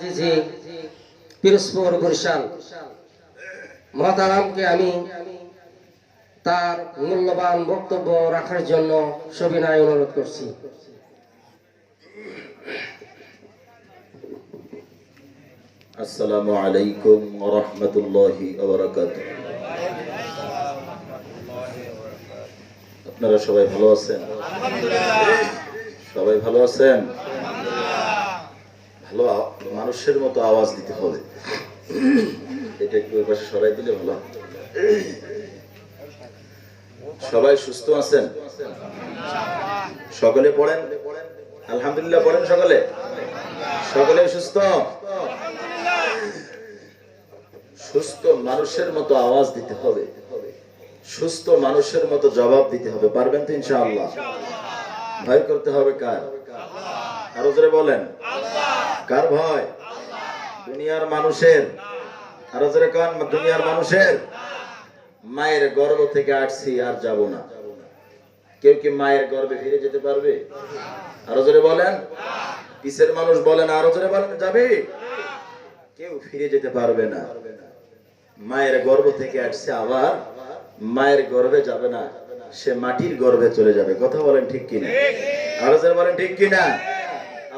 RTG Pirojpur Barishal মহতারামকে আমি তার মূল্যবান বক্তব্য রাখার জন্য সবিনয় অনুরোধ করছি। আসসালামু আলাইকুম ওয়া রাহমাতুল্লাহি ওয়া বারাকাতুহু। আপনারা সবাই ভালো আছেন? সবাই ভালো আছেন? ভালো মানুষের মতো আওয়াজ দিতে হবে। এটা একটু ওই পাশে সরাই দিলে ভালো। সবাই সুস্থ আছেন? সকলে পড়েন আলহামদুলিল্লাহ, পড়েন সকলে। সকলে সুস্থ? সুস্থ মানুষের মতো আওয়াজ দিতে হবে, সুস্থ মানুষের মতো জবাব দিতে হবে। পারবেন তো ইনশাআল্লাহ? ভয় করতে হবে কার? আরো জোরে বলেন, কার ভয়? দুনিয়ার মানুষের। আরো জোরে কান, দুনিয়ার মানুষের। মায়ের গর্ভ থেকে আসছি, আর যাব না। কেউ কি মায়ের গর্ভে ফিরে যেতে পারবে? আরো জোরে বলেন। পিছের মানুষ বলেন, আরো জোরে বলেন, যাবে? কেউ ফিরে যেতে পারবে না। মায়ের গর্ভ থেকে আসছে, আবার মায়ের গর্ভে যাবে না, সে মাটির গর্ভে চলে যাবে। কথা বলেন ঠিক কিনা? আরো জোরে বলেন ঠিক কিনা?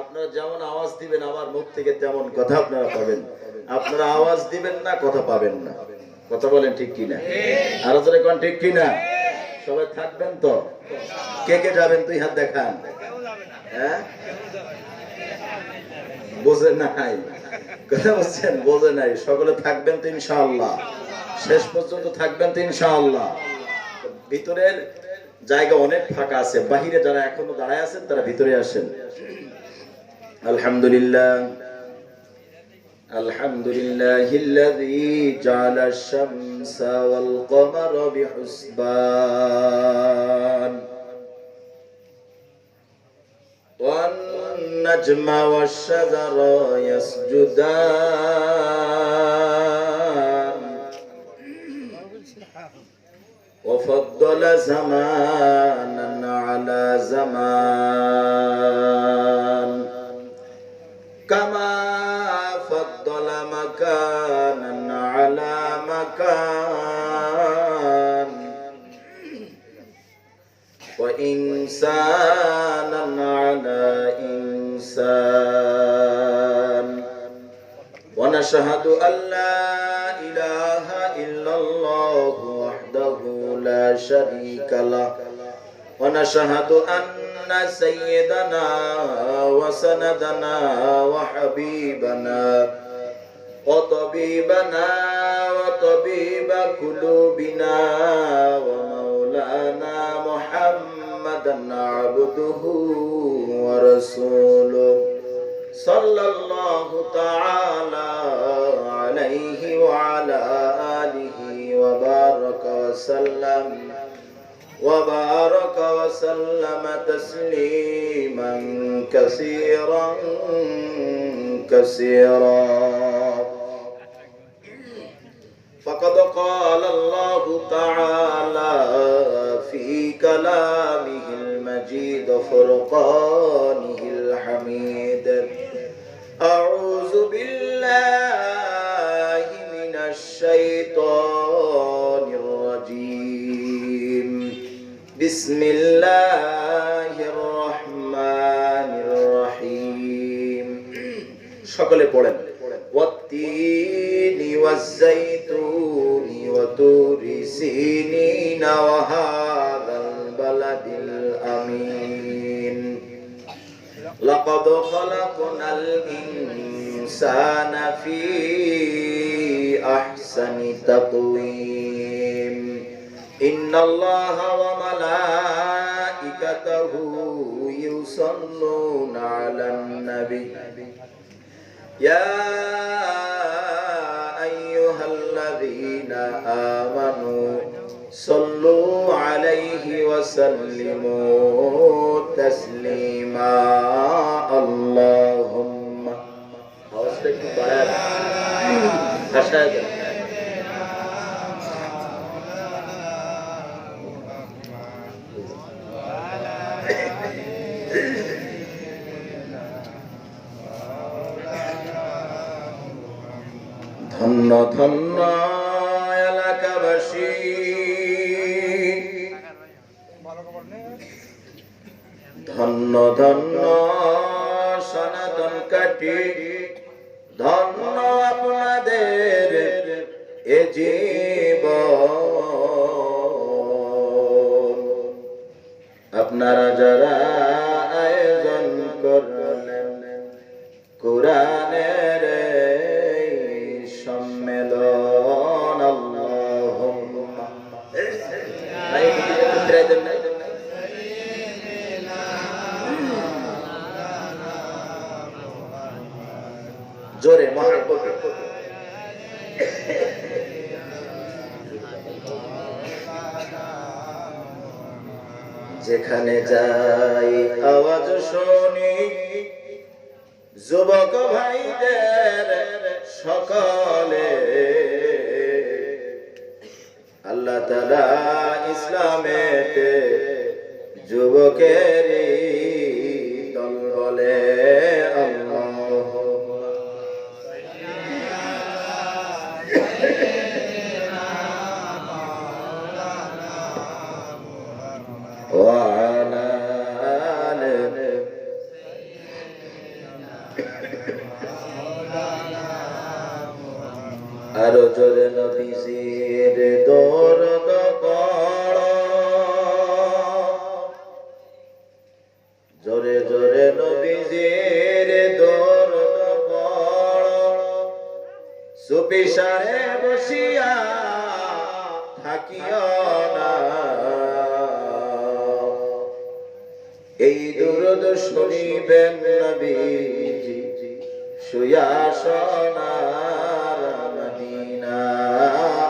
আপনারা যেমন আওয়াজ দিবেন আমার মুখ থেকে তেমন কথা আপনারা পাবেন। আপনারা আওয়াজ দিবেন না, কথা পাবেন না। কথা বলেন ঠিক কিনা? আরো জোরে কোন ঠিক কিনা? সবাই থাকবেন তো? কে কে যাবেন তুই হাত দেখান। হ্যাঁ, বোঝে নাই কথা বলছেন, বোঝে নাই। সকলে থাকবেন তো ইনশাআল্লাহ? শেষ পর্যন্ত থাকবেন তো ইনশাআল্লাহ? ভিতরের জায়গা অনেক ফাঁকা আছে, বাহিরে যারা এখনো দাঁড়ায় আছেন তারা ভিতরে আসেন। আলহামদুলিল্লাহ আলহামদুলিল্লাহিল্লাযী জাআলা আশ-শামসা ওয়াল কমারা বিহুসবান ওয়ান নাজমা ওয়াশ-শাজারা ইয়াসজুদান وفضل زمانا على زمان كما فضل مكانا على مكان وإنسانا على إنسان ونشهد أن لا إله إلا الله وحده لا شريك له ونشهد أن سيدنا وسندنا وحبيبنا وطبيبنا وطبيب قلوبنا ومولانا محمدا عبده ورسوله صلى الله تعالى عليه وعلى آله وبارك وسلم تسليما كثيرا كثيرا. فقد قال الله تعالى في كلامه المجيد فرقانه الحميد أعوذ بالله من الشيطان الرجيم بسم الله الرحمن الرحيم. সকলে পড়েন। والتين والزيتون وطور سينين وهذا البلد الأمين لقد خلقنا الإنسان في أحسن تقويم إن الله وملائكته يصلون على النبي يا أيها الذين آمنوا صلوا عليه وسلموا تسليما. اللهم ধন্য ধন্য এলাকাবাসী, ধন্য ধন্য সনাতন কাটি, ধন্য আপনাদের এ জীবন। আপনারা যারা আয়োজন করলেন কোরআনের এই সম্মেলন, আল্লাহুম্মা জোরে মহব্বত। যেখানে যাই আওয়াজ শুনি যুবক ভাইদের সকলে, আল্লাহ তাআলা ইসলামেতে যুবকেরই দল বলে। আরো জোরে নবীজির দরদ পড়ো, জোরে জোরে নবীজির দরদ পড়ো, সুপিসারে বসিয়া থাকিও না, এই দরদ শুনিবেন নবীজি শুয়া সোনার মদিনা।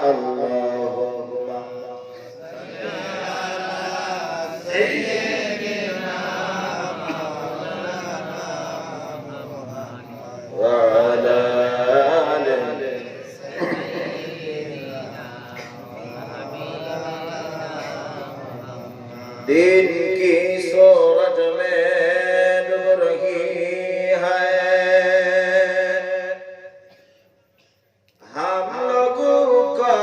আল্লাহুম্মা ওয়া আলা আলি दिन की सूरज में डूब रही है हम लोगों का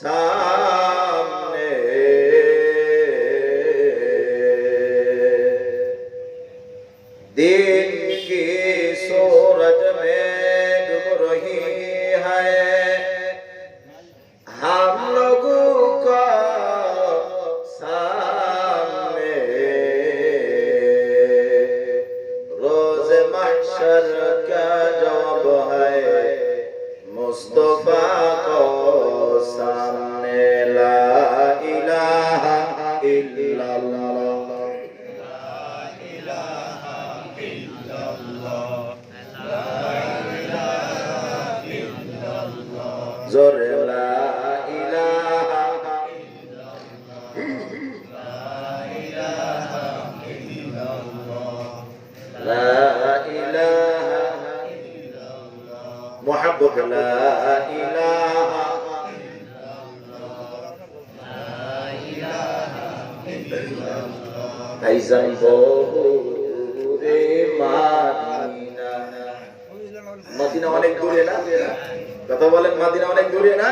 सामने, दिन की सूरज में डूब रही है हम लोगों का सामने, रोज महशर का जवाब है मुस्तफा को सामने। ला इलाहा इल्लल्लाह, जोरे ला इलाहा ला इलाहा मुहब्बत ला इलाहा ভাইজান বহুরে মাদিনা। মদিনা অনেক দূরে না? কথা বলেন, মদিনা অনেক দূরে না?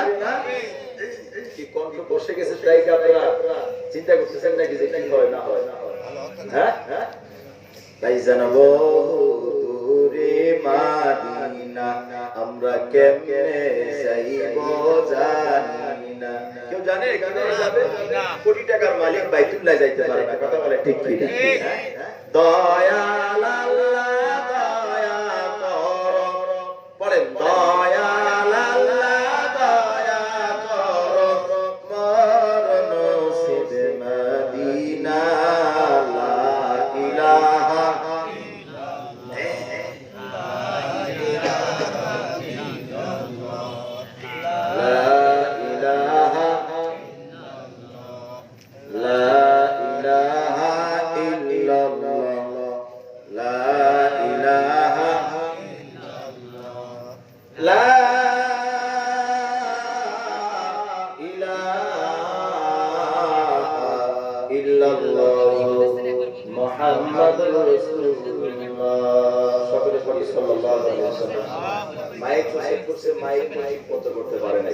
কি কণ্ঠ বসে গেছে তাই কি আপনারা চিন্তা করতেছেন নাকি যে কি হয় না হয়? হ্যাঁ, ভাইজান বহুরে মাদিনা আমরা কেমনে যাইব জানি না। কেউ জানে কিভাবে যাবে? কোটি টাকার মালিক বাইতুল্লাহ যাইতে পারে না। কথা বলে ঠিক কি? দয়াল আল্লাহ দয়া করো, বলেন দয়াল আল্লাহ দয়া করো, মরণ নসিব মদিনা। লা ইলাহা لا সাল্লাল্লাহু আলাইহি ওয়াসাল্লাম মাইক সেট করছে, মাইক মতো করতে পারে না।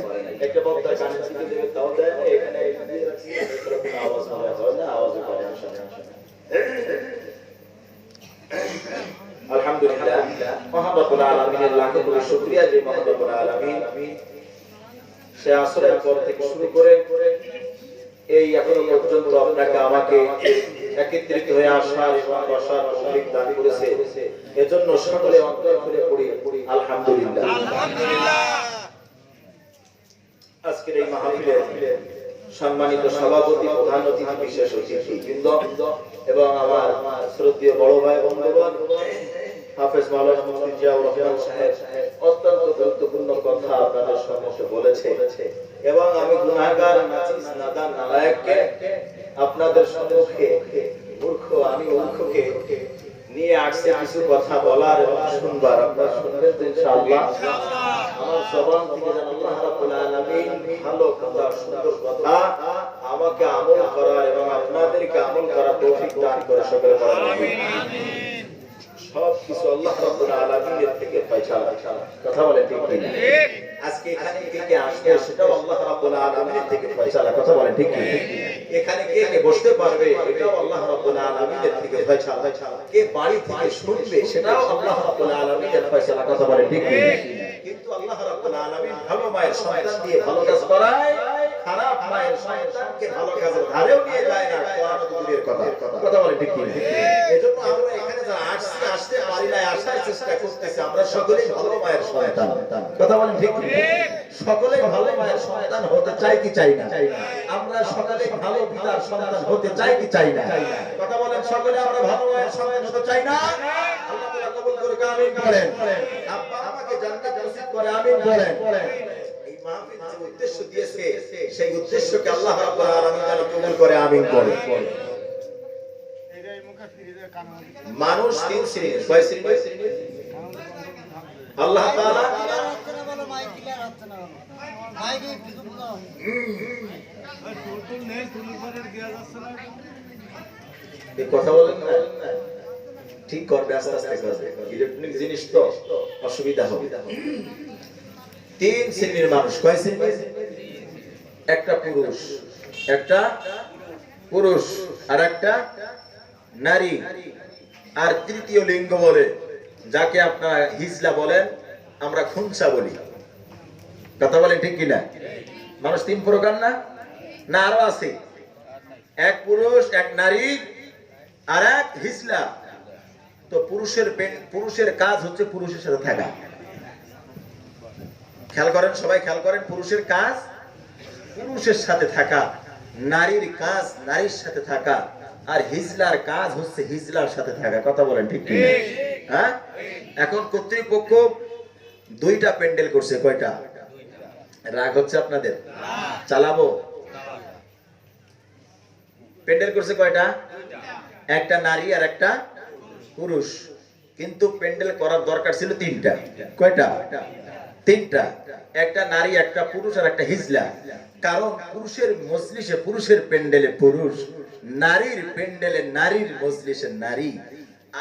একটা বক্তা কানে ছিটে দেবে তাও দেয় না, এখানে দিয়ে রাখছে, কোনো আওয়াজ হয় না, আওয়াজ করে আসে না। আলহামদুলিল্লাহ, মহান রব্বুল আলামিনের লাখো কোটি শুকরিয়া যে মহান রব্বুল আলামিন সে আসরের পর থেকে শুরু করে এই এখনো পর্যন্ত আপনাকে আমাকে একত্রিত হয়ে আসার এবং বসার তৌফিক দান করেছে। এজন্য সকলে অন্তর খুলে পড়ি আলহামদুলিল্লাহ। আজকের এই মাহফিলে সম্মানিত সভাপতি, প্রধান অতিথি, বিশেষ অতিথিবৃন্দ এবং আমার শ্রদ্ধেয় বড় ভাই বন্ধুগণ, হাফেজ মাওলানা মুফতি জিয়াউর রহমান সাহেব অত্যন্ত গুরুত্বপূর্ণ কথা আপনাদের সম্মুখে বলেছে এবং আমি গুনাহগার নাচিস নাদান নালায়েককে আপনাদের সম্মুখে আমি মূর্খকে নিয়ে আসছে কিছু কথা বলার এবং শুনবার। আপনারা শুনবেন তো ইনশাআল্লাহ। আমার জবান থেকে যেন আল্লাহ রাব্বুল আলামিন ভালো কথা, সুন্দর কথা আমাকে আমল করার এবং আপনাদেরকে আমল করার তৌফিক দান করে সকলে বলেন আমিন। সব কিছু আল্লাহ রাব্বুল আলামিনের থেকে ফয়সালা। কথা বলেন ঠিক কি না? আজকে এখানে কে আসবে সেটাও আল্লাহ রাব্বুল আলামিনের থেকে ফয়সালা। কথা বলেন ঠিক কি? এখানে কে বসতে পারবে এটাও আল্লাহ রাব্বুল আলামিনের থেকে ফয়সালা। কে বাড়ি থেকে শুনবে সেটাও আল্লাহ রাব্বুল আলামিনের ফয়সালা। কথা বলেন ঠিক কি? কিন্তু আল্লাহ রাব্বুল আলামিন ভালো মায়ের সন্তান দিয়ে ভালো কাজ করায়, খারাপ মায়ের সন্তানকে ভালো কাজের ধারেও নিয়ে যায় না। কোরআন দূরের কথা। কথা বলেন ঠিক কি? এজন্য আমরা এখানে যারা আসতে পারি না, আসার চেষ্টা করতেছি, আমরা সকলেই ভালো মায়ের সন্তান। কথা বলেন ঠিক কি? সকলেই ভালো মায়ের সন্তান হতে চাই কি চাই না? আমরা সকলেই ভালো পিতার সন্তান হতে চাই কি চাই না? কথা বলেন, সকলে আমরা ভালো মায়ের সন্তান হতে চাই না? আল্লাহ তাআলা কবুল করুক, আমিন বলেন। আব্বা আমাকে জান্নাত নসিব করে, আমিন বলেন। এই মাহফিল যে উদ্দেশ্য দিয়েছে সেই উদ্দেশ্যকে আল্লাহ রাব্বুল আলামিন যেন কবুল করে, আমিন বলেন। মানুষ তিন শ্রেণীর। কয় শ্রেণী? আল্লাহ তাআলা কথা বলেন না, ঠিক করবে, আস্তে আস্তে করবে, ইলেকট্রনিক জিনিস তো অসুবিধা হবে। তিন শ্রেণীর মানুষ। কয় শ্রেণী? একটা পুরুষ আর একটা নারী আর তৃতীয় লিঙ্গ বলে যাকে আপনারা হিজলা বলেন, আমরা খুনসা বলি। কথা বলেন ঠিক কিনা? মানুষ তিন প্রকার না? না আরো আছে? এক পুরুষ, এক নারী আর এক হিজলা। তো পুরুষের কাজ হচ্ছে পুরুষের সাথে থাকা। খেয়াল করেন, সবাই খেয়াল করেন, পুরুষের কাজ পুরুষের সাথে থাকা, নারীর কাজ নারীর সাথে থাকা, আর হিজলার কাজ হচ্ছে হিজলার সাথে থাকা। কথা বলেন ঠিক কি? হ্যাঁ, এখন কর্তৃপক্ষ দুইটা প্যান্ডেল করছে। কয়টা? রাগ হচ্ছে আপনাদের? চালাবো। প্যান্ডেল করছে কয়টা? একটা নারী আর একটা পুরুষ। কিন্তু প্যান্ডেল করার দরকার ছিল তিনটা। কয়টা? তিনটা। একটা নারী, একটা পুরুষ আর একটা হিজলা। কারণ পুরুষের মজলিসে পুরুষের প্যান্ডেলে পুরুষ, নারীর প্যান্ডেলে নারীর মজলিসে নারী।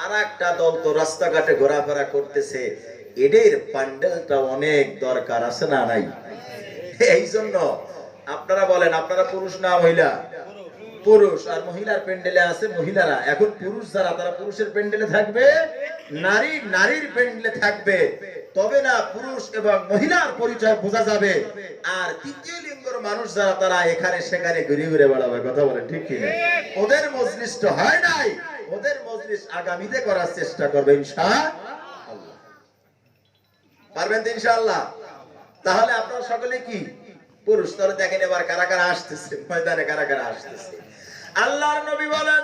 আর একটা দল তো রাস্তাঘাটে ঘোরাফেরা করতেছে, এদের প্যান্ডেলটা অনেক দরকার আছে না নাই? এই জন্য আপনারা বলেন, আপনারা পুরুষ না মহিলা? পুরুষ। আর মহিলার প্যান্ডেলে আছে মহিলারা। এখন পুরুষ যারা, তারা পুরুষের প্যান্ডেলে থাকবে, নারী নারীর প্যান্ডেলে থাকবে। তবে না পুরুষ এবং মহিলার পরিচয় বোঝা যাবে। আর তৃতীয় লিঙ্গের মানুষ যারা, তারা এখানে সেখানে ঘুরে ঘুরে বেড়াবে। কথা বলেন ঠিক কি? ওদের মজলিস তো হয় নাই, ওদের মজলিস আগামীতে করার চেষ্টা করবে ইনশাআল্লাহ। পারবেন তো ইনশাআল্লাহ? তাহলে আপনারা সকলে কি পুরুষ? তাহলে দেখেন এবার কারা কারা আসতেছে ময়দানে, কারা কারা আসতেছে। আল্লাহর নবী বলেন,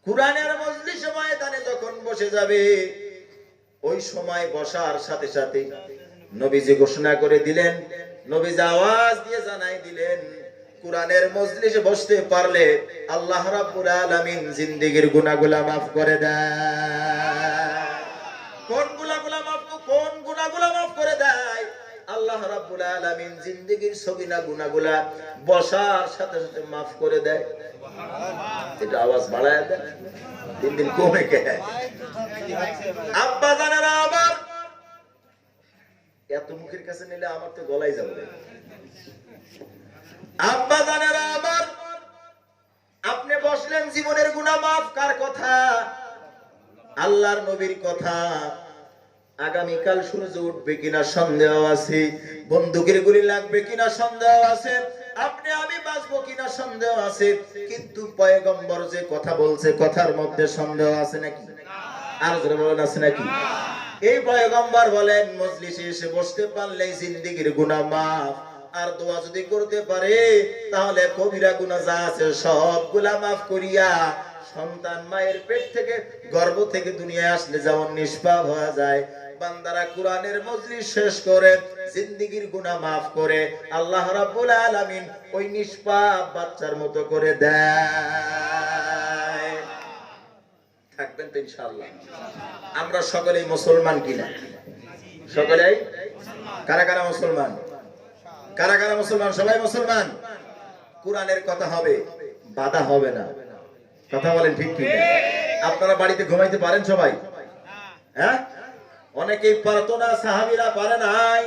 কুরআনের মজলিসে ময়দানে যখন বসে যাবে, ওই সময় বসার সাথে সাথে নবীজি ঘোষণা করে দিলেন, নবীজি আওয়াজ দিয়ে জানাই দিলেন, কুরআনের মজলিসে বসতে পারলে আল্লাহ রাব্বুল আলামিন জিন্দেগীর গুনাহগুলো maaf করে দেয়। কোন গুনাহগুলো maaf করে দেয়? আল্লাহ রাব্বুল আলামিন জিন্দেগীর সগীরা গুনাহগুলো বসার সাথে সাথে maaf করে দেয়। এটা আওয়াজ বাড়ায় দেন, দিন দিন কমে কে? আব্বা জানেরা আমার এত মুখের কাছে নিলে আমার তো গলায় যাবে। আব্বা জানেরা আমার আপনি বসলেন জীবনের গুনাহ মাফ কার কথা? আল্লাহর নবীর কথা। আগামীকাল সূর্য উঠবে কিনা সন্দেহ আছে, বন্দুকের গুলি লাগবে কিনা সন্দেহ আছে, আপনি আমি বাঁচবো কিনা সন্দেহ আছে, কিন্তু পয়গম্বর যে কথা বলছে কথার মধ্যে সন্দেহ আছে নাকি? আর যারা বলেন আছে নাকি? এই পয়গম্বর বলেন মজলিসে এসে বসতে পারলেই জিন্দেগীর গুনাহ মাফ, আর দোয়া যদি করতে পারে তাহলে কবিরা গুনাহ যা আছে সবগুলা মাফ করিয়া সন্তান মায়ের পেট থেকে গর্ভ থেকে দুনিয়ায় আসলে যেমন নিষ্পাপ হয়ে যায়, বান্দারা কোরআনের মজলিস শেষ করে জিন্দেগীর গুনাহ মাফ করে আল্লাহ রাব্বুল আলামিন ওই নিষ্পাপ বাচ্চার মতো করে দেয়। থাকবেন তো ইনশাআল্লাহ? আমরা সকলেই মুসলমান কিনা? সকলেই? কারা কারা মুসলমান? কারা কারা মুসলমান? সবাই মুসলমান। কোরআনের কথা হবে, বাধা হবে না। কথা বলেন ঠিক ঠিক? আপনারা বাড়িতে ঘুমাইতে পারেন সবাই? হ্যাঁ, অনেকেই পারতো না, সাহাবীরা পারে নাই,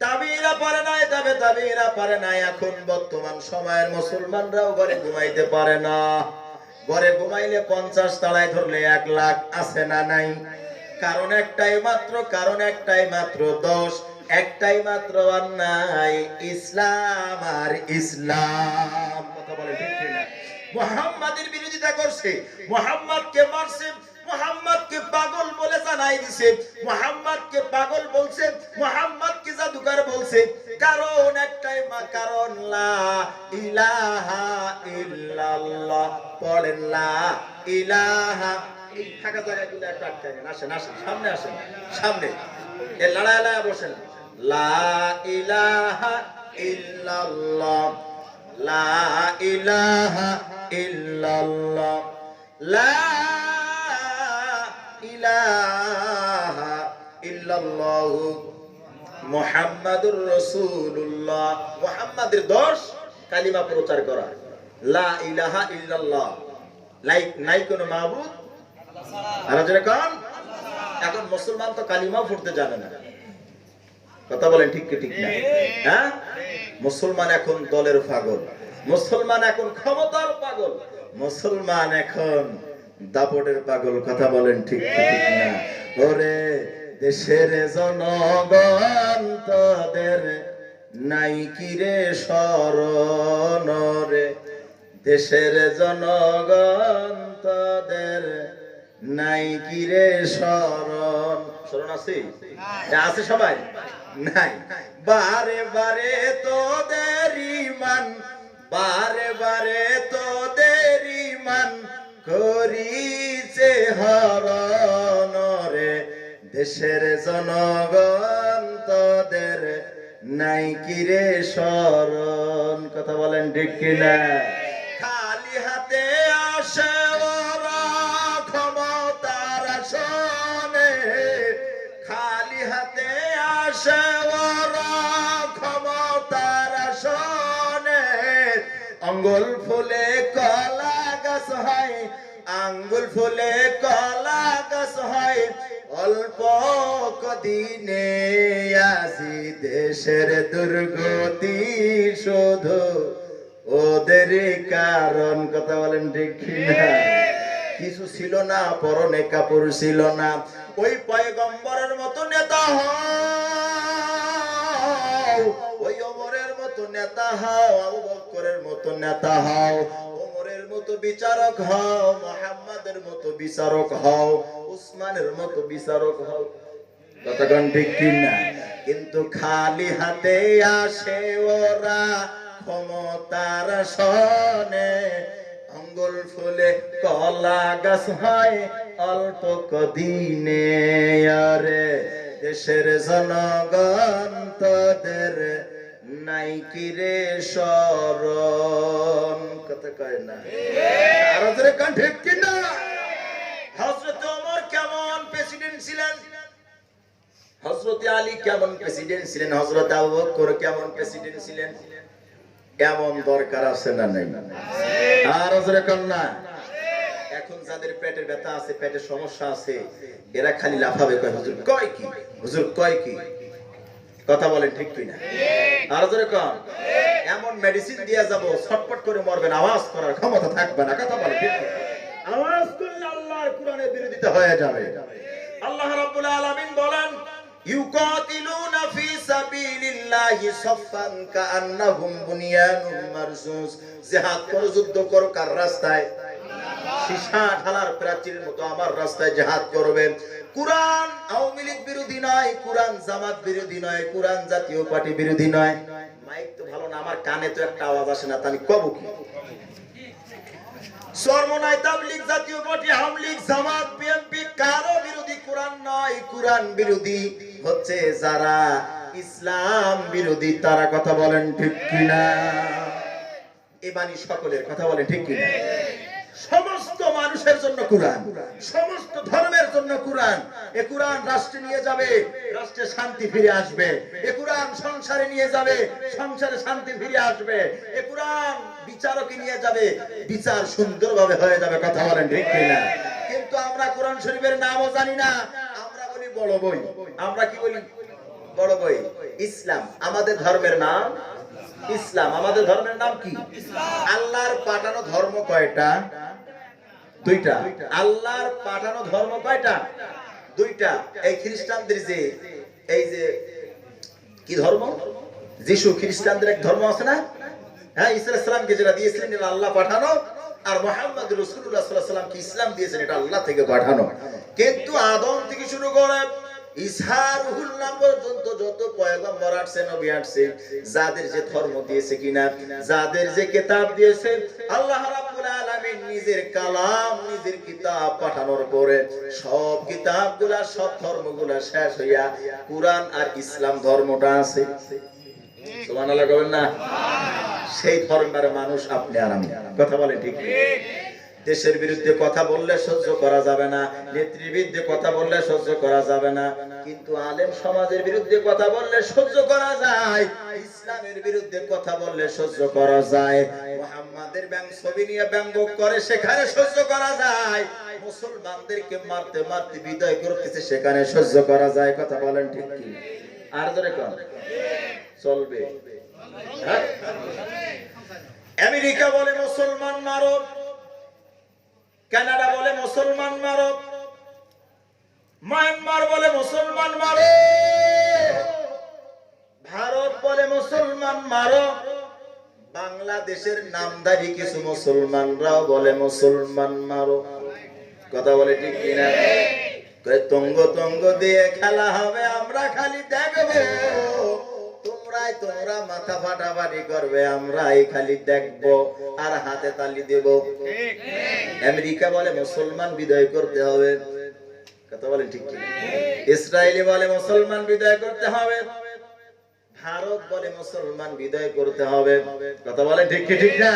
তাবিঈরা পারে নাই, তাবিঈরা পারে নাই। এখন বর্তমান সময়ের মুসলমানরাও ঘরে ঘুমাইতে পারে না। ঘরে ঘুমাইলে 50 তালায় ধরলে 1 লাখ আছে না নাই? কারণ একটাই মাত্র দোষ, একটাই মাত্র অন্যায়, ইসলাম আর ইসলাম। কথা বলে ঠিক না? মুহাম্মাদের বিরোধিতা করছে, মুহাম্মাদকে মারছে, মুহাম্মাদকে পাগল বলে জানাই দিছে, মুহাম্মাদকে পাগল বলছে, মুহাম্মাদকে জাদুকর বলছে। কারণ একটাই, কারণ লা ইলাহা ইল্লাল্লাহ। পড়েন লা ইলাহা। এই থাকা জায়গায় কিন্তু একটা আটকায় না। আসেন আসেন, সামনে আসেন, সামনে এ লড়াই বসেন। লা ইলাহা ইল্লাল্লাহ, লা ইলাহা ইল্লাল্লাহ, লা ইলাহা ইল্লাল্লাহ মুহাম্মাদুর রাসূলুল্লাহ। মুহাম্মাদের 10 কালিমা প্রচার করা। লা ইলাহা ইল্লাল্লাহ, নাই কোনো মাবুদ আর যেরকম। এখন মুসলমান তো কালিমাও পড়তে জানে না। কথা বলেন ঠিক কি ঠিক না? হ্যাঁ, মুসলমান এখন দলের পাগল, মুসলমান এখন ক্ষমতার পাগল, মুসলমান এখন দাপটের পাগল। কথা বলেন ঠিক কি ঠিক না? ওরে দেশের জনগণ তোদের নাই কি রে শরণ রে, দেশের জনগণ তোদের নাই কি রে শরণ। শরণ আছে? আছে সবাই? নাই। বারে বারে তোদের ইমান, বারে বারে তোদের ইমান করিছে হরণ রে, দেশের জনগণ তোদের নাই কি রে শরণ। কথা বলেন ঠিক কিনা? খালি হাতে আসে ওরা ক্ষমতার আসনে, খালি হাতে আসে ওরা ক্ষমতার আসনে। আঙ্গুল ফুলে কলা গাছ হয়, আঙ্গুল ফুলে কলা গাছ হয়, অল্প কদিনে আসি দেশের দুর্গতি শুধু ওদের কারণ। কথা বলেন ঠিক না? কিছু ছিল না, পরনে কাপড় ছিল না। ওই পয়গম্বরের মতো নেতা হও, ওই ওমরের মতো নেতা হও, আবু বকরের মতো নেতা হও, ওমরের মতো বিচারক হও, মুহাম্মাদের মতো বিচারক হও, উসমানের মতো বিচারক হও। কতক্ষণ ঠিক কিনা? কিন্তু খালি হাতে আসে ওরা ক্ষমতার আসনে, আঙ্গুল ফুলে কলা গাছ হয় অল্প কদিনে। আরে দেশের জনগণ তোদের নাই কি রে শরণ। কথা কয় না? আর ওদের কান ঠিক কিনা? হযরত ওমর কেমন প্রেসিডেন্ট ছিলেন, হযরত আলী কেমন প্রেসিডেন্ট ছিলেন, হযরত আবু বকর কেমন প্রেসিডেন্ট ছিলেন, এমন দরকার আছে না নাই? আর যেরকম না, এখন যাদের পেটের ব্যথা আছে, পেটের সমস্যা আছে, এরা খালি লাফাবে, কয় হুজুর কয় কি, হুজুর কয় কি। কথা বলেন ঠিক কিনা? আর জোরে কম। এমন মেডিসিন দিয়া যাব, ছটপট করে মরবেন, আওয়াজ করার ক্ষমতা থাকবে না। কথা বলেন ঠিক কিনা? আওয়াজ করলে আল্লাহর কোরআনের বিরোধিতা হয়ে যাবে। আল্লাহ রাব্বুল আলামিন বলেন, ইউকাতিলুনা ফি সাবিলিল্লাহি সাফফান কাআন্নাহুম বুনিয়ানুম মারসুস। জিহাদ করো, যুদ্ধ করো কার রাস্তায়? সীসা ঢালার প্রাচীরের মতো আমার রাস্তায় জিহাদ করবে। কুরআন আওয়ামী লীগ বিরোধী নয়, কুরআন জামাত বিরোধী নয়, কুরআন জাতীয় পার্টি বিরোধী নয়। মাইক তো ভালো না, আমার কানে তো একটা আওয়াজ আসে না, তানি কব কি? সর্বনয় তাবলীগ, জাতীয় পার্টি, আওয়ামী লীগ, জামাত, বিএনপি কারো বিরোধী কুরআন নয়। কুরআন বিরোধী হচ্ছে যারা ইসলাম বিরোধী তারা। কথা বলেন ঠিক কিনা? এ বাণী সকলের। কথা বলেন ঠিক কিনা? সমস্ত মানুষের জন্য কুরআন, সমস্ত ধর্মের জন্য কুরআন। এ কুরআন রাষ্ট্রে নিয়ে যাবে, রাষ্ট্রে শান্তি ফিরে আসবে। এ কুরআন সংসারে নিয়ে যাবে, সংসারে শান্তি ফিরে আসবে। এ কুরআন বিচারকে নিয়ে যাবে, বিচার সুন্দরভাবে হয়ে যাবে। কথা বলেন ঠিক কিনা? কিন্তু আমরা কোরআন শরীফের নামও জানি না, আমরা বলি বড় বই। আমরা কি বলি? বড় বই। ইসলাম আমাদের ধর্মের নাম, ইসলাম আমাদের ধর্মের নাম কি? আল্লাহর পাঠানো ধর্ম কয়টা? দুইটা। আল্লাহর পাঠানো ধর্ম কয়টা? দুইটা। এই খ্রিস্টানদের যে এই যে কি ধর্ম, যিশু খ্রিস্টানদের এক ধর্ম আছে না? হ্যাঁ, ঈসা আলাইহিস সালামকে যেটা দিয়েছিলেন এটা আল্লাহ পাঠানো, আর মুহাম্মদ রাসূলুল্লাহ সাল্লাল্লাহু আলাইহি ওয়াসাল্লাম কি ইসলাম দিয়েছেন এটা আল্লাহ থেকে পাঠানো। কিন্তু আদম থেকে শুরু করে ঈসা রুহুল নাম পর্যন্ত যত পয়গম্বর আসছে, নবী আসছে, যাদের যে ধর্ম দিয়েছে কিনা, যাদের যে কিতাব দিয়েছে, আল্লাহ রাব্বুল আলামিন নিজের কালাম, নিজের কিতাব পাঠানোর পরে সব কিতাবগুলা, সব ধর্মগুলা শেষ হইয়া কুরআন আর ইসলাম ধর্মটা আছে। সুবহানাল্লাহ কইবেন না? সেই ধর্মের মানুষ আপনি আর আমি। কথা বলেন ঠিক? দেশের বিরুদ্ধে কথা বললে সহ্য করা যাবে না, নেত্রীর বিরুদ্ধে কথা বললে সহ্য করা যাবে না, কিন্তু আলেম সমাজের বিরুদ্ধে কথা বললে সহ্য করা যায়, ইসলামের বিরুদ্ধে কথা বললে সহ্য করা যায়, মুহাম্মাদের ছবি নিয়ে ব্যঙ্গ করে সেখানে সহ্য করা যায়, মুসলমানদেরকে মারতে মারতে বিদায় করতেছে সেখানে সহ্য করা যায়। কথা বলেন ঠিক কি? আর জোরে কোন চলবে? হ্যাঁ? আমেরিকা বলে মুসলমান মারো, কানাডা বলে মুসলমান মারো, মায়ানমার বলে মুসলমান মারো, ভারত বলে মুসলমান মারো, বাংলাদেশের নামধারী কিছু মুসলমানরাও বলে মুসলমান মারো। কথা বলে ঠিক কিনা? তঙ্গ তঙ্গ দিয়ে খেলা হবে, আমরা খালি দেখবো, তোমরা মাথা ফাটাফাটি করবে, আমরাই খালি দেখবো আর হাতে তালি দেব। আমেরিকা বলে মুসলমান বিদায় করতে হবে। কথা বলে ঠিক কি? ইসরায়েলি বলে মুসলমান বিদায় করতে হবে, ভারত বলে মুসলমান বিদায় করতে হবে। কথা বলে ঠিক কি ঠিক না?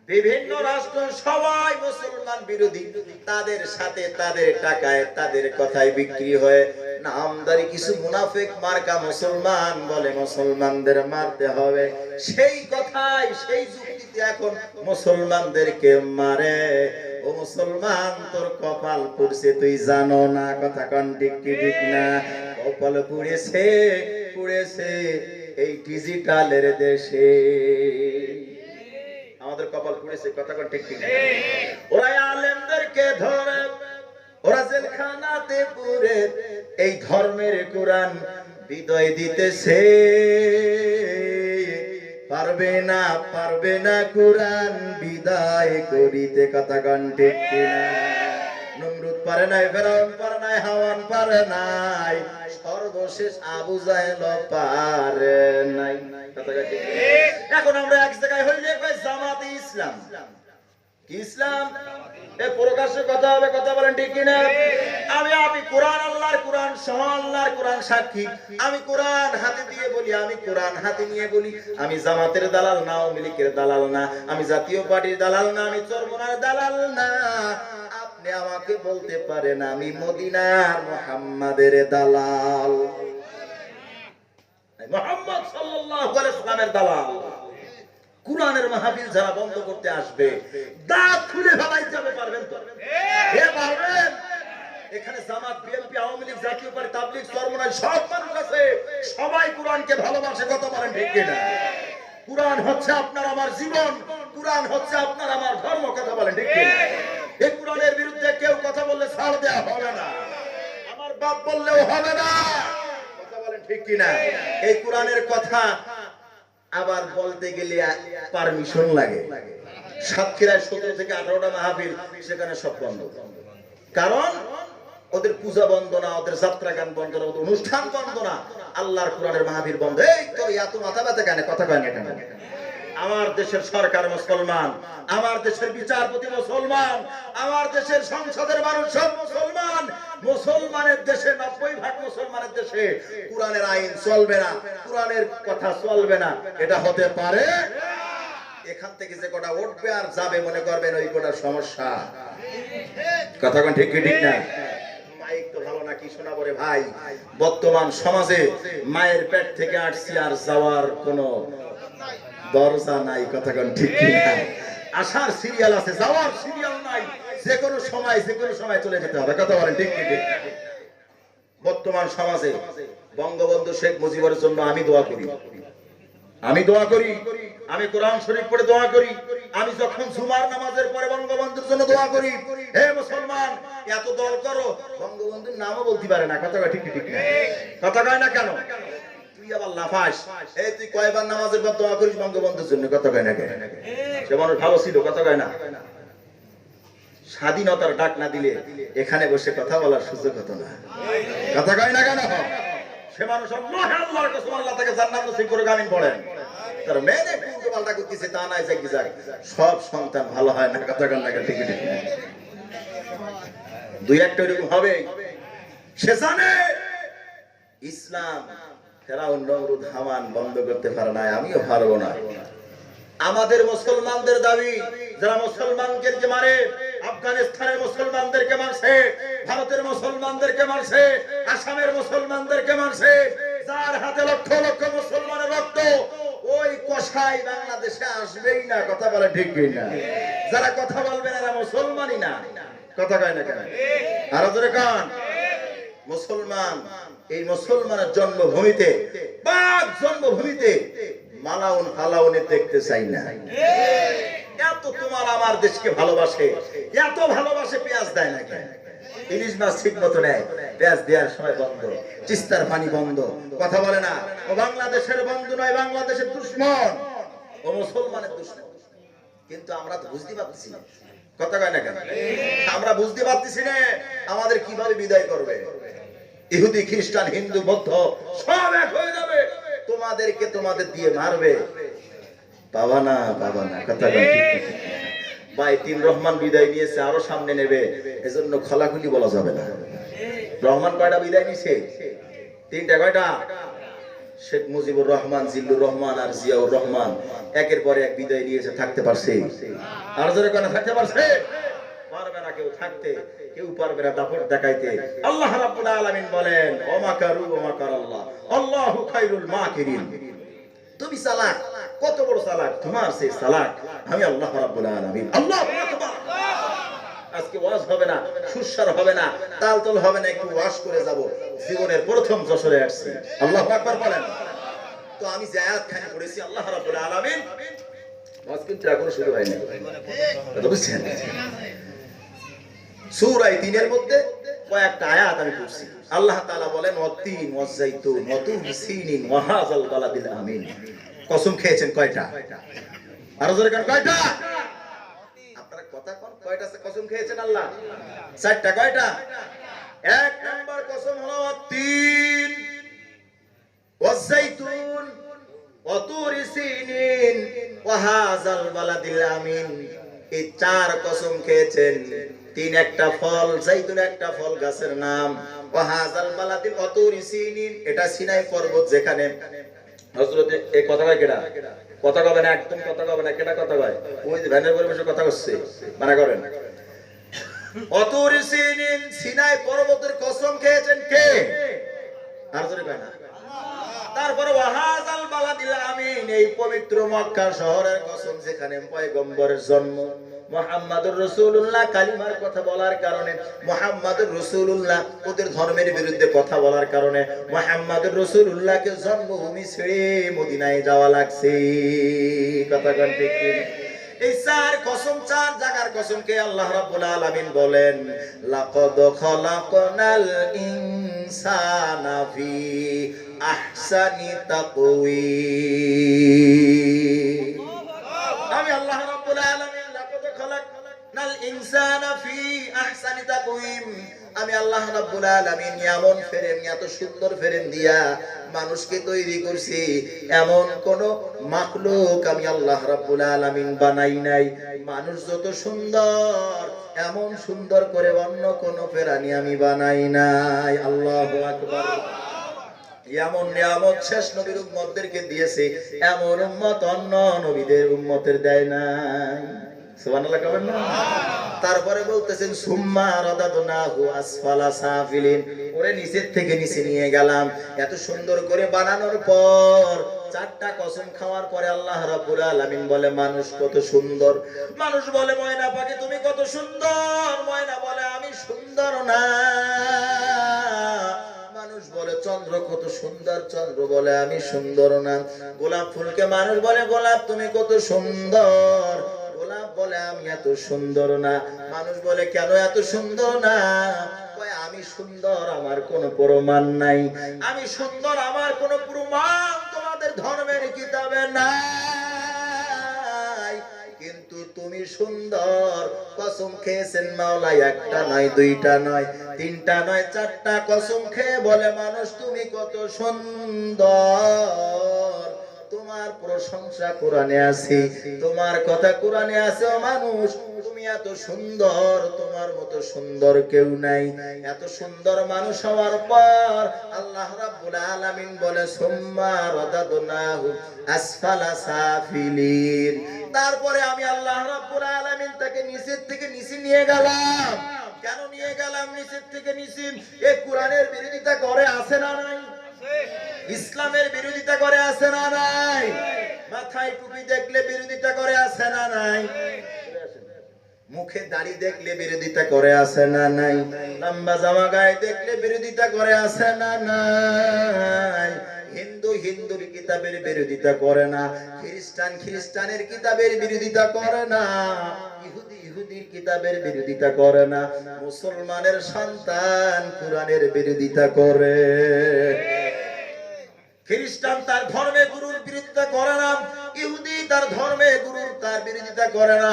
বিভিন্ন রাষ্ট্র সবাই মুসলমান বিরোধী, তাদের সাথে তাদের টাকায় তাদের কথায় বিক্রি হয়ে নামদারি কিছু মুনাফিক মার্কা মুসলমান বলে মুসলমানদের মারতে হবে। সেই কথাই সেই যুক্তিতে এখন মুসলমানদেরকে মারে। ও মুসলমান, তোর কপাল পুড়ছে তুই জানো না। কথা কোন ঠিক কি ঠিক না? কপাল পুড়েছে, পুড়েছে এই ডিজিটালের দেশে, আমাদের কপাল পুড়েছে। কথা কোন ঠিক ঠিক? ওরা আলেমদেরকে ধরে, ওরা জেলখানাতে পুরে এই ধর্মের কোরআন বিদায় দিতেছে। পারবে না, পারবে না কোরআন বিদায় করিতে। কথা কোন ঠিক কিনা? নমরুদ পারে নাই, ফেরাউন পারে নাই, হাওয়ান পারে নাই, সর্বশেষ আবু জাহেল পারে নাই। এখন আমরা এক জায়গায় হইলে কই জামাতে ইসলাম। কি ইসলাম? এ প্রকাশ্যে কথা হবে। কথা বলেন ঠিক কিনা? আমি কোরআন, আল্লাহর কোরআন সহ আল্লাহর কোরআন সাক্ষী। আমি কোরআন হাতে দিয়ে বলি, আমি কোরআন হাতে নিয়ে বলি। আমি জামাতের দালাল না, আওয়ামী লীগের দালাল না, আমি জাতীয় পার্টির দালাল না, আমি চরমনার দালাল না। আপনি আমাকে বলতে পারেন আমি মদিনার মুহাম্মাদের দালাল, মুহাম্মদ সাল্লাল্লাহু আলাইহি ওয়াসাল্লামের দালাল। কোরআনের মাহফিল যারা বন্ধ করতে আসবে দাঁত খুলে ফেলাইতে হবে, পারবেন তো? পারবেন? এখানে জামাত, বিএনপি, আওয়ামী লীগ, জাতীয় পার্টি, তাবলীগ, চরমনাই সব মানুষ আছে, সবাই কোরআনকে ভালোবাসে, কথা বলেন ঠিক কিনা? কোরআন হচ্ছে আপনার আমার জীবন, কোরআন হচ্ছে আপনার আমার ধর্ম, কথা বলেন ঠিক কিনা? এই কোরআনের বিরুদ্ধে কেউ কথা বললে ছাড় দেওয়া হবে না, আমার বাপ বললেও হবে না, কথা বলেন ঠিক কিনা? এই কোরআনের কথা আবার বলতে গেলে পারমিশন লাগে। সাতক্ষীরায় 17 থেকে 18টা মাহফিল, সেখানে সব বন্ধ, কারণ ওদের পূজা বন্ধ না, ওদের যাত্রা গান বন্ধ না, ওদের অনুষ্ঠান বন্ধ না, আল্লাহর কোরআনের মাহফিল বন্ধ। এই তোর এত মাথা ব্যথা কেন, কথা কয় না কেন? আমার দেশের সরকার মুসলমান, আমার দেশের বিচারপতি মুসলমান, আমার দেশের সংসদের মানুষ সব মুসলমান। মুসলমানের দেশে, 90% মুসলমানের দেশে কোরআনের আইন চলবে না, কোরআনের কথা চলবে না, এটা হতে পারে? এখান থেকে যে কটা উঠবে আর যাবে মনে করবেন ওই কটা সমস্যা, কথা কোন ঠিক কি ঠিক না? মাইক তো ভালো নাকি শোনা পড়ে ভাই? বর্তমান সমাজে মায়ের পেট থেকে আসছি আর যাওয়ার কোনো দরজা নাই, কথা কোন ঠিক কি না? আসার সিরিয়াল আছে, যাওয়ার সিরিয়াল নাই, যে কোনো সময় চলে যেতে হবে, কথা বলেন ঠিক কি ঠিক? বর্তমান সমাজে বঙ্গবন্ধু শেখ মুজিবের জন্য আমি দোয়া করি, আমি কোরআন শরীফ পড়ে দোয়া করি, আমি যখন জুমার নামাজের পরে বঙ্গবন্ধুর জন্য দোয়া করি। হে মুসলমান, এত দল করো, বঙ্গবন্ধুর নামও বলতে পারে না, কথা ঠিক ঠিক না? কথা কয় না কেন? তুই আবার লাফাস, এই তুই কয়বার নামাজের পর দোয়া করিস বঙ্গবন্ধুর জন্য, কথা কয় না কেন? সে মানুষ ভালো ছিল, কথা কয় না? স্বাধীনতার ডাক না দিলে এখানে বসে কথা বলার সুযোগ হতো না, কথা কয় না কেন? সে মানুষ আল্লাহর কসম, আল্লাহ তাকে জান্নাত নসিব করে গামিন পড়েন, তার মেয়ে উল্টো পাল্টা করতেছে, তা নাই যে সব সন্তান ভালো হয় না, কথা কয় না কেন? ঠিক ঠিক দুই একটা এরকম হবে। সে জানে ইসলাম ফেরাউন, নমরুদ, হামান বন্ধ করতে পারে না, আমিও পারবো না। আমাদের মুসলমানদের দাবি, যারা মুসলমানদেরকে মারে, আফগানিস্তানের মুসলমানদেরকে মারছে, ভারতের মুসলমানদেরকে মারছে, আসামের মুসলমানদেরকে মারছে, যার হাতে লক্ষ লক্ষ মুসলমানের রক্ত, ওই কসাই বাংলাদেশে আসবেই না, কথা বলে ঠিক না? যারা কথা বলবেন এরা মুসলমানই না, কথা কয় না কেন? আরো জোরে কান। মুসলমান, এই মুসলমানের জন্মভূমিতে, পাক জন্মভূমিতে মালাউন ফালাউনে দেখতে চাই না। এত তোমার আমার দেশকে ভালোবাসে, এত ভালোবাসে, পেঁয়াজ দেয় না কেন? ইলিশ মাছ ঠিক মতো নেয়, পেঁয়াজ দেওয়ার সময় বন্ধ, তিস্তার পানি বন্ধ, কথা বলে না। ও বাংলাদেশের বন্ধু নয়, বাংলাদেশের দুশ্মন, ও মুসলমানের দুশ্মন। কিন্তু আমরা তো বুঝতে পারতেছি না, কথা কয় না কেন? আমরা বুঝতে পারতেছি না আমাদের কিভাবে বিদায় করবে। ইহুদি, খ্রিস্টান, হিন্দু, বৌদ্ধ সব এক হয়ে যাবে, তোমাদেরকে তোমাদের দিয়ে মারবে, পাবা না, কথা কয় ঠিক না? ভাই, তিন রহমান বিদায় নিয়েছে, আরো সামনে নেবে, এজন্য খোলাখুলি বলা যাবে না। রহমান কয়টা বিদায় নিছে? তিনটা। কয়টা? শেখ মুজিবুর রহমান, জিল্লুর রহমান আর জিয়াউর রহমান একের পরে এক বিদায় নিয়েছে, থাকতে পারছে? আর যারা কেন থাকতে পারছে? পারবে না কেউ থাকতে, কেউ পারবে না দাপট দেখাইতে। আল্লাহ রাব্বুল আলামিন বলেন, ওয়া মাকারু ওয়া মাকারাল্লাহ, আল্লাহু খায়রুল মাকিরিন। তুমি চালাক, কত বড় চালাক, তোমার সেই চালাক আমি আল্লাহ রাব্বুল আলামিন। আল্লাহু আকবার। আজকে ওয়াজ হবে না, সুস্বার হবে না, তালতল হবে না, একটু ওয়াজ করে যাব। জীবনের প্রথম যশোরে আসছি, আল্লাহু আকবার বলেন। তো আমি যে আয়াত খানি পড়েছি, আল্লাহ রাব্বুল আলামিন, ওয়াজ কিন্তু এখনো শুরু হয়নি, কথা বুঝছেন? সূরা ৩ এর মধ্যে কয়েকটা আয়াত আমি পড়ছি। আল্লাহ তাআলা বলেন, ওয়াতিন ওয়াজাইতুন ওয়াতুর সিনিন ওয়া হাযাল বালাদিল আমিন। কসম খেয়েছেন কয়টা? আরো জোরে কান, কয়টা? আপনারা কথা কোন, কয়টা কসম খেয়েছেন আল্লাহ? 4টা। কয়টা? এক নাম্বার কসম হলো ওয়াতিন ওয়াজাইতুন ওয়াতুর সিনিন ওয়া হাযাল বালাদিল আমিন। এই 4 কসম খেয়েছেন। 3 একটা ফল, জাইতুন একটা ফল গাছের নাম, ওয়া হাযাল বালাদিল ওয়াতুর সিনিন, এটা সিনাই পর্বত যেখানে হযরত এই কথা কয় কেডা? কথা কবে না, একদম কথা কবে না, কেডা কথা কয়? ওই যে ভ্যানের পরিবেশে কথা করছে, মানা করেন। ওয়াতুর সিনিন, সিনাই পর্বতের কসম খেয়েছেন কে? আর জোরে কয় না। তারপরে ওয়া হাযাল বালাদিল আমিন, এই পবিত্র মক্কা শহরের কসম, যেখানে পয়গম্বরের জন্ম, মুহাম্মাদুর রাসূলুল্লাহ কালিমার কথা বলার কারণে, মুহাম্মাদুর রাসূলুল্লাহ ওদের ধর্মের বিরুদ্ধে কথা বলার কারণে মুহাম্মাদুর রাসূলুল্লাহকে জন্মভূমি ছেড়ে মদিনায় যাওয়া লাগছে। কথা কোন ঠিক কি? এই চার কসম, চার জায়গার কসমকে আল্লাহ রাব্বুল আলামিন বলেন, লাকাদ খালাকনাল ইনসানা ফি আহসানি তাকওয়িম। আমি আল্লাহ রাব্বুল আলামিন লাকাদ খালাকনাল ইনসানা ফি আহসানি তাকওয়িম, আমি আল্লাহ রাব্বুল আলামিন এমন ফ্রেম, এত সুন্দর ফ্রেম দিয়া মানুষকে তৈরি করছি, এমন কোন মাখলুক আমি আল্লাহ রাব্বুল আলামিন বানাই নাই। মানুষ যত সুন্দর, এমন সুন্দর করে অন্য কোন প্রাণী আমি বানাই নাই। আল্লাহু আকবার। এমন নিয়ামত শেষ নবীর উম্মতদেরকে দিয়েছে, এমন উম্মত অন্য নবীদের উম্মতের দেয় নাই। সুবহানাল্লাহ কবেন না? তারপরে বলতেছেন সুম্মা রাদাদনাহু আসফালা সাফিলিন, ওরে নিচের থেকে নিচে নিয়ে গেলাম। এত সুন্দর করে বানানোর পর, চারটা কসম খাওয়ার পরে আল্লাহ রাব্বুল আলামিন বলে, মানুষ কত সুন্দর। মানুষ বলে, ময়না পাখি তুমি কত সুন্দর। ময়না বলে, আমি সুন্দর না। মানুষ বলে, চন্দ্র কত সুন্দর। চন্দ্র বলে, আমি সুন্দর না। গোলাপ ফুলকে মানুষ বলে, গোলাপ তুমি কত সুন্দর। গোলাপ বলে, আমি এত সুন্দর না। মানুষ বলে, কেন এত সুন্দর না? আমি সুন্দর, আমার কোনো প্রমাণ নাই। আমি সুন্দর, আমার কোনো প্রমাণ তোমাদের ধর্মের কিতাবে নাই। কিন্তু তুমি সুন্দর। কসম খেয়েছেন মাওলা, একটা নয়, দুইটা নয়, তিনটা নয়, চারটা কসম খেয়ে বলে, মানুষ তুমি কত সুন্দর। তোমার প্রশংসা কোরআনে আছে, তোমার কথা কোরআনে আছে। ও মানুষ, তুমি এত সুন্দর, তোমার মতো সুন্দর কেউ নাই। এত সুন্দর মানুষ হওয়ার পর আল্লাহ রাব্বুল আলামিন বলে, সুম্মা রাদাদনাহু আসফালা সাফিলিন, তারপরে আমি আল্লাহ রাব্বুল আলামিন তাকে নিচের থেকে নিচে নিয়ে গেলাম। কেন নিয়ে গেলাম নিচের থেকে নিচে? এই কোরআনের বিরোধিতা করে আছে না নাই? ইসলামের বিরোধিতা করে আছে না নাই? মাথায় টুপি দেখলে বিরোধিতা করে আছে না নাই? মুখে দাড়ি দেখলে বিরোধিতা করে আছে না নাই? লম্বা জামা গায়ে দেখলে বিরোধিতা করে আছে না নাই? হিন্দু হিন্দুর কিতাবের বিরোধিতা করে না, খ্রিস্টান খ্রিস্টানের কিতাবের বিরোধিতা করে না, ইহুদি ইহুদির কিতাবের বিরোধিতা করে না, মুসলমানের সন্তান কোরআনের বিরোধিতা করে। খ্রিস্টান তার ধর্মে গুরুর বিরোধিতা করে না, ইহুদি তার ধর্মে গুরুর তার বিরোধিতা করে না,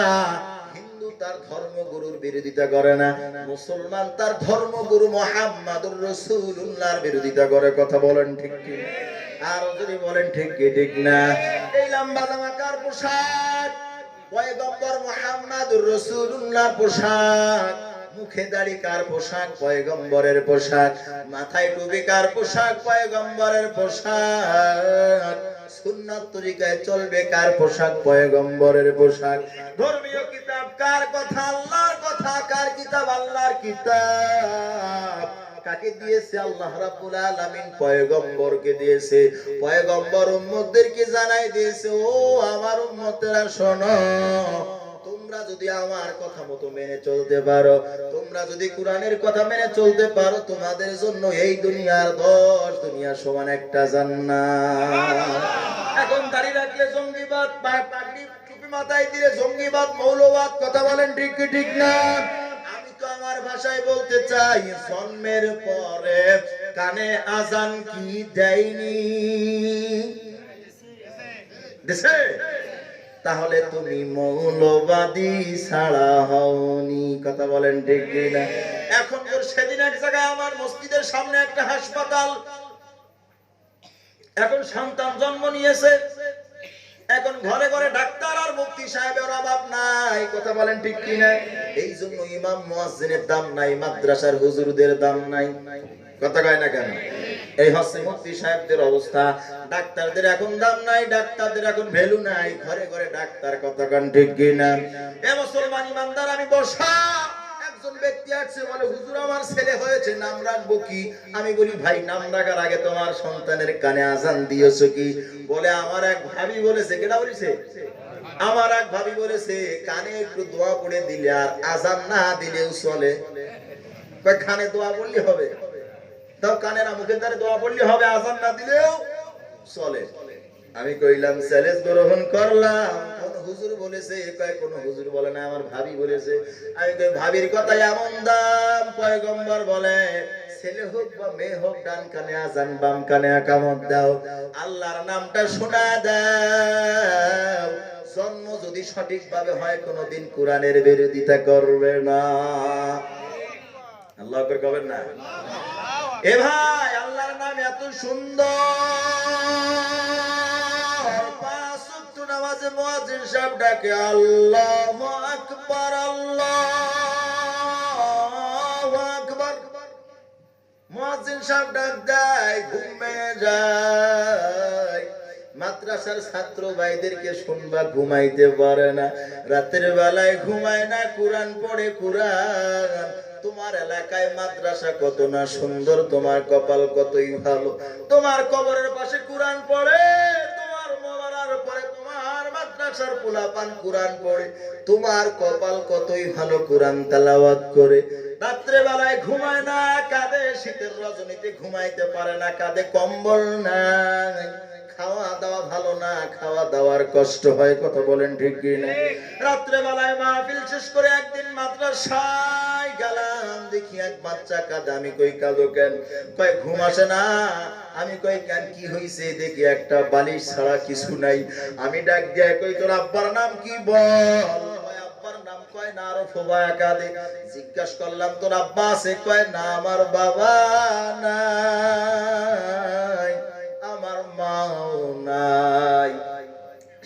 হিন্দু তার ধর্মগুরুর বিরোধিতা করে না, মুসলমান তার ধর্মগুরু মুহাম্মাদুর রাসূলুল্লাহর বিরোধিতা করে। কথা বলেন ঠিক কি? আর যদি বলেন ঠিক কি ঠিক না? এই লম্বা জামা কার পোশাক? পয়গম্বর মুহাম্মাদুর রাসূলুল্লাহর পোশাক। মুখে দাড়ি কার পোশাক? পয়গম্বরের পোশাক। মাথায় টুপি কার পোশাক? পয়গম্বরের পোশাক। সুন্নাত তরিকায় চলবে কার পোশাক? পয়গম্বরের পোশাক। ধর্মীয় কিতাব কার কথা? আল্লাহর কথা। কার কিতাব? আল্লাহর কিতাব। কাকে দিয়েছে? আল্লাহ রাব্বুল আলামিন পয়গম্বরকে দিয়েছে। পয়গম্বর উম্মতদেরকে জানাই দিয়েছে, ও আমার উম্মতেরা শোনো, তোমরা যদি আমার কথা মতো মেনে চলতে পারো, তোমরা যদি কোরআনের কথা মেনে চলতে পারো, তোমাদের জন্য এই দুনিয়ার 10 দুনিয়া সমান একটা জান্নাত। এখন দাঁড়িয়ে রাখলে জঙ্গিবাদ, পাগড়ি টুপি মাথায় দিলে জঙ্গিবাদ, মৌলবাদ। কথা বলেন ঠিক কি ঠিক না? আমি তো আমার ভাষায় বলতে চাই, জন্মের পরে কানে আজান কি দেয়নি? দেশে? তাহলে তুমি মৌলবাদী ছাড়া হওনি। কথা বলেন ঠিক না? এখন সেদিন এক জায়গায় আমার মসজিদের সামনে একটা হাসপাতাল, এখন সন্তান জন্ম নিয়েছে, এখন ঘরে ঘরে ডাক্তার আর মুফতি সাহেবের অভাব নাই। কথা বলেন ঠিক কি না? এই জন্য ইমাম মুয়াজ্জিনের দাম নাই, মাদ্রাসার হুজুরদের দাম নাই। কথা কয় না কেন? এই হচ্ছে মুফতি সাহেবদের অবস্থা। ডাক্তারদের এখন দাম নাই, ডাক্তারদের এখন ভ্যালু নাই, ঘরে ঘরে ডাক্তার। কথা কন ঠিক কি না? এ মুসলমান ইমানদার, আমি বসা একজন ব্যক্তি আসছে বলে হুজুর আমার ছেলে হয়েছে নাম রাখবো কি? আমি বলি ভাই নাম রাখার আগে তোমার সন্তানের কানে আজান দিয়েছো কি? বলে আমার এক ভাবি বলেছে। কেটা বলেছে? আমার এক ভাবি বলেছে কানে একটু দোয়া পড়ে দিলে আর আজান না দিলেও চলে। কানে দোয়া পড়লে হবে, তাও কানে না মুখের দ্বারা দোয়া পড়লে হবে, আজান না দিলেও চলে। আমি কইলাম চ্যালেঞ্জ গ্রহণ করলাম। কোন হুজুর বলেছে? কয় কোন হুজুর বলে না, আমার ভাবি বলেছে। আমি কই ভাবির কথা এমন দাম, পয়গম্বর বলে ছেলে হোক বা মেয়ে হোক ডান কানে আজান বাম কানে একামত দাও, আল্লাহর নামটা শোনা দাও। জন্ম যদি সঠিকভাবে হয় কোনদিন কোরআনের বিরোধিতা করবে না। আল্লাহু আকবার কবেন না? এ ভাই আল্লাহর নাম এত সুন্দর। পাঁচ ওয়াক্ত নামাজে মুয়াজ্জিন সাহেব ডাকে আল্লাহু আকবার, আল্লাহু আকবার। মুয়াজ্জিন সাহেব ডাক দেয়, ঘুম ভেঙে যায়। মাদ্রাসার ছাত্র ভাইদেরকে শুনবা, ঘুমাইতে পারে না, রাতের বেলায় ঘুমায় না, কোরআন পড়ে। কোরআন তোমার এলাকায় মাদ্রাসা কত না সুন্দর, তোমার কপাল কতই ভালো। তোমার কবরের পাশে কোরআন পড়ে, তোমার মরার পরে তোমার মাদ্রাসার পোলাপান কোরআন পড়ে। তোমার কপাল কতই ভালো, কোরআন তেলাওয়াত করে। রাত্রে বেলায় ঘুমায় না, কাঁদে, শীতের রজনীতে ঘুমাইতে পারে না, কাঁদে, কম্বল নাই, খাওয়া দাওয়া ভালো না, খাওয়া দাওয়ার কষ্ট হয়। কথা বলেন ঠিক কি না? রাত্রে বেলায় মাহফিল শেষ করে একদিন মাদ্রাসায় গেলাম, দেখি এক বাচ্চা কাঁদে। আমি কই কাঁদো কেন? কয় ঘুম আসে না। আমি কই কেন, কি হইছে? দেখি একটা বালিশ ছাড়া কিছু নাই। আমি ডাক দিয়ে কই তোর আব্বার নাম কি বল? আব্বার নাম কয় না, আরো ফোবায়া কাঁদে। জিজ্ঞাসা করলাম তোর আব্বা আছে? কয় না, আমার বাবা নাই, আমার মাও নাই।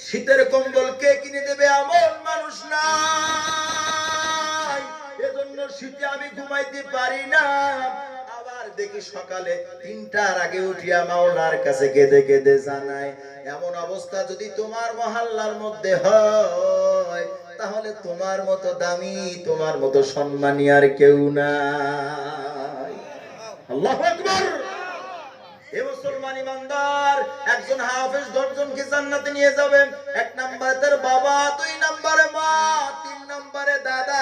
শীতের কম্বল কে কিনে দেবে? এমন মানুষ নাই, এজন্য শীতে আমি ঘুমাইতে পারি না। আবার দেখি সকালে ৩টার আগে উঠিয়া মাওলার কাছে কেঁদে কেঁদে জানায়। এমন অবস্থা যদি তোমার মহল্লার মধ্যে হয়, তাহলে তোমার মতো দামি, তোমার মতো সম্মানী আর কেউ নাই। আল্লাহু আকবার। এ মুসলমান ইমানদার, একজন হাফেজ ১০ জনকে জান্নাতে নিয়ে যাবে। ১ নম্বরে তার বাবা, ২ নম্বরে মা, ৩ নম্বরে দাদা,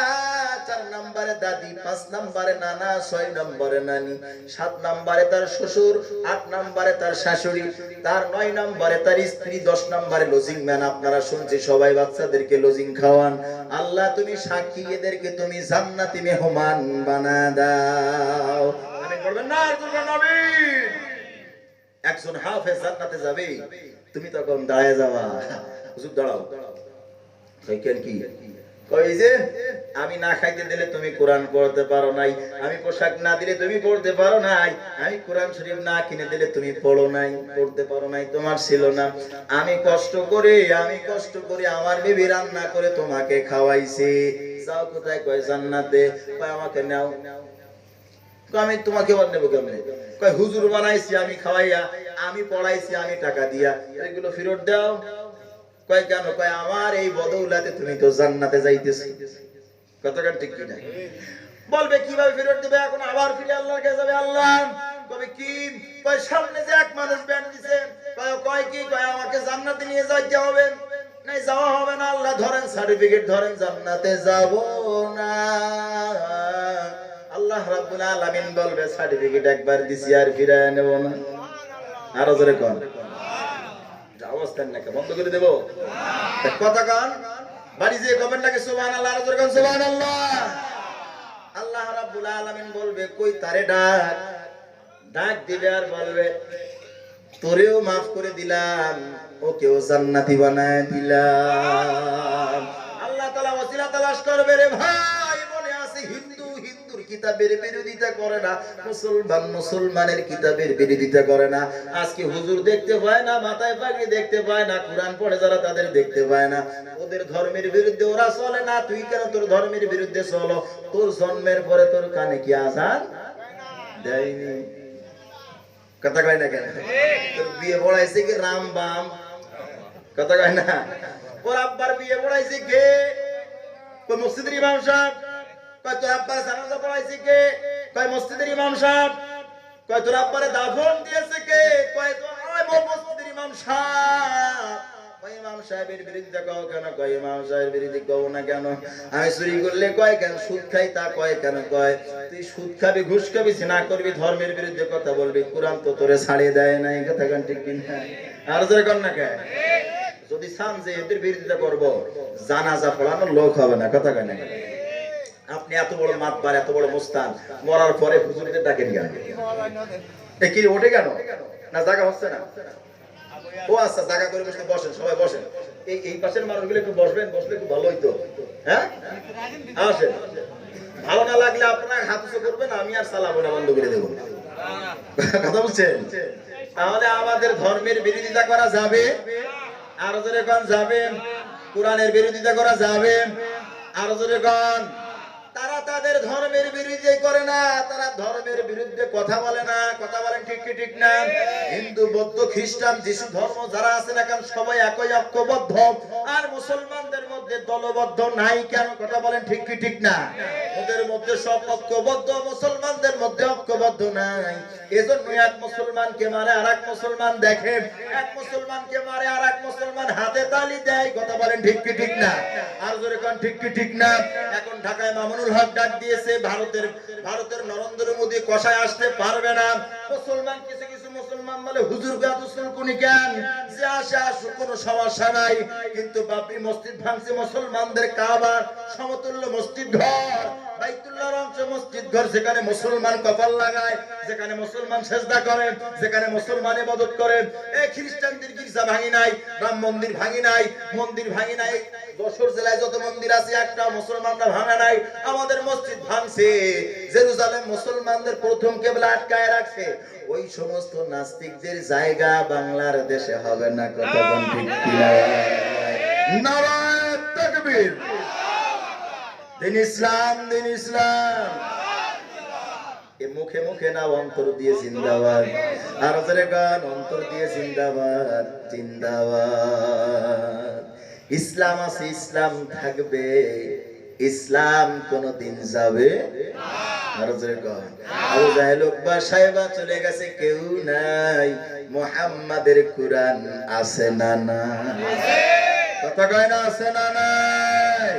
৪ নম্বরে দাদি, ৫ নম্বরে নানা, ৬ নম্বরে নানি, ৭ নম্বরে তার শ্বশুর, ৮ নম্বরে তার শাশুড়ি, তার ৯ নম্বরে তার স্ত্রী, ১০ নম্বরে লজিং ম্যান। আপনারা শুনছি সবাই বাচ্চাদেরকে লজিং খাওয়ান। আল্লাহ তুমি সাক্ষী, এদেরকে তুমি জান্নাতি মেহমান বানা দাও। আমিন বলবেন না? আমিন। একজন হাফেজ জান্নাতে যাবে, তুমি তখন দাঁড়ায় যাওয়া, হুজুর দাঁড়াও। কেন কি? কই যে আমি না খাইতে দিলে তুমি কোরআন পড়তে পারো নাই, আমি পোশাক না দিলে তুমি পড়তে পারো নাই, আমি কোরআন শরীফ না কিনে দিলে তুমি পড়ো নাই, পড়তে পারো নাই, তোমার ছিল না। আমি কষ্ট করে আমার বিবি রান্না করে তোমাকে খাওয়াইছে। যাও কোথায়? কয় জান্নাতে। কয় আমাকে নাও। আমি তোমাকে নেবো কেমনে? কয় হুজুর বানাইছি, আমি খাওয়াইয়া, আমি পড়াইছি, আমি টাকা দিয়া, এগুলো ফেরত দাও। কয় কেন? কয় আমার এই বদৌলাতে তুমি তো জান্নাতে যাইতেছো। কতক্ষণ ঠিক কিনা? বলবে কিভাবে ফেরত দিবে? এখন আবার ফিরে আল্লাহর কাছে যাবে। আল্লাহ কবে কি? কয় সামনে যে এক মানুষ ব্যান দিছে। কয় কি? কয় আমাকে জান্নাতে নিয়ে যাইতে হবে। নাই যাওয়া হবে না। আল্লাহ ধরেন সার্টিফিকেট ধরেন, জান্নাতে যাব না। আল্লাহ রাব্বুল আলামিন বলবে সার্টিফিকেট একবার দিছি আর ফিরায় নেব না। আরো জোরে কোন অবস্থান নাকি বন্ধ করে দেব? কথা কান বাড়ি যে কমেন্ট লাগে সুবহানাল্লাহ, আরো জোরে কোন সুবহানাল্লাহ। আল্লাহ রাব্বুল আলামিন বলবে কই তারে ডাক। ডাক দিবে আর বলবে তোরেও মাফ করে দিলাম, ওকেও জান্নাতি বানায় দিলাম। আল্লাহ তাআলা ওসিলা তালাশ করবে রে ভাই। মনে আছে হিন্দুর কিতাবের বিরোধিতা করে না, মুসলমানের কিতাবের বিরোধিতা করে না। আজকে হুজুর দেখতে পায় না, মাথায় পাগড়ি দেখতে পায় না, কোরআন পড়ে যারা তাদের দেখতে পায় না। ওদের ধর্মের বিরুদ্ধে ওরা চলে না, তুই কেন তোর ধর্মের বিরুদ্ধে চলো? তোর জন্মের পরে তোর কানে কি আজান দেয়নি? কথা কয় না কেন? তোর বিয়ে পড়াইছে কি রাম বাম? কথা কয় না? ওর আব্বার বিয়ে পড়াইছে কে? মসজিদের ইমাম সাহেব। কয় তোর আব্বার জানাজা পড়াইছে কে? কয় মসজিদের ইমাম সাহেব। কয় তোর আব্বারে দাফন দিয়েছে কে? কয় তো ওই মসজিদের ইমাম সাহেব। কয় ইমাম সাহেবের বিরুদ্ধে কও কেন? কয় ইমাম সাহেবের বিরুদ্ধে কও না কেন? আমি চুরি করলে কয় কেন? সুদ খাই তা কয় কেন? কয় তুই সুদ খাবি, ঘুষ খাবি, জিনা করবি, ধর্মের বিরুদ্ধে কথা বলবি, কোরআন তো তোরে ছাড়িয়ে দেয় না। এই কথা কান ঠিক কিনা? আর জোরে কর না কে? যদি চান যে এদের বিরোধিতা করবো, জানাজা পড়ানোর লোক হবে না। কথা কেন? আপনি এত বড় মাতবার, এত বড় মুস্তান, মরার পরে হুজুরদের ডাকেন কেন? কি ওঠে কেন? না জায়গা হচ্ছে না? ও আচ্ছা, জায়গা করে বসে বসেন, সবাই বসেন। এই পাশের মানুষগুলো একটু বসবেন, বসলে একটু ভালো হইতো। হ্যাঁ আসেন। ভালো না লাগলে আপনারা হাত উঁচু করবেন, আমি আর সালাম বন্ধ করে দেবো। কথা বলছেন? তাহলে আমাদের ধর্মের বিরোধিতা করা যাবে, আরো জোরে কোন যাবে? কোরআনের বিরোধিতা করা যাবে, আরো জোরে কোন? তারা তাদের ধর্মের বিরোধিতা করে না, তারা ধর্মের বিরুদ্ধে কথা বলে না। কথা বলেন ঠিক কি ঠিক না? হিন্দু, বৌদ্ধ, খ্রিস্টান, যিশু ধর্ম যারা আছে না কেন, সবাই একই ঐক্যবদ্ধ। আর মুসলমানদের মধ্যে দলবদ্ধ নাই কেন? কথা বলেন ঠিক কি ঠিক না? ওদের মধ্যে সব ঐক্যবদ্ধ, মুসলমানদের মধ্যে ঐক্যবদ্ধ নাই। এজন্য এক মুসলমানকে মারে আর এক মুসলমান দেখে, এক মুসলমানকে মারে আর এক মুসলমান হাতে তালি দেয়। কথা বলেন ঠিক কি ঠিক না? আর জোরে কোন ঠিক কি ঠিক না? এখন ঢাকায় মামুনুল হক ডাক দিয়েছে, ভারতের নরেন্দ্র মোদী কষায় আসতে পারবে না। মুসলমান কিছু কিছু মুসলমান বলে হুজুর গাদুসুল কোনি কেন, যে আসে আসুক, কোনো সমস্যা নাই। কিন্তু বাবরি মসজিদ ভাঙছে, মুসলমানদের কাবা সমতুল্য মসজিদ ঘর, বাইতুল্লাহর অংশ মসজিদ ঘর, যেখানে মুসলমান কপাল লাগায়, যেখানে মুসলমান সেজদা করে, যেখানে মুসলমান ইবাদত করে। এই খ্রিস্টানদের গির্জা ভাঙি নাই, রাম মন্দির ভাঙি নাই, মন্দির ভাঙি নাই। যশোর জেলায় যত মন্দির আছে একটা মুসলমানরা ভাঙা নাই। আমাদের মসজিদ ভাঙছে, জেরুজালেম মুসলমানদের প্রথম কেবলা আটকায় রাখছে। ওই সমস্ত নাস্তিকদের জায়গা বাংলার দেশে হবে না। কথা কোন ঠিক কিনা? নারায়ে তাকবীর। দিন ইসলাম, দিন ইসলাম। এ মুখে মুখে না, অন্তর দিয়ে জিন্দাবাদ। আর জোরে গান, অন্তর দিয়ে জিন্দাবাদ, জিন্দাবাদ। ইসলাম আছে, ইসলাম থাকবে, ইসলাম কোনদিন যাবে আর জোরে গান। আবু জাহেল উকবা সাহেবা চলে গেছে, কেউ নাই, মুহাম্মাদের কোরআন আছে না না? কথা কয় না আছে না নাই?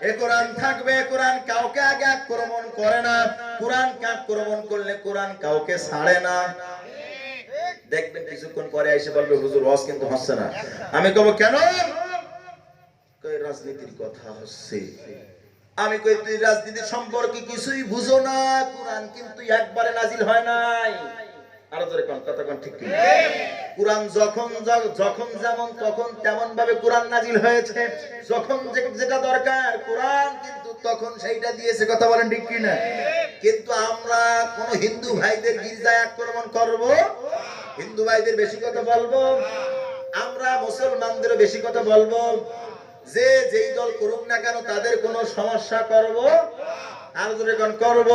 এ কোরআন থাকবে, কোরআন কাউকে আগে আক্রমণ করে না। কোরআন কে আক্রমণ করলে কোরআন কাউকে ছাড়ে না। দেখবেন কিছুক্ষণ পরে এসে বলবে হুজুর ওয়াজ কিন্তু হচ্ছে না। আমি কব কেন? কই রাজনীতির কথা হচ্ছে। আমি কই তুই রাজনীতি সম্পর্কে কিছুই বুঝো না, কোরআন কিন্তু একবারে নাজিল হয় নাই। আর জোরে কোন, কথা কোন ঠিক কি? কোরআন যখন যেমন তখন তেমন ভাবে কোরআন নাজিল হয়েছে। যখন যেটা দরকার কোরআন কিন্তু তখন সেইটা দিয়েছে। কথা বলেন ঠিক কি না? কিন্তু আমরা কোন হিন্দু ভাইদের গির্জায় আক্রমণ করব, হিন্দু ভাইদের বেশি কথা বলবো, আমরা মুসলমানদের বেশি কথা বলবো, যে যেই দল করুক না কেন তাদের কোনো সমস্যা করব, আর জোরে কোন করব।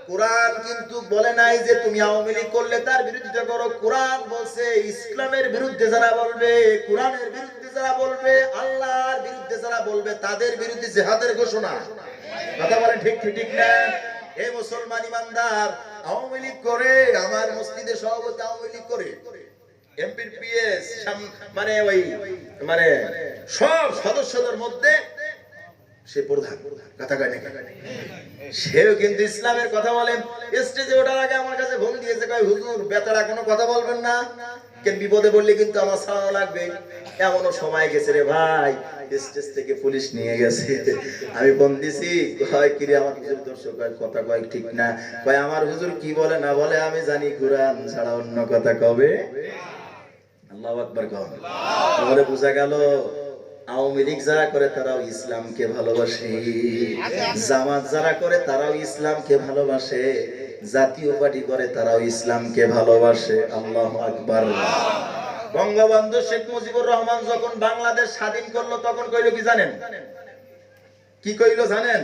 কোরআন কিন্তু বলে নাই যে তুমি আওয়ামী লীগ করলে তার বিরোধিতা করো। কোরআন বলছে ইসলামের বিরুদ্ধে যারা বলবে, কোরআনের বিরুদ্ধে যারা বলবে, আল্লাহর বিরুদ্ধে যারা বলবে, তাদের বিরুদ্ধে জিহাদের ঘোষণা। কথা বলেন ঠিক ঠিক না? এই মুসলমান ইমানদার আওয়ামী লীগ করে, আমার মসজিদের সভাপতি আওয়ামী লীগ করে, এমপির পিএস মানে ওই মানে সব সদস্যদের মধ্যে সে প্রধান। কথা কয় নাকি? সেও কিন্তু ইসলামের কথা বলেন। স্টেজে ওঠার আগে আমার কাছে ফোন দিয়েছে, কয় হুজুর বেতারা কোনো কথা বলবেন না, কেন বিপদে পড়লে কিন্তু আমার সালাম লাগবে। এমনও সময় গেছে রে ভাই, স্টেজ থেকে পুলিশ নিয়ে গেছে। আমি ফোন দিছি, কয় কি রে আমার হুজুর দর্শক কথা কয় ঠিক না। কয় আমার হুজুর কি বলে না বলে আমি জানি, কোরআন ছাড়া অন্য কথা কবে। আল্লাহু আকবার কও। তাহলে বোঝা গেল আওয়ামী লীগ যারা করে তারাও ইসলামকে ভালোবাসে, জামাত যারা করে তারাও ইসলামকে ভালোবাসে, জাতীয় পার্টি করে তারাও ইসলামকে ভালোবাসে। আল্লাহু আকবার। বঙ্গবন্ধু শেখ মুজিবুর রহমান যখন বাংলাদেশ স্বাধীন করলো তখন কইলো কি জানেন? কি কইলো জানেন?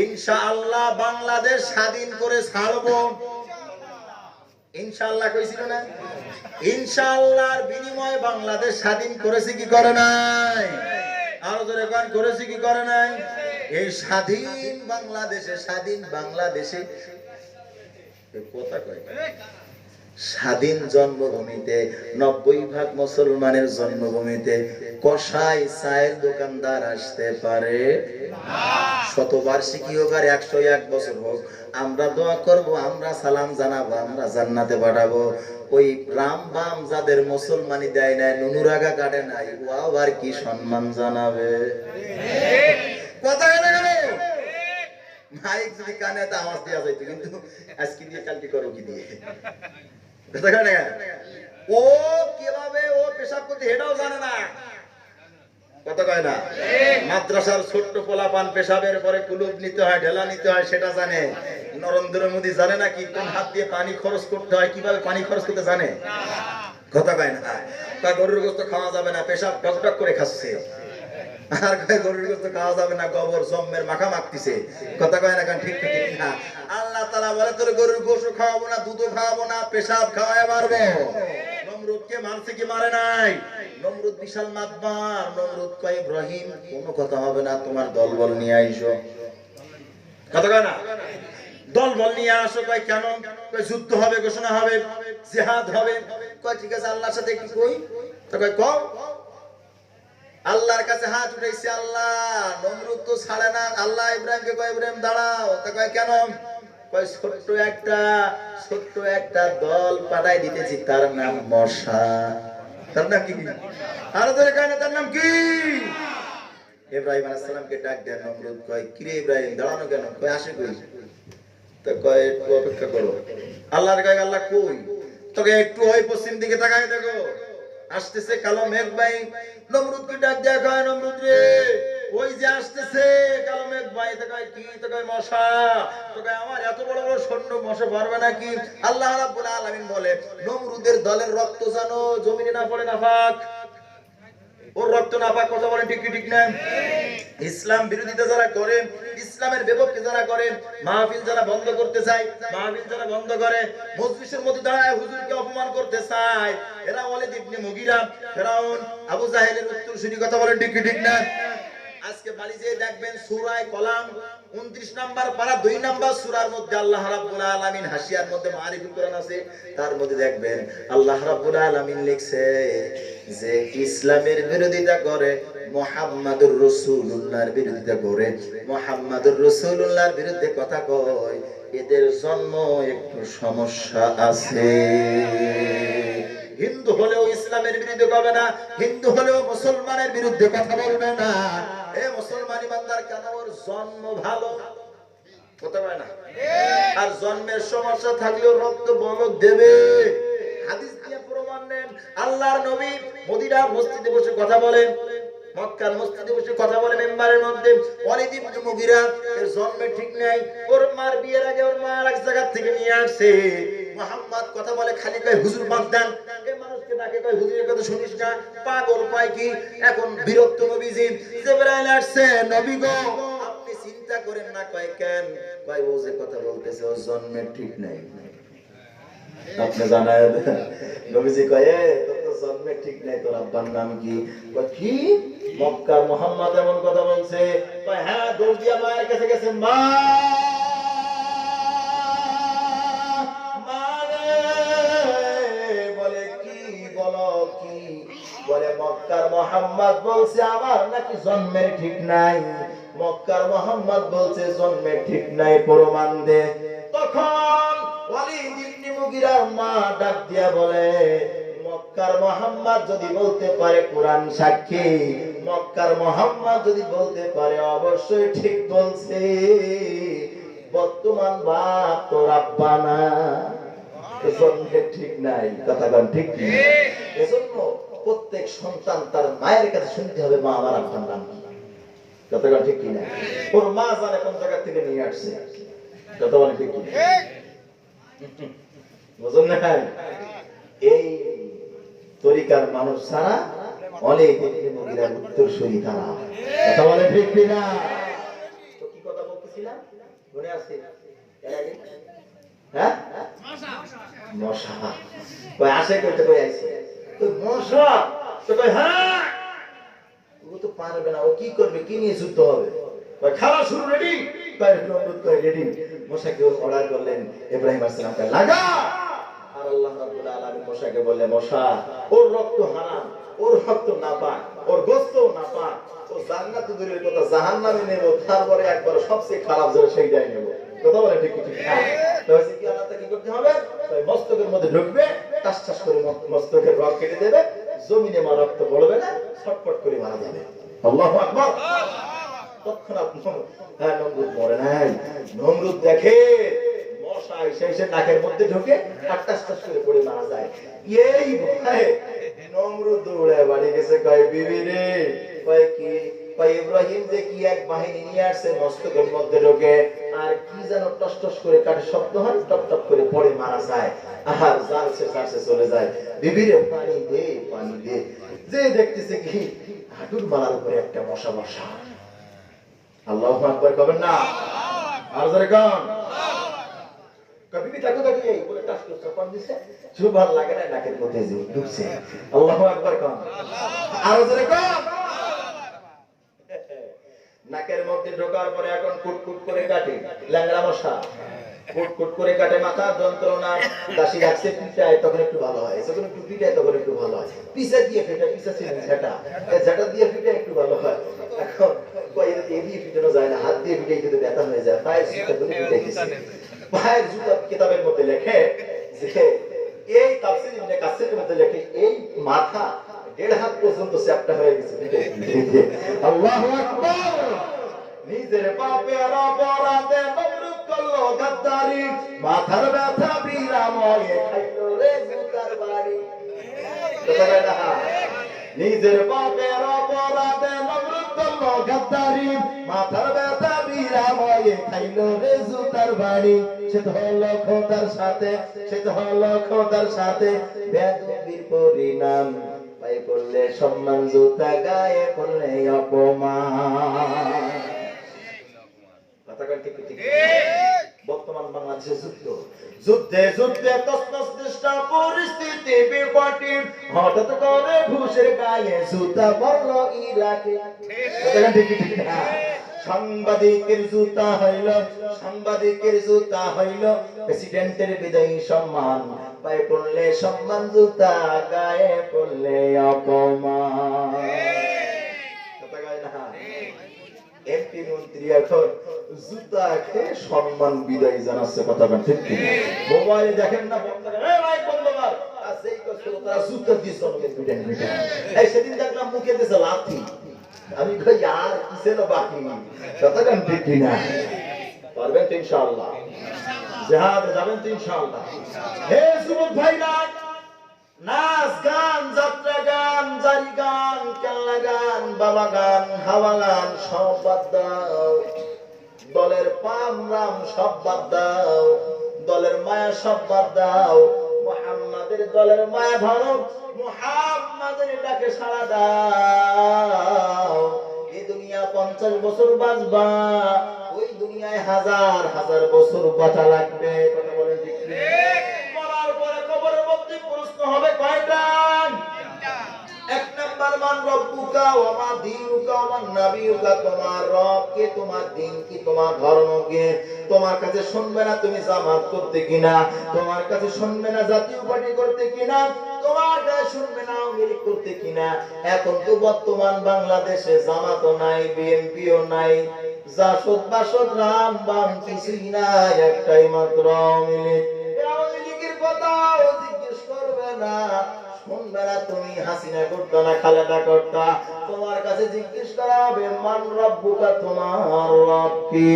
ইনশাআল্লাহ বাংলাদেশ স্বাধীন করে ছাড়বো। ইনশাআল্লাহ কইছিল না? ইনশাআল্লাহর বিনিময়ে বাংলাদেশ স্বাধীন করেছে কি করে নাই? আরো জোরে কোন, করেছে কি করে নাই? এই স্বাধীন বাংলাদেশে কথা কয় স্বাধীন জন্মভূমিতে 90% মুসলমানের জন্মভূমিতে কসাই চায়ের দোকানদার আসতে পারে শতবার্ষিকী হোক আর 101 বছর হোক, আমরা দোয়া করব, আমরা সালাম জানাবো, আমরা জান্নাতে পাঠাবো। ওই রাম বাম যাদের মুসলমানি দেয় নাই, নুনুরাগা কাটে নাই, ও আবার কি সম্মান জানাবে? কথা গেল মাইক যদি কানে তা আওয়াজ দেওয়া যাইতো, কিন্তু আজকে দিয়ে কালকে করো কি দিয়ে? ও কিভাবে ও পেশাব করতে এটাও জানে না, কথা কয় না। মাদ্রাসার ছোট্ট পোলাপান পেশাবের পরে কুলুপ নিতে হয়, ঢেলা নিতে হয়, সেটা জানে। নরেন্দ্র মোদী জানে না কি কোন হাত দিয়ে পানি খরচ করতে হয়, কিভাবে পানি খরচ করতে জানে? কথা কয় না। তা গরুর গোস্ত খাওয়া যাবে না, পেশাব টকটক করে খাচ্ছে। আর কয় গরুর গোস্ত খাওয়া যাবে না, গোবর জম্মের মাখা মাখতিছে। কথা কয় না, কারণ ঠিক ঠিক না। আল্লাহ তাআলা বলে তোর গরুর গোশত খাওয়াবো না, দুধও খাওয়াবো না, পেশাব খাওয়ায় মারবো। নমরুদকে মারছে কি মারে নাই? নমরুদ বিশাল মাতবার। নমরুদ কয় ইব্রাহিম কোনো কথা হবে না, তোমার দলবল নিয়ে আইসো। কথা কয় না, দলবল নিয়ে আসো। কয় কেন? কয় যুদ্ধ হবে, ঘোষণা হবে, জিহাদ হবে। কয় ঠিক আছে, আল্লাহর সাথে কি কই? তো কয় কও। আল্লাহর কাছে হাত উঠাইছে, আল্লাহ নমরুদ তো ছাড়ে না। আল্লাহ ইব্রাহিমকে কয় ইব্রাহিম দাঁড়াও। তা কয় কেন? কয় ছোট্ট একটা দল পাঠাই দিতেছি, তার নাম মশা। তার নাম কি? আরো ধরে কয় না, তার নাম কি? ইব্রাহিম আলাইহিস সালামকে ডাক দেন। নমরুদ কয় কি রে ইব্রাহিম দাঁড়ানো কেন? কয় আসে কই? তো কয় একটু অপেক্ষা করো। আল্লাহর কয় আল্লাহ কই? তোকে একটু ওই পশ্চিম দিকে তাকাই দেখো, আসতেছে কালো মেঘ ভাই। নমরুদকে ডাক দেয়া কয় নমরুদ রে, ওই যে আসতেছে কালো মেঘ ভাই। তো কয় কি? তো কয় মশা। তো কয় আমার এত বড় বড় সৈন্য মশা পারবে নাকি? আল্লাহ রাব্বুল আলামিন বলে নমরুদের দলের রক্ত জানো জমিনে না পড়ে নাফাক, ওর রক্ত নাপাক। কথা বলেন ঠিক কি ঠিক না? ইসলাম বিরোধিতা যারা করে, ইসলামের বিপক্ষে যারা করে, মাহফিল যারা বন্ধ করতে চায়, মাহফিল যারা বন্ধ করে, মজলিসের মধ্যে দাঁড়ায় হুজুরকে অপমান করতে চায়, এরা ওয়ালিদ ইবনে মুগীরা, ফিরাউন, আবু জাহেলের উত্তরসূরি। কথা বলেন ঠিক কি ঠিক না? আজকে বাড়িতে দেখবেন সূরা কলাম 29 নাম্বার পারা 2 নাম্বার সূরার মধ্যে আল্লাহ রাব্বুল আলামিন হাসিয়ার মধ্যে মারিফুল কোরআন আছে, তার মধ্যে দেখবেন আল্লাহ রাব্বুল আলামিন লিখছে যে ইসলামের বিরোধিতা করে, মুহাম্মাদুর রাসূলুল্লাহর বিরোধিতা করে, মুহাম্মাদুর রাসূলুল্লাহর বিরুদ্ধে কথা কয়, এদের জন্ম একটু সমস্যা আছে। হিন্দু হলেও ইসলামের বিরুদ্ধে হবে না, হিন্দু হলেও মুসলমানের বিরুদ্ধে কথা বলবে না। এ মুসলমান ইমানদার কেন? ওর জন্ম ভালো, কথা বলে না। আর জন্মের সমস্যা থাকলেও রক্ত বলক দেবে। হাদিস দিয়ে প্রমাণ নেন। আল্লাহর নবী মদিনার মসজিদে বসে কথা বলেন, মক্কার মসজিদে বসে কথা বলে মেম্বারের মধ্যে। ওয়ালিদ ইবনে মুগীরা এর জন্মে ঠিক নাই, ওর মার বিয়ের আগে ওর মা এক জায়গা থেকে নিয়ে আসছে। মুহাম্মদ কথা বলে খালি কয় হুজুর বাদ দেন, এই মানুষকে ডাকে কয় হুজুরের কথা শুনিস না, পাগল পায় কি? এখন বিরক্ত নবীজি জিবরাইল আসছে, নবী গো আপনি চিন্তা করেন না। কয় কেন? কয় ও যে কথা বলতেছে ওর জন্মে ঠিক নাই, আপনি জানায় নবীজি কয় তোর তো জন্মে ঠিক নাই, তোর আব্বার নাম কি? কয় কি? মক্কার মুহাম্মদ এমন কথা বলছে? কয় হ্যাঁ, দৌড় দিয়া মায়ের কাছে গেছে, মা বলে কি? বলো কি? বলে মক্কার মুহাম্মদ বলছে আমার নাকি জন্মের ঠিক নাই। মক্কার মুহাম্মদ বলছে জন্মের ঠিক নাই, প্রমাণ দে। তখন ওয়ালিদ ইবনে মুগীরার মা ডাক দিয়া বলে মক্কার মুহাম্মদ যদি বলতে পারে কোরআন সাক্ষী, মক্কার মুহাম্মদ যদি বলতে পারে অবশ্যই ঠিক বলছে। বর্তমান বাপ তোর আব্বা না, জন্মের ঠিক নাই। কথা বল ঠিক কি? এজন্য প্রত্যেক সন্তান তার মায়ের কাছে শুনতে হবে মা আমার আব্বার নাম কি। কথা বল ঠিক কি না? ওর মা জানে কোন জায়গা থেকে নিয়ে আসছে। কথা বল ঠিক কি? বুঝুন না? এই তরিকার মানুষ ছাড়া অনেক মুগীরার উত্তরসূরি তারা। কথা বলে ঠিক কি না? তো কি কথা বলতেছিলাম মনে আছে? হ্যাঁ, মশা কই আসে, কইতে কই আইছে, কই মশা। তো কই হ্যাঁ, ও তো পারবে না, ও কি করবে, কি নিয়ে যুদ্ধ হবে? খাওয়া শুরু রেডি, নমরুদ করে রেডি। মশাকে অর্ডার করলেন ইব্রাহিম আলাইহিস সালামকে লাগা। আর আল্লাহ রাব্বুল আলামিন মশাকে বললেন, মশা ওর রক্ত হারাম, ওর রক্ত নাপাক, ওর গোশত নাপাক, ও জান্নাত দূরের কথা জাহান্নামে নেব, তারপরে একবার সবচেয়ে খারাপ যেটা সেইটাই নেব। কথা বলে ঠিক ঠিক না? তো হচ্ছে কি আল্লাহ কি করতে হবে? তাই মস্তকের মধ্যে ঢুকবে, টাস টাস করে মস্তকের রগ কেটে দেবে, জমিনে মা রক্ত পড়বে না, ছটফট করে মারা যাবে। আল্লাহু আকবার। তৎক্ষণাৎ নমরুদ মরে নাই। নমরুদ দেখে মশা এসে নাকের মধ্যে ঢোকে আর টাস টাস করে পড়ে মারা যায়। এই ভয়ে নমরুদ দৌড়ে বাড়ি গেছে, কয় বিবি রে, কয় কি, কয় ইব্রাহিম যে কি এক বাহিনী নিয়ে আসছে মস্তকের মধ্যে ঢোকে আর কি যেন টস টস করে কাটে শব্দ হয়, টপ টপ করে পড়ে মারা যায় আর জালসে চলে যায়। বিবি রে পানি দে, পানি দে। যে দেখতেছে কি হাঁটুর মালার উপরে একটা মশা বসা। আল্লাহু আকবার কবেন না? আর জোরে কোন কবিবি তাকু তাকু এই বলে টাস করে চাপান দিছে, সুবহান লাগে না, নাকের মধ্যে যে ঢুকছে। আল্লাহু আকবার কোন? আর জোরে কোন? নাকের মধ্যে ঢোকার পরে এখন কুটকুট করে কাটে ল্যাংড়া মশা, কুটকুট করে কাটে, মাথা যন্ত্রণা, দাসি রাখছে পিঠায়, তখন একটু ভালো হয়, যখন একটু পিঠায় তখন একটু ভালো হয়, পিছা দিয়ে ফেটা, পিছা ছিল ঝাঁটা, ঝাঁটা দিয়ে ফিটে একটু ভালো হয়। এখন দিয়ে ফিটানো যায় না, হাত দিয়ে ফিটে কিন্তু ব্যথা হয়ে যায়। পায়ের জুতা ধরে ফিটাই দিচ্ছে। পায়ের জুতা কিতাবের মধ্যে লেখে যে এই তাফসীর ইবনে কাসিরের মধ্যে লেখে এই মাথা 1.5 হাত পর্যন্ত চ্যাপ্টা হয়ে গেছে। আল্লাহু আকবার। নিজের পাপের অপরাধে নমরুদ করলো গাদ্দারি, মাথার ব্যথা বিরাময়ে খাইলো রে জুতার বাড়ি। নিজের পাপের অপরাধে নমরুদ করলো গাদ্দারি, মাথার ব্যথা বিরাময়ে খাইলো রে জুতার বাড়ি। সে তো হলো খোদার সাথে, সে তো হলো খোদার সাথে বেয়াদবির পরিণাম, পায়ে পড়লে সম্মান, জুতা গায়ে পড়লে অপমান। বর্তমান বাংলাদেশে যুদ্ধে যুদ্ধে তসনস দৃষ্টা পরিস্থিতি বিপটি, হঠাৎ করে ঘুষের গায়ে জুতা পড়ল ইরাকে। সাংবাদিকের জুতা হইল, সাংবাদিকের জুতা হইল প্রেসিডেন্টের বিদায়ী সম্মান, পায়ে পড়লে সম্মান, জুতা গায়ে পড়লে অপমান। এমপি মন্ত্রী এখন জুতা খেয়ে সম্মান বিদায় জানাচ্ছে। কথা ঠিক কি? মোবাইলে দেখেন না, সেদিন দেখলাম মুখে দিয়েছে লাথি, আমি কই আর কিসের বাকি। কথা ঠিক কি না? পারবেন তো ইনশাআল্লাহ? জিহাদে যাবেন তো ইনশাআল্লাহ? হে যুবক ভাইরা, নাচ গান, যাত্রা গান, জারি গান, কেল্লা গান, বাবা গান, হাওয়া গান সব বাদ দাও, দলের পাম রাম সব বাদ দাও, দলের মায়া সব বাদ দাও, মুহাম্মাদের দলের মায়া ধরো, মুহাম্মাদের ডাকে সাড়া দাও। এই দুনিয়া 50 বছর বাঁচবা, ওই দুনিয়ায় হাজার হাজার বছর বাঁচা লাগবে। কথা বলেন ঠিক কি? মরার পরে কবরের মধ্যে প্রশ্ন হবে কয়টা? এক নাম্বার, মান রব্বুকা ওয়া মা দীনুকা ওয়া মান নাবিয়ুকা, তোমার রব কে, তোমার দিন কি, তোমার ধর্ম কি। তোমার কাছে শুনবে না তুমি জামাত করতে কিনা, তোমার কাছে শুনবে না জাতীয় পার্টি করতে কিনা, তোমার কাছে শুনবে না আওয়ামী লীগ করতে কিনা। এখন তো বর্তমান বাংলাদেশে জামাতও নাই, বিএনপিও নাই, জাসদ বাসদ রাম বাম কিছুই নাই, একটাই মাত্র আওয়ামী লীগ। আওয়ামী লীগের কথাও জিজ্ঞেস করবে না, শুনবে না তুমি হাসিনা করতো না খালেদা করতা, তোমার কাছে জিজ্ঞেস করা হবে মান রব্বুকা, তোমার রব কি।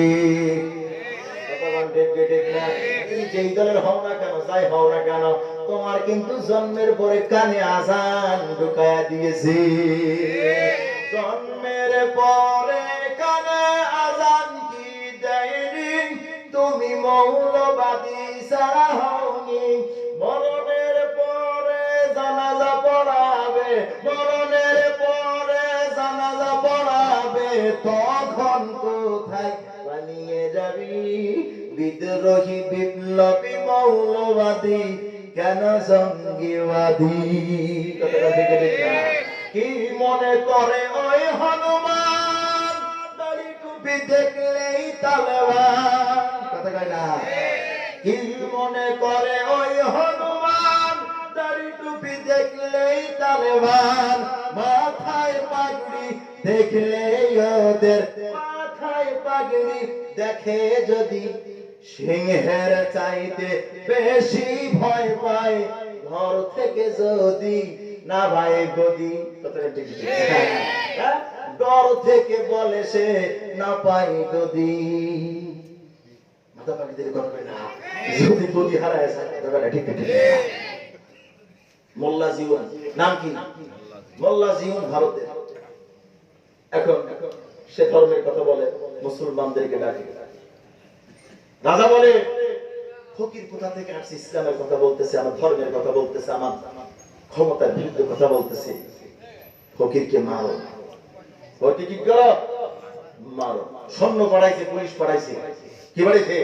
তুমি যেই দলের হও না কেন, যাই হও না কেন, তোমার কিন্তু জন্মের পরে কানে আজান ঢুকায়া দিয়েছি। জন্মের পরে কানে আজান কি দেয়নি, তুমি মৌলবাদী ছাড়া হওনি। মরণের পরে জানাজা পড়াবে, মরণের পরে জানাজা পড়াবে, তখন কোথায় পালিয়ে যাবি? বিদ্রোহী বিপ্লবী মৌলবাদী কেন জঙ্গিবাদী? কি মনে করে ওই হনুমান, দাড়ি টুপি টুপি দেখলেই তালেবান, কথা কয় না? কি মনে করে ওই হনুমান, দাড়ি টুপি দেখলেই তালেবান, মাথায় পাগড়ি দেখলেই ওদের, মাথায় পাগড়ি দেখে যদি সিংহের চাইতে বেশি ভয় পায়, ঘর থেকে যদি না ভাই গদি, কথাটা ঠিক ঠিক, হ্যাঁ? ডর থেকে বলে সে না পাই গদি, মাথা পাখি দিয়ে করবে না, যদি গদি হারায় যায়, কথাটা ঠিক ঠিক। মোল্লা জীবন নাম কি? মোল্লা জীবন ভারতের। এখন সে ধর্মের কথা বলে, মুসলমানদেরকে ডাকে। রাজা বলে ফকির কোথা থেকে আসছে, ইসলামের কথা বলতেছে, আমার ধর্মের কথা বলতেছে, আমার ক্ষমতার বিরুদ্ধে কথা বলতেছে, ফকিরকে মারো, ফকির কি করো, মারো। সৈন্য পাঠাইছে, পুলিশ পাঠাইছে, কি বাড়িছে?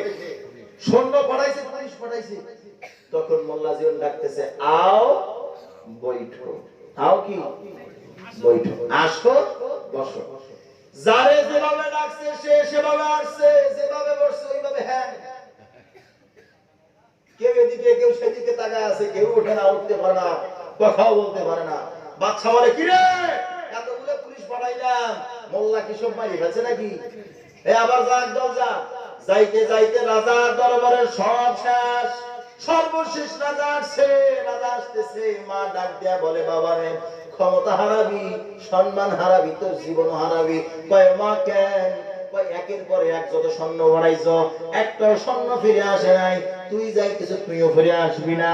সৈন্য পাঠাইছে, পুলিশ পাঠাইছে। তখন মোল্লা জীবন ডাকতেছে, আও বৈঠো, আও কি বৈঠো, আসো বসো। যারে যেভাবে ডাকছে সে সেভাবে আসছে, যেভাবে বসছে ওইভাবে। হ্যাঁ, কেউ এদিকে কেউ সেদিকে তাকায় আছে, কেউ ওঠে না, উঠতে পারে না, কথাও বলতে পারে না। বাদশা বলে, কি রে এতগুলো পুলিশ পাঠাইলাম, মোল্লা কি সব মারি ফেলছে নাকি? আবার যা একদল যা। যাইতে যাইতে রাজার দরবারে সব শেষ, সর্বশেষ রাজা আসছে। রাজা আসতেছে, মা ডাক দিয়া বলে, বাবারে ক্ষমতা হারাবি, সম্মান হারাবি, তোর জীবন হারাবি। কয় মা কেন? কয় একের পরে এক যত স্বর্ণ বাড়াইছ, একটা স্বর্ণ ফিরে আসে নাই, তুই যাইতেছ, তুইও ফিরে আসবি না।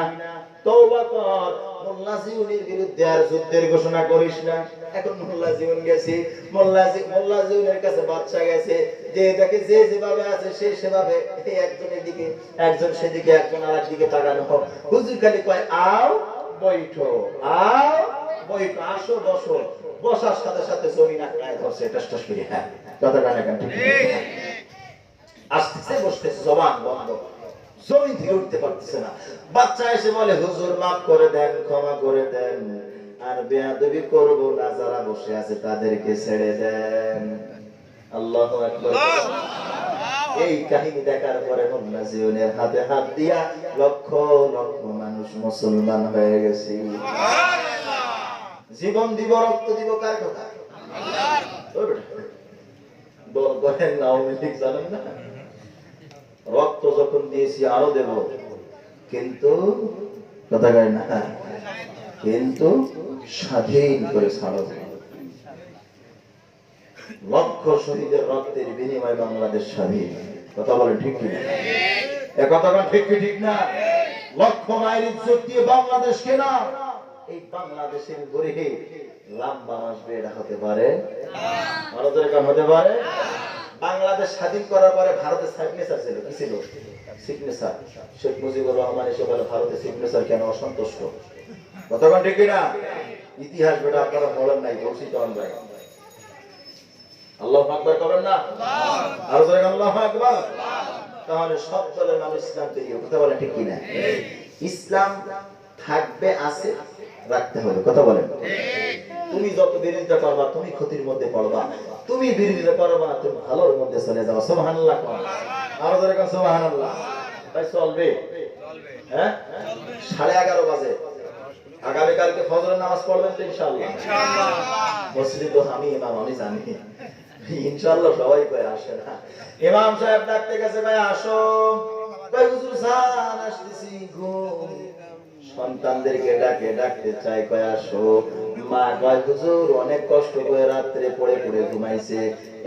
তওবা কর, মোল্লা জীবনের বিরুদ্ধে আর যুদ্ধের ঘোষণা করিস না। এখন মোল্লা জীবন গেছে, মোল্লা জীবনের কাছে বাদশা গেছে, যে দেখে যে যেভাবে আছে সে সেভাবে, একজন এদিকে একজন সেদিকে, একজন আরেক দিকে তাকানো। হুজুর খালি কয়, আও বৈঠো, আও বৈঠো, আসো বসো। বসার সাথে সাথে জমিন আঁকড়ায় ধরছে, টাস টাস করে। হ্যাঁ, কথা কানে কান ঠিক আসতেছে, বসতেছে, জবান বন্ধ, জমিন থেকে উঠতে পারতেছে না। বাচ্চা এসে বলে, হুজুর মাফ করে দেন, ক্ষমা করে দেন, আর বেয়াদবি করব না, যারা বসে আছে তাদেরকে ছেড়ে দেন। আল্লাহু আকবার। এই কাহিনী দেখার পরে মোল্লা জীবনের হাতে হাত দিয়া লক্ষ লক্ষ মানুষ মুসলমান হয়ে গেছে। জীবন দিব, রক্ত দিব, কার কথা? দল করেন না, আওয়ামী লীগ জানেন না, রক্ত যখন দিয়েছি আরো দেব, কিন্তু কথা কয় না, কিন্তু স্বাধীন করে ছাড়ো। লক্ষ শহীদের রক্তের বিনিময়ে বাংলাদেশ স্বাধীন, কথা বলেন ঠিক কি না? এ কথা ঠিক কি ঠিক না? লক্ষ মায়ের ইজ্জত দিয়ে বাংলাদেশ কেনা, এই বাংলাদেশের গরিবে লাম্বা আসবে, এটা হতে পারে? ভারতের কাম হতে পারে? বাংলাদেশ স্বাধীন করার পরে ভারতের সিগনেচার ছিল, কি ছিল? সিগনেচার। শেখ মুজিবুর রহমান এসে বলে, ভারতের সিগনেচার কেন অসন্তুষ্ট? কতক্ষণ ঠিক না? ইতিহাস বেটা আপনারা বলেন নাই, বলছি তো আমরা। আল্লাহু আকবার করেন না? আর জোরে আল্লাহু আকবার। তাহলে সব দলের মানুষ ইসলাম তৈরি, কথা বলেন ঠিক কি না? ইসলাম থাকবে, আছে, রাখতে হবে, কথা বলেন। তুমি যত বিরোধিতা করবা তুমি ক্ষতির মধ্যে পড়বা, তুমি বিরোধিতা করবা না তুমি ভালোর মধ্যে চলে যাবা। সুবহানাল্লাহ। আরো ধরে কোন সুবহানাল্লাহ। ভাই চলবে? হ্যাঁ, 11:30 বাজে। আগামী কালকে ফজরের নামাজ পড়বেন তো ইনশাআল্লাহ? ইনশাআল্লাহ। মসজিদে তো আমি ইমাম, আমি জানি ইনশাআল্লাহ সবাই কয় আসে না। ইমাম সাহেব ডাকতে গেছে, ভাই আসো। ভাই হুজুর জান আসতেছি, ঘুম। সন্তানদেরকে ডাকে, ডাকতে চাই, কয় আসো। মা কয়, হুজুর অনেক কষ্ট করে রাত্রে পড়ে পড়ে ঘুমাইছে,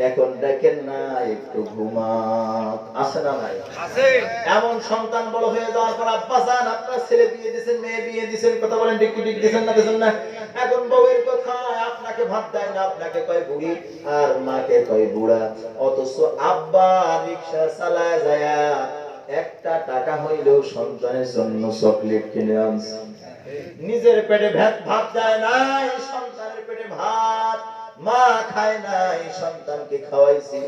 এখন ডাকেন না, একটু ঘুমাক। আছে না নাই? আছে। এমন সন্তান বড় হয়ে যাওয়ার পর, আব্বা জান আপনার ছেলে বিয়ে দিয়েছেন, মেয়ে বিয়ে দিয়েছেন, কথা বলেন ঠিক ঠিক দিয়েছেন না দিয়েছেন না? এখন বউয়ের কথা, আপনাকে ভাত দেয় না, আপনাকে কয় বুড়ি আর মাকে কয় বুড়া। অথচ আব্বা রিকশা চালায় যায়, একটা টাকা হইলেও সন্তানের জন্য চকলেট কিনে আনছে। নিজের পেটে ভাত দেয় নাই, সন্তানের পেটে ভাত। মা খায় নাই, সন্তানকে খাওয়াইছি।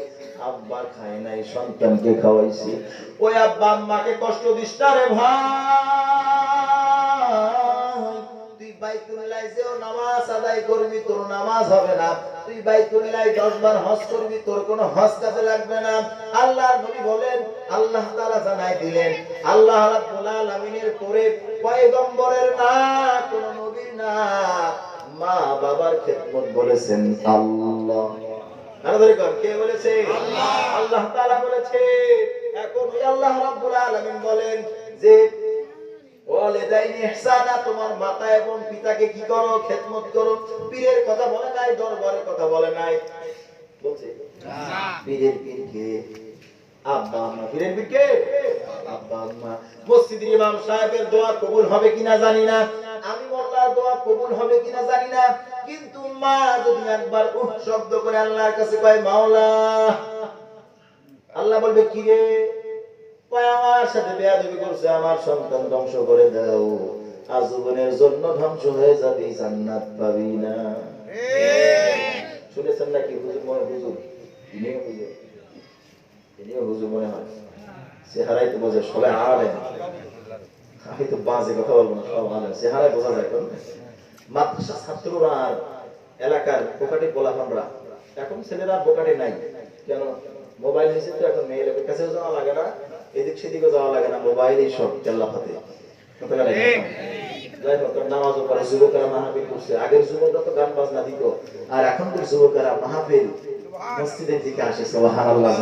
আব্বা খায় নাই, সন্তানকে খাওয়াইছি। ওই আব্বা আম্মাকে কষ্ট দিস না রে ভাই। তুই বাইতুল্লাহ যেও, নামাজ আদায় করবি তোর নামাজ হবে না, তুই বাইতুল্লাহ 10 বার হজ করবি তোর কোনো হজ কাজে লাগবে না। আল্লাহর নবী বলেন, আল্লাহ তাআলা জানাই দিলেন, আল্লাহ রাব্বুল আলামিনের পরে পয়গম্বরের না, কোন নবীর না, মা বাবার খেদমত বলেছেন আল্লাহ। আরে কোন কে বলেছে? আল্লাহ। আল্লাহ তাআলা বলেছে। এখন ওই আল্লাহ রাব্বুল আলামিন বলেন যে ওয়ালিদাইনি ইহসানা, তোমার মাতা এবং পিতাকে কি করো? খেদমত করো। পীরের কথা বলে নাই, দরবারের কথা বলে নাই, বলছে পীরের পীরকে আব্বা আম্মা। পীরের পীরকে আব্বা আম্মা। মসজিদের ইমাম সাহেবের দোয়া কবুল হবে কিনা জানি না, আমি মোল্লার দোয়া কবুল হবে কিনা জানি না, কিন্তু মা যদি একবার উহ শব্দ করে আল্লাহর কাছে কয় মাওলা, আল্লাহ বলবে কি রে, কয় আমার সাথে বেয়াদবি করছে, আমার সন্তান ধ্বংস করে দাও, আজীবনের জন্য ধ্বংস হয়ে যাবি, জান্নাত পাবি না। শুনেছেন নাকি? হুজুর মনে হুজুর ইনিও হুজুর, ইনিও হুজুর মনে হয়, চেহারাই তো বোঝে, সবাই আলেম। আমি তো বাজে কথা বলবো না, সব আলেম, চেহারাই বোঝা যায়। কোন মাদ্রাসা ছাত্ররা আর এলাকার বোকাটি পোলাপানরা, এখন ছেলেরা বোকাটি নাই, কেন মোবাইল হয়েছে তো, এখন মেয়েদের কাছেও যাওয়া লাগে না, এদিক সেদিকে যাওয়া লাগে না, মোবাইলেই সব কেল্লা ফাতে। যাই হোক, নামাজও পড়ে, যুবকেরা মাহফিল করছে। আগের যুবকরা তো গান বাজনা দিত, আর এখনকার যুবকেরা মাহফিল মসজিদের দিকে আসে। সুবহানাল্লাহ।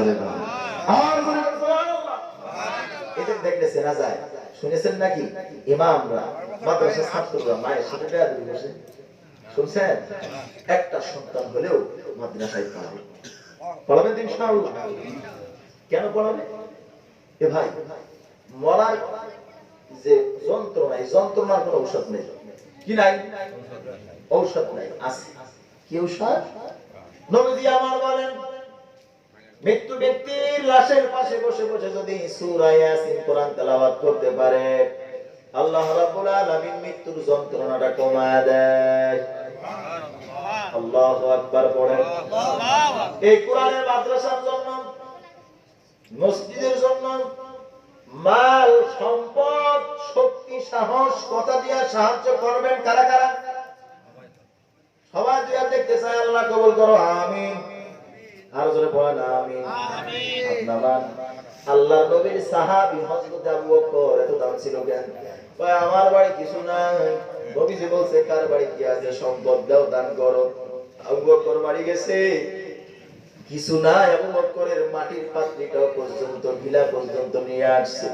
এটা দেখলে চেনা যায়। শুনেছেন নাকি ইমামরা মাদ্রাসা ছাত্ররা মায়ের সাথে বেয়াদবি করছে? শুনছেন? একটা সন্তান হলেও মাদ্রাসায় পড়াবে, পড়াবেন ইনশাআল্লাহ। কেন পড়াবে? এ ভাই, মরার যে যন্ত্রণা, এই যন্ত্রণার কোনো ঔষধ নেই। কি নাই? ঔষধ নাই। আছে কি ঔষধ? নবীজি আমার বলেন, মৃত্যু ব্যক্তির লাশের পাশে বসে বসে যদি সূরা ইয়াসিন কোরআন তেলাওয়াত করতে পারে, আল্লাহ রাব্বুল আলামিন মৃত্যুর যন্ত্রণাটা কমায় দেয়। আল্লাহু আকবার পড়েন। এই কোরআনের মাদ্রাসার জন্য, মসজিদের জন্য মাল, সম্পদ, শক্তি, সাহস, কথা দিয়ে সাহায্য করবেন কারা কারা? সবাই দিয়া দেখতে চাই, আল্লাহ কবুল করো, আমিন। আর জোরে পড়েন আমিন। আপনারা আল্লাহ নবীর সাহাবী হযরত আবু বকর এত দাম ছিল কেন? কয় আমার বাড়ি কিছু নাই। নবীজি বলছে কার বাড়ি কি আছে? সম্পদ দাও, দান করো। আবু বকর বাড়ি গেছে, কিছু নাই, আবু বকরের মাটির পাত্রীটাও পর্যন্ত, গিলা পর্যন্ত নিয়ে আসছে।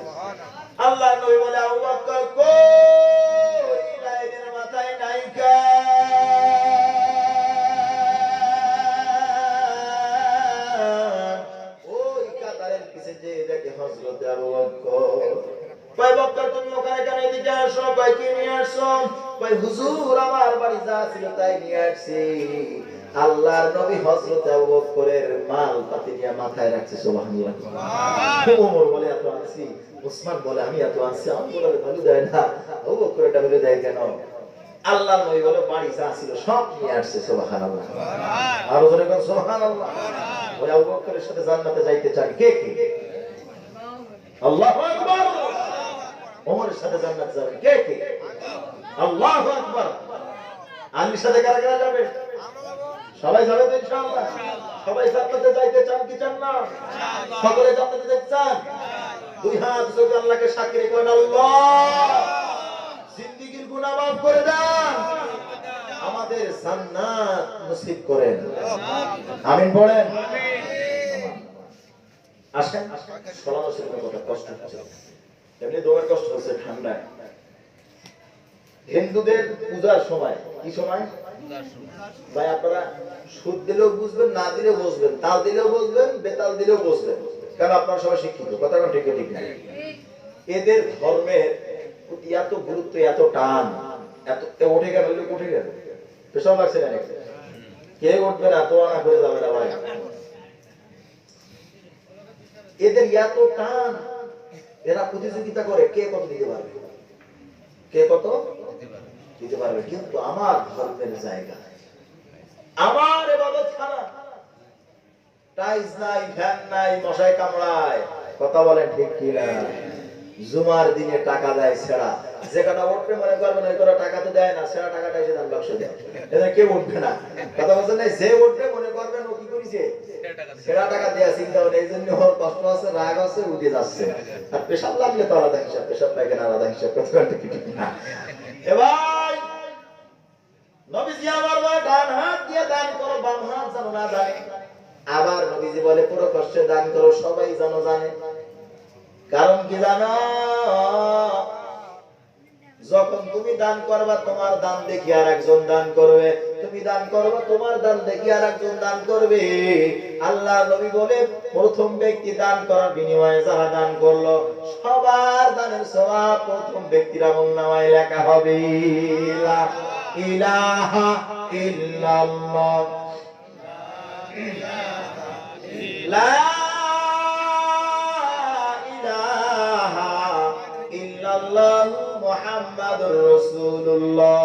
আল্লাহ নবী বলে, আবু বকর কই? লাইনের মাথায় নাইকা। ওই কাতারের পিছে যে দেখে হযরত আবু বকর। কয় বকর তুমি ওখানে কেন? এদিকে আসো। কয় কি নিয়ে আসছো? কয় হুজুর আমার বাড়ি যা ছিল তাই নিয়ে আসছি। আল্লাহর নবী হযরত আবু বকরের মাল পাতি নিয়ে মাথায় রাখছে। সুবহানাল্লাহ। ওমর বলে এত আনছি, ওসমান বলে আমি এত আনছি, আমি বলে ভালো দেয় না, আবু বকর এটা বলে দেয় কেন? আল্লাহর নবী বলে বাড়ি যা ছিল সব নিয়ে আসছে। সুবহানাল্লাহ। আর ওরে কোন সুবহানাল্লাহ। ওই আবু বকরের সাথে জান্নাতে যাইতে চান কে কে? আল্লাহু আকবার। ওমরের সাথে জান্নাতে যাবেন কে কে? আল্লাহু আকবার। আলীর সাথে কারা কারা যাবে? সবাই যাবে তো ইনশাআল্লাহ। সবাই জান্নাতে যাইতে চান কি চান না? সকলে জান্নাতে যেতে চান? দুই হাত উঁচু আল্লাহকে সাক্ষী রেখে বলেন, আল্লাহ জিন্দেগীর গুনাহ মাফ করে দেন, আমাদের জান্নাত নসিব করেন। আমিন পড়েন। আসেন, সলানো শুরু কথা কষ্ট হচ্ছে, এমনি দোয়ার কষ্ট হচ্ছে ঠান্ডায়। হিন্দুদের পূজার সময় কি সময় ভাই? আপনারা সুদ দিলেও বুঝবেন, না দিলেও বুঝবেন, তাল দিলেও বুঝবেন, বেতাল দিলেও বুঝবেন, কারণ আপনারা সবাই শিক্ষিত। কথা কোন ঠিক ঠিক না? এদের ধর্মের প্রতি এত গুরুত্ব, এত টান, এত উঠে গেল, উঠে গেল, পেছন লাগছে না, কে উঠবে না, তো না করে যাবে না ভাই। এদের এত টান, এরা প্রতিযোগিতা করে কে কত দিতে পারবে, কে কত দিতে পারবে। কিন্তু আমার ধর্মের জায়গা, আমার ইবাদত খানা, টাইলস নাই, ফ্যান নাই, মশায় কামড়ায়, কথা বলেন ঠিক কিনা? জুমার দিনে টাকা দেয় ছেড়া, যে কটা উঠবে মনে করবেন ওই কটা টাকা তো দেয় না, সেটা টাকাটা এসে দান বাক্স দেয়, এদের কেউ উঠবে না। কথা বলছেন না, যে উঠবে মনে করবেন ও কি করেছে, সেটা টাকা দেওয়া চিন্তা হলে এই জন্য ওর কষ্ট আছে, রাগ আছে, উঠে যাচ্ছে। আর পেশাব লাগলে তো আলাদা হিসাব, পেশাব পায়খানা আলাদা হিসাব, কথা ঠিক না। এবার নবীজি আমার বলে ডান হাত দিয়ে দান করো, বাম হাত যেন না জানে। আবার নবীজি বলে পুরো কষ্টে দান করো, সবাই যেন জানে। কারণ কি জানো, যখন তুমি দান করবা তোমার দান দেখি আর একজন দান করবে, তুমি দান করবা তোমার দান দেখি আর একজন দান করবে। আল্লাহ নবী বলে প্রথম ব্যক্তি দান করার বিনিময়ে যারা দান করলো সবার দানের সওয়াব প্রথম ব্যক্তির আমলনামায় লেখা হবে। লা ইলাহা ইল্লাল্লাহ, লা ইলাহা ইল্লাল্লাহ মুহাম্মাদুর রাসূলুল্লাহ,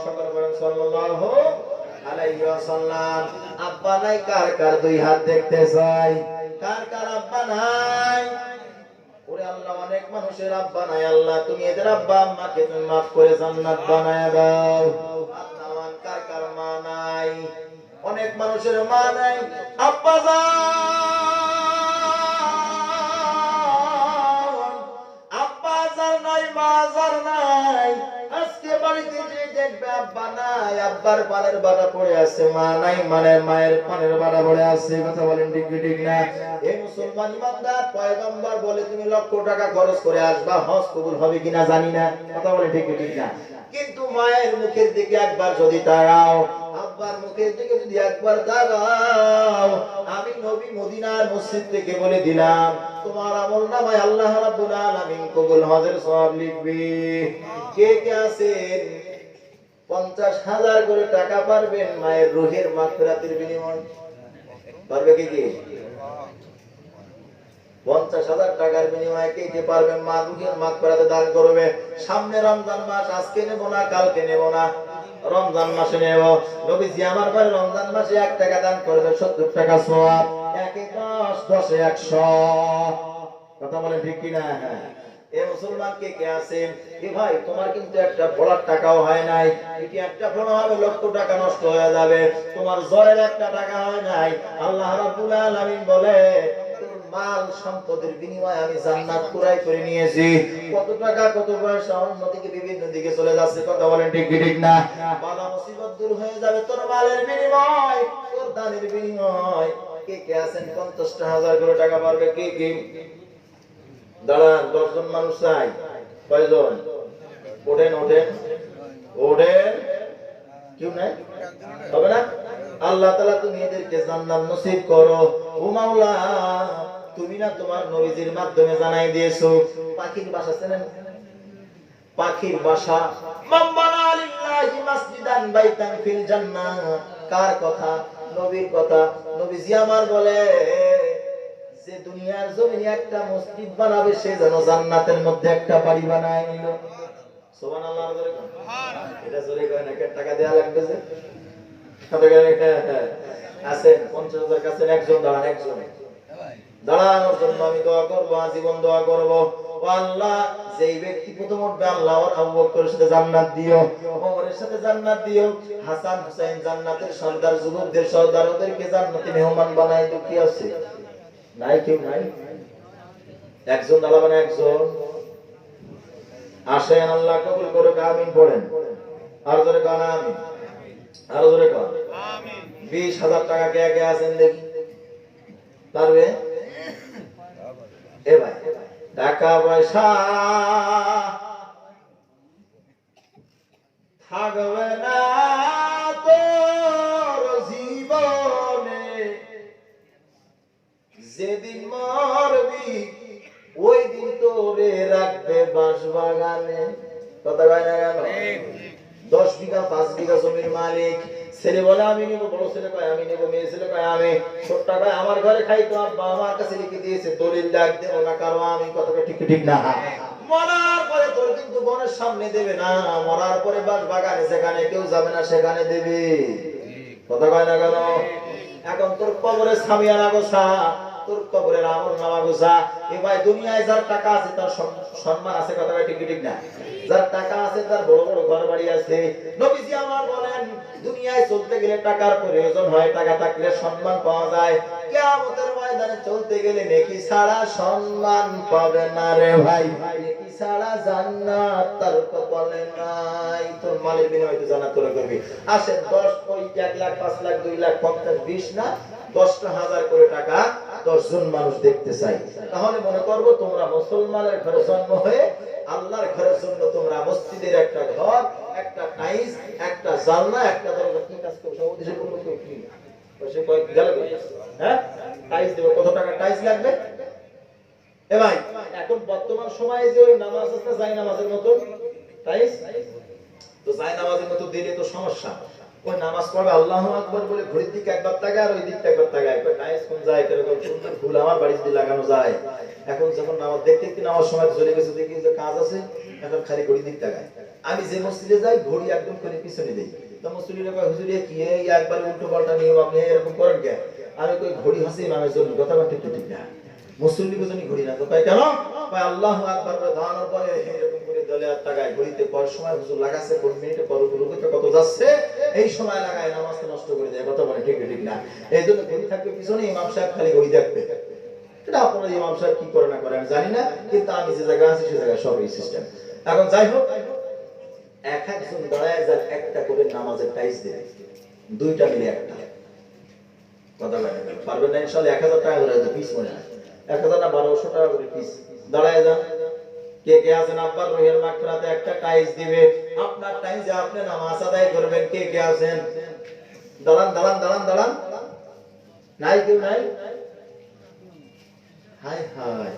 সকলে বলেন সাল্লাল্লাহু আলাইহি ওয়াসাল্লাম। আব্বা নাই কার কার দুই হাত দেখতে চাই, কার কার আব্বা নাই? ওরে আল্লাহ, অনেক মানুষের আব্বা নাই, আল্লাহ তুমি এদের আব্বা আম্মাকে তুমি মাফ করে জান্নাত বানায় দাও। আল্লাহ কার কার মা নাই? অনেক মানুষের মা নাই, আব্বা আব্বা যার নাই, মা যার নাই, আজকে বাড়িতে যে দেখবে আব্বা নাই, আব্বার পানের বাড়া পড়ে আছে, মা নাই মানে মায়ের পানের বাড়া পড়ে আছে। কথা বলেন ঠিক ঠিক না? এই মুসলমান ইমানদার পয়গম্বর বলে তুমি লক্ষ টাকা খরচ করে আসবা, হজ কবুল হবে কিনা জানি না। কথা বলেন ঠিক ঠিক না? কিন্তু মায়ের মুখের দিকে একবার যদি তাকাও, আব্বার মুখের দিকে যদি একবার তাকাও, আমি নবী মদিনার মসজিদ থেকে বলে দিলাম তোমার আমলনামায় আল্লাহ রাব্বুল আলামিন কবুল হজের সওয়াব লিখবে। কে কে আছেন 50,000 করে টাকা পারবেন মায়ের রুহের মাগফিরাতের বিনিময়ে? পারবে কি কি? 50,000 টাকার বিনিময়ে কে কে পারবেন মা রুহের মাগফিরাতে দান করবে? সামনে রমজান মাস, আজকে নেব না কালকে নেব না, রমজান মাসে নেব। নবীজি আমার পরে রমজান মাসে 1 টাকা দান করবে 70 টাকা সওয়াব, 1 10 10 100। কথা বলে ঠিক কি না? হ্যাঁ। এ মুসলমান কে কে আছেন? এ ভাই তোমার কিন্তু একটা ফোড়ার টাকাও হয় নাই, এটি একটা ফোড়া হবে লক্ষ টাকা নষ্ট হয়ে যাবে, তোমার জ্বরের একটা টাকা হয় নাই, আল্লাহ রাব্বুল আলামিন বলে তোর মাল সম্পদের বিনিময়ে আমি জান্নাত কুরাই করে নিয়েছি। কত টাকা কত পয়সা অন্যদিকে বিভিন্ন দিকে চলে যাচ্ছে। কথা বলেন ঠিক ঠিক না? বালা মুসিবত দূর হয়ে যাবে তোর মালের বিনিময়, তোর দানের বিনিময়। কে কে আছেন 50,000 করে টাকা পারবে? কে কে? দাঁড়ান, 10 জন মানুষ চাই। কয়জন? ওঠেন ওঠেন ওঠেন, কেউ নাই? হবে না? আল্লাহ তাআলা তুমি এদেরকে জান্নাত নসিব করো। ও মাওলা, তুমি না তোমার নবীজির মাধ্যমে জানাই দিয়েছো পাখির বাসা চেনেন? পাখির বাসা, মাম্বানা লিল্লাহি মাসজিদান বাইতান ফিল জান্নাহ। কার কথা? নবীর কথা। নবীজি আমার বলে যে দুনিয়ার জমিনে একটা মসজিদ বানাবে সে যেন জান্নাতের মধ্যে একটা বাড়ি বানায় নিল। সুবহানাল্লাহ। এটা জোরে কয় না, টাকা দেয়া লাগবে যে আছেন 50,000 কাছে একজন দাঁড়ান, একজন দাঁড়ানোর জন্য আমি দোয়া করবো, আজীবন দোয়া করবো। ও আল্লাহ, যেই ব্যক্তি প্রথম উঠবে আল্লাহ ওর আবু বকরের সাথে জান্নাত দিও, ওমরের সাথে জান্নাত দিও, হাসান হুসাইন জান্নাতের সর্দার, যুবকদের সর্দার, ওদেরকে জান্নাতে মেহমান বানাই দিও। কি আছে? নাই, কেউ নাই? একজন দাঁড়াবেন, একজন আসেন, আল্লাহ কবুল করুক, আমিন পড়েন। আর জোরে কান আমিন, আর জোরে কান আমিন। 20,000 টাকা কে কে আছেন দেখি? পারবে? এ ভাই, টাকা পয়সা থাকবে না তোর জীবনে, যেদিন মরবি ওই দিন তোরে রাখবে বাঁশবাগানে। কথা কয় না কেন? 10 বিঘা 5 বিঘা জমির মালিক, ছেলে বলে আমি নেব, বড় ছেলে কয় আমি নেব, মেয়ে ছেলে কয় আমি, ছোট কয় আমার ঘরে খাই, তো আব্বা আমার কাছে লিখে দিয়েছে দলিল ডাক দেব না কারো আমি। কথাটা ঠিক ঠিক না? মরার পরে তোর কিন্তু বনের সামনে দেবে না, মরার পরে বাঁশবাগানে যেখানে কেউ যাবে না সেখানে দেবে। কথা কয় না কেন? এখন তোর কবরে সামিয়ানা গোছা, তোর কবরের আমল নামা বোঝা। এ ভাই দুনিয়ায় যার টাকা আছে তার সম্মান আছে, কথা ঠিক ঠিক না? যার টাকা আছে তার বড় বড় ঘর বাড়ি আছে। নবীজি আমার বলেন দুনিয়ায় চলতে গেলে টাকার প্রয়োজন হয়, টাকা থাকলে সম্মান পাওয়া যায়। কিয়ামতের ময়দানে চলতে গেলে নেকি ছাড়া সম্মান পাবে না রে ভাই, নেকি ছাড়া জান্নাত তার কপালে নাই। তোর মালের বিনিময়ে তুই জান্নাত তৈরি করবি। আসেন 10 ওই 1 লাখ 5 লাখ 2 লাখ 50 20 না 10,000 করে টাকা 10 জন মানুষ দেখতে চাই, তাহলে মনে করব তোমরা মুসলমানের ঘরে জন্ম হয়ে আল্লাহর ঘরের জন্য তোমরা মসজিদের একটা ঘর, একটা টাইলস, একটা জানলা, একটা দরজা কি কাজ করছো ওদেশে কোনো কেউ কি সে কয় গেল হ্যাঁ টাইলস দেব, কত টাকা টাইলস লাগবে? এ ভাই এখন বর্তমান সময়ে যে ওই নামাজ আছে যাই নামাজের মতো টাইলস, তো যাই নামাজের মতো দিলে তো সমস্যা। ওই নামাজ পড়বে আল্লাহু আকবার বলে ঘড়ির দিকে একবার তাকায় আর ওই দিকটা একবার তাকায়, কই টাইলস কোন যায় এরকম সুন্দর ফুল আমার বাড়িতে লাগানো যায়। এখন যখন নামাজ দেখতে দেখতে নামাজ সময় চলে গেছে, দেখি যে কাজ আছে, এখন খালি ঘড়ির দিক তাকায়। আমি যে মসজিদে যাই ঘড়ি একদম করে পিছনে দেই, তো মুসলিমরা কয় হুজুর কি এই একবার উল্টো পাল্টা নিয়ম আপনি এরকম করেন কেন? আমি কই ঘড়ি হাসি ইমামের জন্য, কথা বলতে ঠিক না। মুসলিমদের জন্য ঘড়ি না, তো কয় কেন? কয় আল্লাহু আকবার বলে দাঁড়ানোর পরে এরকম করে দলে আর তাকায়, ঘড়িতে কয় সময় হুজুর লাগাছে, কোন মিনিটে কত যাচ্ছে, এই সময় লাগায় নামাজটা নষ্ট করে দেয়, কথা বলে ঠিক ঠিক না? এই জন্য ঘড়ি থাকবে পিছনে, ইমাম সাহেব খালি ঘড়ি দেখবে। এটা আপনারা ইমাম সাহেব কি করে না করে আমি জানি না, কিন্তু আমি যে জায়গায় আছি সে জায়গায় সব এই সিস্টেম। এখন যাই হোক, এক একজন দাঁড়ায় যান একটা করে নামাজের টাইস দেবে, দুইটা মিলে একটা, কথা বলে পারবেন না ইনশাআল্লাহ? 1000 টাকা করে পিস মনে হয়, 1000 না 1200 টাকা করে পিস। দাঁড়ায় যান, কে কে আছেন আব্বার রুহের মাগফিরাতে একটা টাইস দিবে, আপনার টাইসে আপনি নামাজ আদায় করবেন। কে কে আছেন? দাঁড়ান দাঁড়ান দাঁড়ান দাঁড়ান, নাই কেউ নাই? হাই হাই,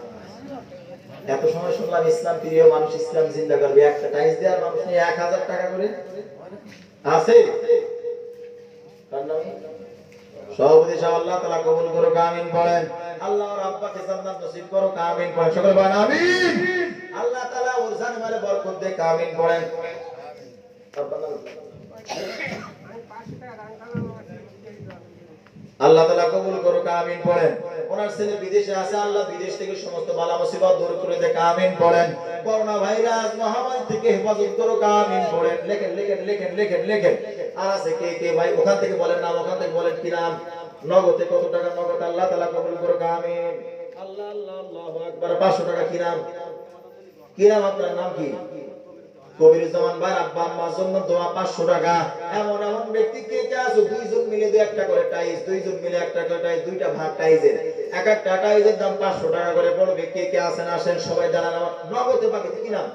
এত সময় শুনলাম ইসলাম প্রিয় মানুষ ইসলাম জিন্দা করবে, একটা টাইস দেওয়ার মানুষ নেই, 1000 টাকা করে আছে। সভাপতি সাহেব আল্লাহ তাআলা কবুল করুক, আমিন বলেন। আল্লাহ ওর আব্বাকে জান্নাত নসিব করুক, আমিন বলেন। সকলে বলেন আমিন। আল্লাহ তাআলা ওর জানে বরকত দেক, আমিন বলেন। আল্লাহ তাআলা কবুল করুক, আমিন বলেন। ওনার ছেলে বিদেশে আছে, আল্লাহ বিদেশ থেকে সমস্ত বালা মুসিবত দূর করে দেক, আমিন বলেন। করোনা ভাইরাস মহামারী থেকে হেফাজত করুক, আমিন বলেন। লেখেন লেখেন লেখেন লেখেন লেখেন। আর আছে কে কে ভাই? ওখান থেকে বলেন নাম, ওখান থেকে বলেন কি নাম, নগদে কত টাকা নগদ, আল্লাহ তাআলা কবুল করুক, আমিন। আল্লাহ আল্লাহ আল্লাহু আকবার। 500 টাকা কি নাম? কি নাম আপনার নাম কি? কবিরুজ্জামান ভাই, আব্বা আম্মার জন্য দোয়া 500 টাকা। এমন এমন ব্যক্তি কে কে আছে দুইজন মিলে একটা করে টাইস, দুইজন মিলে একটা করে টাইস, দুইটা ভাগ টাইসের, এক একটা টাইসের দাম 500 টাকা করে পড়বে। কে কে আছেন আসেন সবাই দাঁড়ান। আমার নগদে বাকি কি নাম?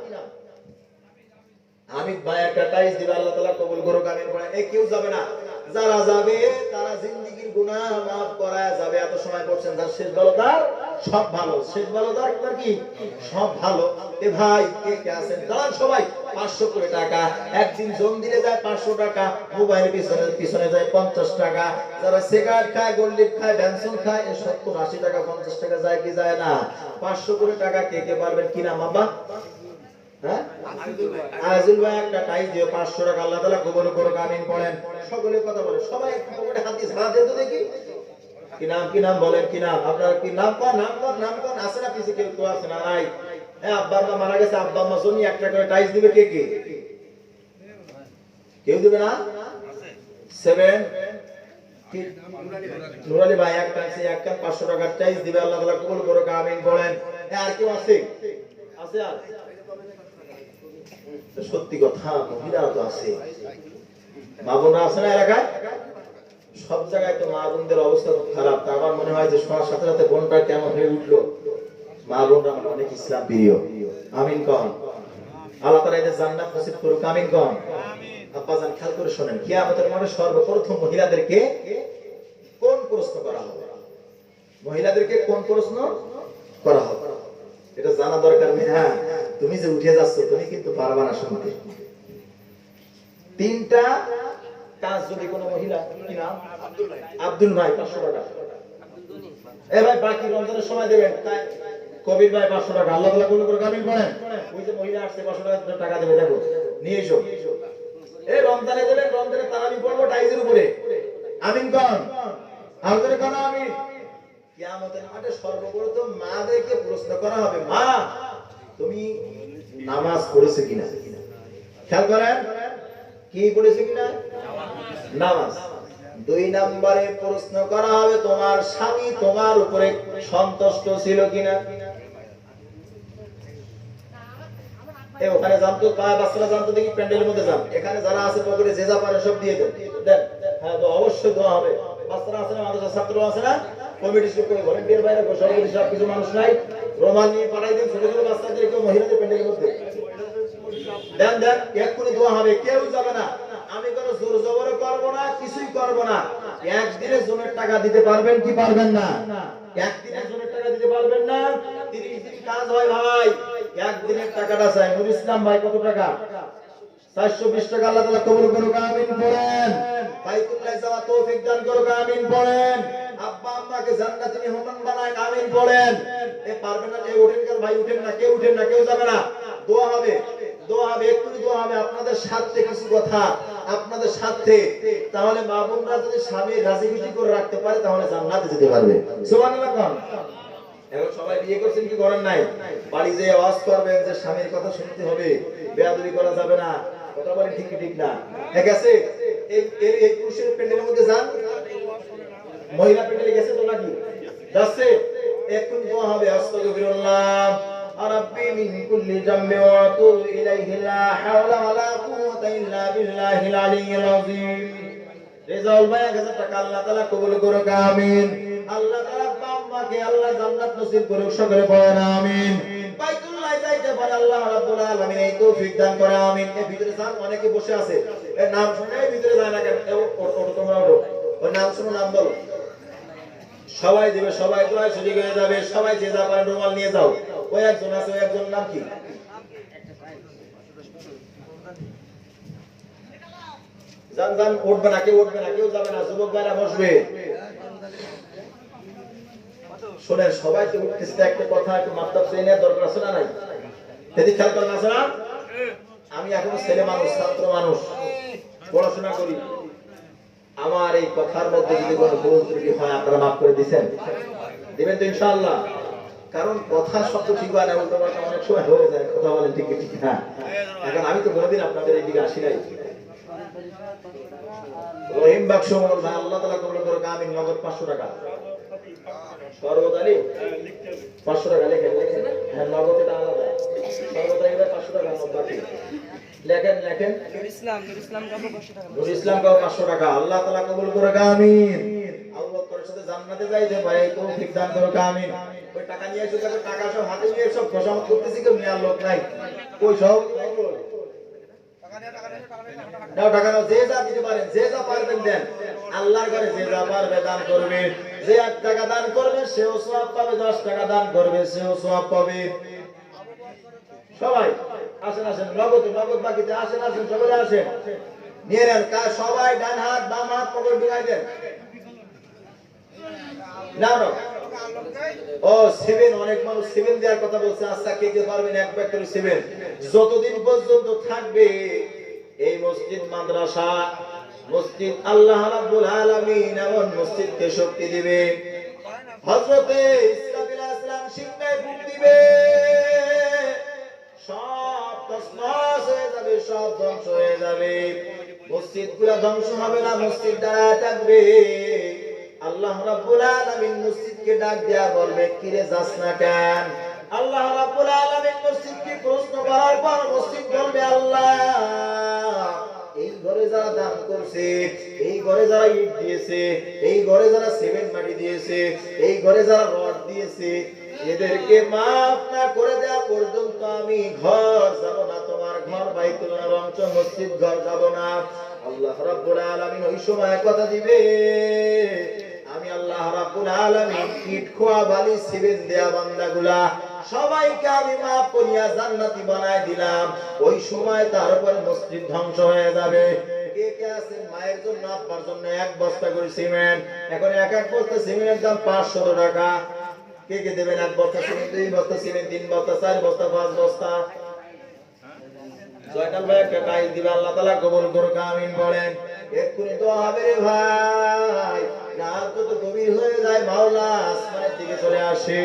হামিদ ভাই একটা টাইস দিবে, আল্লাহ তাআলা কবুল করুক, আমিন বলেন। এই কেউ যাবে না, যারা যাবে তারা জিন্দেগীর গুনাহ maaf করায়া যাবে। এত সময় পড়ছেন যার শেষ ভালো তার সব ভালো, শেষ ভালো তার কি সব ভালো। এ ভাই কে কে আছেন দাঁড়ান সবাই। 500 করে টাকা, একদিন জম দিলে যায় 500 টাকা, মোবাইল পিছনে যায় 50 টাকা, যারা সিগারেট খায়, গোল্ডিপ খায়, ভ্যানসন খায়, 70 80 টাকা 50 টাকা যায় কি যায় না? 500 করে টাকা কে কে পারবেন? কি নাম বাবা? হ্যাঁ আজিল ভাই একটা টাইস দিও 500 টাকা, আল্লাহ তাআলা কবুল করুক, আমিন বলেন। সকলে কথা বলে, সবাই পকেটে হাত দিয়ে সাড়া দেন তো দেখি। কি নাম কি নাম বলেন, কি নাম আপনার? কি নাম কোন নাম কোন নাম কোন? আছে না পিছে কেউ? তো আছে না? নাই। হ্যাঁ আব্বা আম্মা মারা গেছে, আব্বা আম্মা জন্য একটা করে টাইস দিবে। কে কে? কেউ দিবে না? 7 কি নুরালি ভাই একটা আছে, একটা 500 টাকার টাইস দিবে, আল্লাহ তাআলা কবুল করুক, আমিন বলেন। হ্যাঁ আর কেউ আছে? আছে আর সত্যি কথা, মহিলারা তো আছে, মা বোনরা আছে না এলাকায়? সব জায়গায় তো মা বোনদের অবস্থা খুব খারাপ। তা আমার মনে হয় যে শোনার সাথে সাথে বোনটা কেমন হয়ে উঠলো। মা বোনরা আমার অনেক ইসলাম প্রিয়, আমিন কন। আল্লাহ তাআলা এদের জান্নাত নসিব করুক, আমিন কন। আব্বাজান খেয়াল করে শোনেন, কিয়ামতের মাঠে সর্বপ্রথম মহিলাদেরকে কোন প্রশ্ন করা হবে? মহিলাদেরকে কোন প্রশ্ন করা হবে এটা জানা দরকার। হ্যাঁ তুমি যে উঠে যাচ্ছ তুমি কিন্তু পারবা না শুনতে। 3টা কাজ যদি কোনো মহিলা, কি নাম? আব্দুল ভাই 500 টাকা। এ ভাই বাকি রমজানের সময় দেবেন। কবির ভাই 500 টাকা, আল্লাহ তাআলা কবুল করুক, আমিন বলেন। ওই যে মহিলা আসছে 500 টাকা দেবে, দেখো নিয়ে এসো। এই রমজানে দেবেন, রমজানে তারাবি পড়বো টাইজের উপরে, আমিন কোন? আল্লাহর কোন আমিন। কিয়ামতের মাঠে সর্বপ্রথম মাদেরকে প্রশ্ন করা হবে, মা তুমি নামাজ পড়েছো কিনা? খেয়াল করেন, কি পড়েছো কিনা? নামাজ। 2 নম্বরে প্রশ্ন করা হবে তোমার স্বামী তোমার উপরে সন্তুষ্ট ছিল কিনা। ওখানে জানতো বাচ্চারা জানতো দেখি প্যান্ডেলের মধ্যে যান, এখানে যারা আছে পকেটে যে যা পারে সব দিয়ে দেন। হ্যাঁ, তো অবশ্যই দোয়া হবে। বাচ্চারা আছে না, মাদ্রাসার ছাত্র আছে না, কমিটি করে ভলেন্টিয়ার বাইরে সভাপতি সব কিছু মানুষ নাই, রোমাল নিয়ে পাঠাই দেন ছোট ছোট বাচ্চাদের, কেউ মহিলাদের প্যান্ডেলের মধ্যে দেন দেন, এক্ষুনি দোয়া হবে, কেউ যাবে না। আমি কোনো জোর জবর করবো না, কিছুই করবো না। একদিনের জনের টাকা দিতে পারবেন কি পারবেন না? একদিনের জনের টাকা দিতে পারবেন না? 30 দিন কাজ হয় ভাই, একদিনের টাকাটা চাই। নুর ইসলাম ভাই কত টাকা? 420 টাকা। আল্লাহ তাআলা কবুল করুক, আমিন পড়েন। বাইতুল্লাহ যাওয়া তৌফিক দান করুক, আমিন পড়েন। আব্বা আম্মাকে জান্নাতি মেহমান বানায়, আমিন পড়েন। এ পারবেন না যে উঠেন কেন ভাই? উঠেন না, কেউ উঠেন না, কেউ যাবে না। দোয়া হবে, দোয়া হবে, এক্ষুনি দোয়া হবে। আপনাদের সাথে কিছু কথা, আপনাদের সাথে, তাহলে মা বোনরা যদি স্বামীর রাজি খুশি করে রাখতে পারে তাহলে জান্নাতে যেতে পারবে। সুবহানাল্লাহ কোন। এখন সবাই বিয়ে করছেন কি করেন নাই? বাড়ি যেয়ে আওয়াজ করবেন যে স্বামীর কথা শুনতে হবে, বেয়াদবি করা যাবে না। কথা বলেন ঠিক কি ঠিক না? ঠিক আছে? এই পুরুষের প্যান্ডেলের মধ্যে যান, মহিলা প্যান্ডেলে গেছে তো নাকি? যাচ্ছে, এখন দোয়া হবে, আস্তাগফিরুল্লাহ রাব্বি মিন কুল্লি জামবি ওয়া আতুবু ইলাইহি লা হাওলা ওয়ালা কুওয়াতা ইল্লা বিল্লাহিল আলিয়্যিল আযীম। রেজাউল ভাই 1000 টাকা আল্লাহ তাআলা কবুল করুক, আমিন। আল্লাহ তাআলা আব্বা আম্মাকে আল্লাহ জান্নাত নসিব করুক, সকলে পড়েন আমিন। বাইতুল্লাহ যাইতে পারে আল্লাহ রাব্বুল আলামিন এই তৌফিক দান করে, আমিন। এই ভিতরে যান, অনেকে বসে আছে, এর নাম শুনে ভিতরে যায় না কেন? ওটো তোমরা ওটো, ওর নাম শুনো, নাম বলো। সবাই দিবে, সবাই দোয়ায় সুযোগ হয়ে যাবে। সবাই যে যা পারেন রুমাল নিয়ে যাও। ওই একজন আছে, ওই একজন নাম কি? জান জান, উঠবে না, কেউ উঠবে না, কেউ যাবে না, যুবক ভাইরা বসবে। শোনেন, সবাই তো উঠতেছে, একটা কথা একটু মাত্রা চেয়ে নেওয়ার দরকার আছে না নাই? যদি খেয়াল করেন আছে না? আমি এখন ছেলে মানুষ, ছাত্র মানুষ, পড়াশোনা করি। আমার এই কথার মধ্যে যদি কোনো ভুল ত্রুটি হয় আপনারা মাফ করে দিবেন, দিবেন তো ইনশাআল্লাহ। কারণ কথা শব্দ ঠিক হয় না, উল্টো পাল্টা অনেক সময় হয়ে যায়। কথা বলেন ঠিক ঠিক না? এখন আমি তো কোনোদিন আপনাদের এইদিকে আসি নাই। রহিম বাক্স মনোর ভাই আল্লাহ তাআলা কবুল করুক, আমিন। নগদ 500 টাকা। শরবত আলী 500 টাকা লেখেন, লেখেন। হ্যাঁ, নগদ এটা আলাদা। শরবত আলী 500 টাকা নগদ বাকি। লেখেন, লেখেন। নুর ইসলাম কাও 500 টাকা। আল্লাহ তাআলা কবুল করুক, আমিন। আল্লাহ তোর সাথে জান্নাতে যাইতে ভাই তৌফিক দান করুক, আমিন। ওই টাকা নিয়ে এসে যাবে, টাকা সব হাতে নিয়ে সব খোসামত করতেছি, কেউ নেওয়ার লোক নাই। কই সব দাও, টাকা দাও, যে যা দিতে পারেন, যে যা পারবেন দেন। আল্লাহর ঘরে যে যা পারবে দান করবে। যে 1 টাকা দান করবে সেও সওয়াব পাবে, 10 টাকা দান করবে সেও সওয়াব পাবে। সবাই আসেন, আসেন, নগদ নগদ বাকিতে আসেন, আসেন, সকলে আসেন, নিয়ে নেন। সবাই ডান হাত বাম হাত পকেট ঢুকাই দেন। না না, ও 7, অনেক মানুষ 7 দেওয়ার কথা বলছে। আচ্ছা, কে কে পারবেন 1 ব্যাগ করে 7? যতদিন পর্যন্ত থাকবে এই মসজিদ, মাদ্রাসা, মসজিদ, আল্লাহ রাব্বুল আলামিন এমন মসজিদকে শক্তি দিবে। হযরতে ইসরাফিল আলাইহিস সালাম সিংহায় ফুঁক দিবে, সব তছনছ হয়ে যাবে, সব ধ্বংস হয়ে যাবে। মসজিদগুলো ধ্বংস হবে না, মসজিদ দাঁড়ায় থাকবে। আল্লাহ রাব্বুল আলামিন মসজিদকে ডাক দিয়া বলবে, কিরে যাস না কেন? আল্লাহ রাব্বুল আলামিন মসজিদকে প্রশ্ন করার পর মসজিদ বলবে, আল্লাহ এই ঘরে যারা দান করছে, এই ঘরে যারা ইট দিয়েছে, এই ঘরে যারা সিমেন্ট মাটি দিয়েছে, এই ঘরে যারা রড দিয়েছে, এদেরকে মাফ না করে দেওয়া পর্যন্ত আমি ঘর যাব না, তোমার ঘর বাইতুল্লাহ অংশ মসজিদ ঘর যাব না। আল্লাহ রাব্বুল আলামিন ওই সময় কথা দিবে, আমি আল্লাহ রাব্বুল আলামিন ইট খোয়া বালি সিমেন্ট দেয়া বান্দাগুলা সবাইকে আমি মাফ করিয়া জান্নাতি বানায় দিলাম। ওই সময় তারপর মসজিদ ধ্বংস হয়ে যাবে। কে কে আছেন মায়ের জন্য, আব্বার জন্য 1 বস্তা করে সিমেন্ট? এখন এক বস্তা সিমেন্টের দাম 500 টাকা। কে কে দেবেন 1 বস্তা সিমেন্ট, 2 বস্তা সিমেন্ট, 3 বস্তা, 4 বস্তা, 5 বস্তা? জয়নাল ভাই একটা কাজ দিবে, আল্লাহ তাআলা কবুল করুক, আমিন বলেন। এক্ষুনি তো হবে রে ভাই, রাত তো গভীর হয়ে যায়, মাওলা আসমানের দিকে চলে আসে।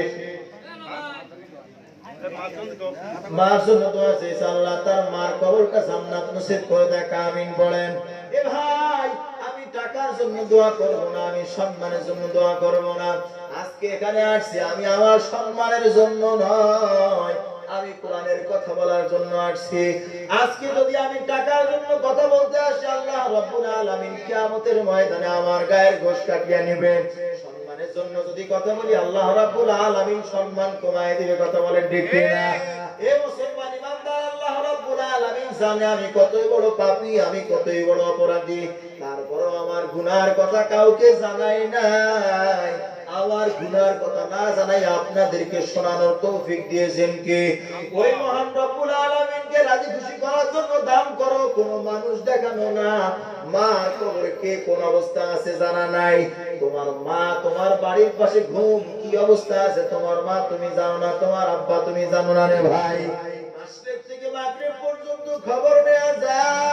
মার জন্য দোয়া চেয়েছে, আল্লাহ তার মার কবরটা জান্নাত নসিব করে দেয়, আমিন বলেন। এ ভাই, আমি টাকার জন্য দোয়া করব না, আমি সম্মানের জন্য দোয়া করব না। আজকে এখানে আসছি আমি আমার সম্মানের জন্য নয়, আমি কোরআনের কথা বলার জন্য আসছি। আজকে যদি আমি টাকার জন্য কথা বলতে আসি, আল্লাহ রাব্বুল আলামিন কিয়ামতের ময়দানে আমার গায়ের গোশ কাটিয়ে নেবে। সম্মানের জন্য যদি কথা বলি, আল্লাহ রাব্বুল আলামিন সম্মান কমায় দিবে, কথা বলেন ঠিক কিনা? এ মুসলমান ইমানদার, আল্লাহ রাব্বুল আলামিন জানে আমি কতই বড় পাপী, আমি কতই বড় অপরাধী, তারপরও আমার গুনার কথা কাউকে জানাই নাই। আমার গুনার কথা না জানাই আপনাদেরকে শোনানোর তৌফিক দিয়েছেন কে? ওই মহান রব্বুল আলামিনকে রাজি খুশি করার জন্য দান করো, কোনো মানুষ দেখানো না। মা কবরে কে কোন অবস্থা আছে জানা নাই, তোমার মা তোমার বাড়ির পাশে ঘুম কি অবস্থা আছে তোমার মা তুমি জানো না, তোমার আব্বা তুমি জানো না রে ভাই। মাসরিক থেকে মাগরিব পর্যন্ত খবর নেওয়া যায়,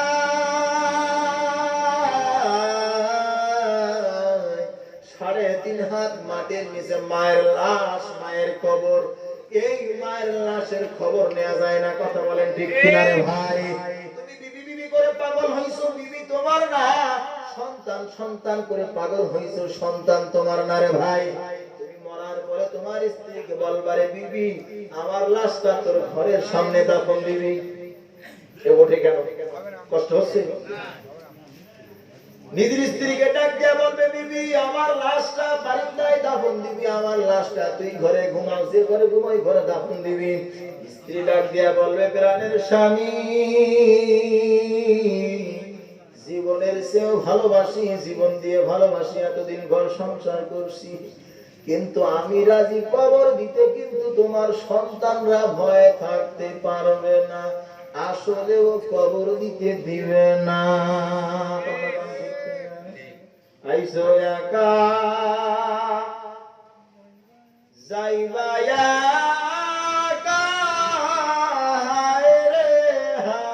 3.5 হাত মাটির নিচে মায়ের লাশ, মায়ের কবর, এই মায়ের লাশের খবর নেওয়া যায় না, কথা বলেন ঠিক কিনা রে ভাই? তুমি বিবি বিবি করে পাগল হইছো, বিবি তোমার না। সন্তান সন্তান করে পাগল হইছো, সন্তান তোমার না রে ভাই। তুমি মরার পরে তোমার স্ত্রীকে বলবারে, বিবি আমার লাশটা তোর ঘরের সামনে দাফন দিবি। এ ওঠে কেন? কষ্ট হচ্ছে? নিজের স্ত্রীকে ডাক দিয়া বলবে, বিবি আমার লাশটা বারান্দায় দাফন দিবি, আমার লাশটা তুই ঘরে ঘুমাও, যে ঘরে ঘুমাই ঘরে দাফন দিবি। স্ত্রী ডাক দিয়া বলবে, প্রাণের স্বামী জীবনের চেয়েও ভালোবাসি, জীবন দিয়ে ভালোবাসি, এতদিন ঘর সংসার করছি, কিন্তু আমি রাজি কবর দিতে, কিন্তু তোমার সন্তানরা ভয়ে থাকতে পারবে না, আসলেও কবর দিতে দিবে না। আইসো একা যাইবা একা, হায় রে হায়,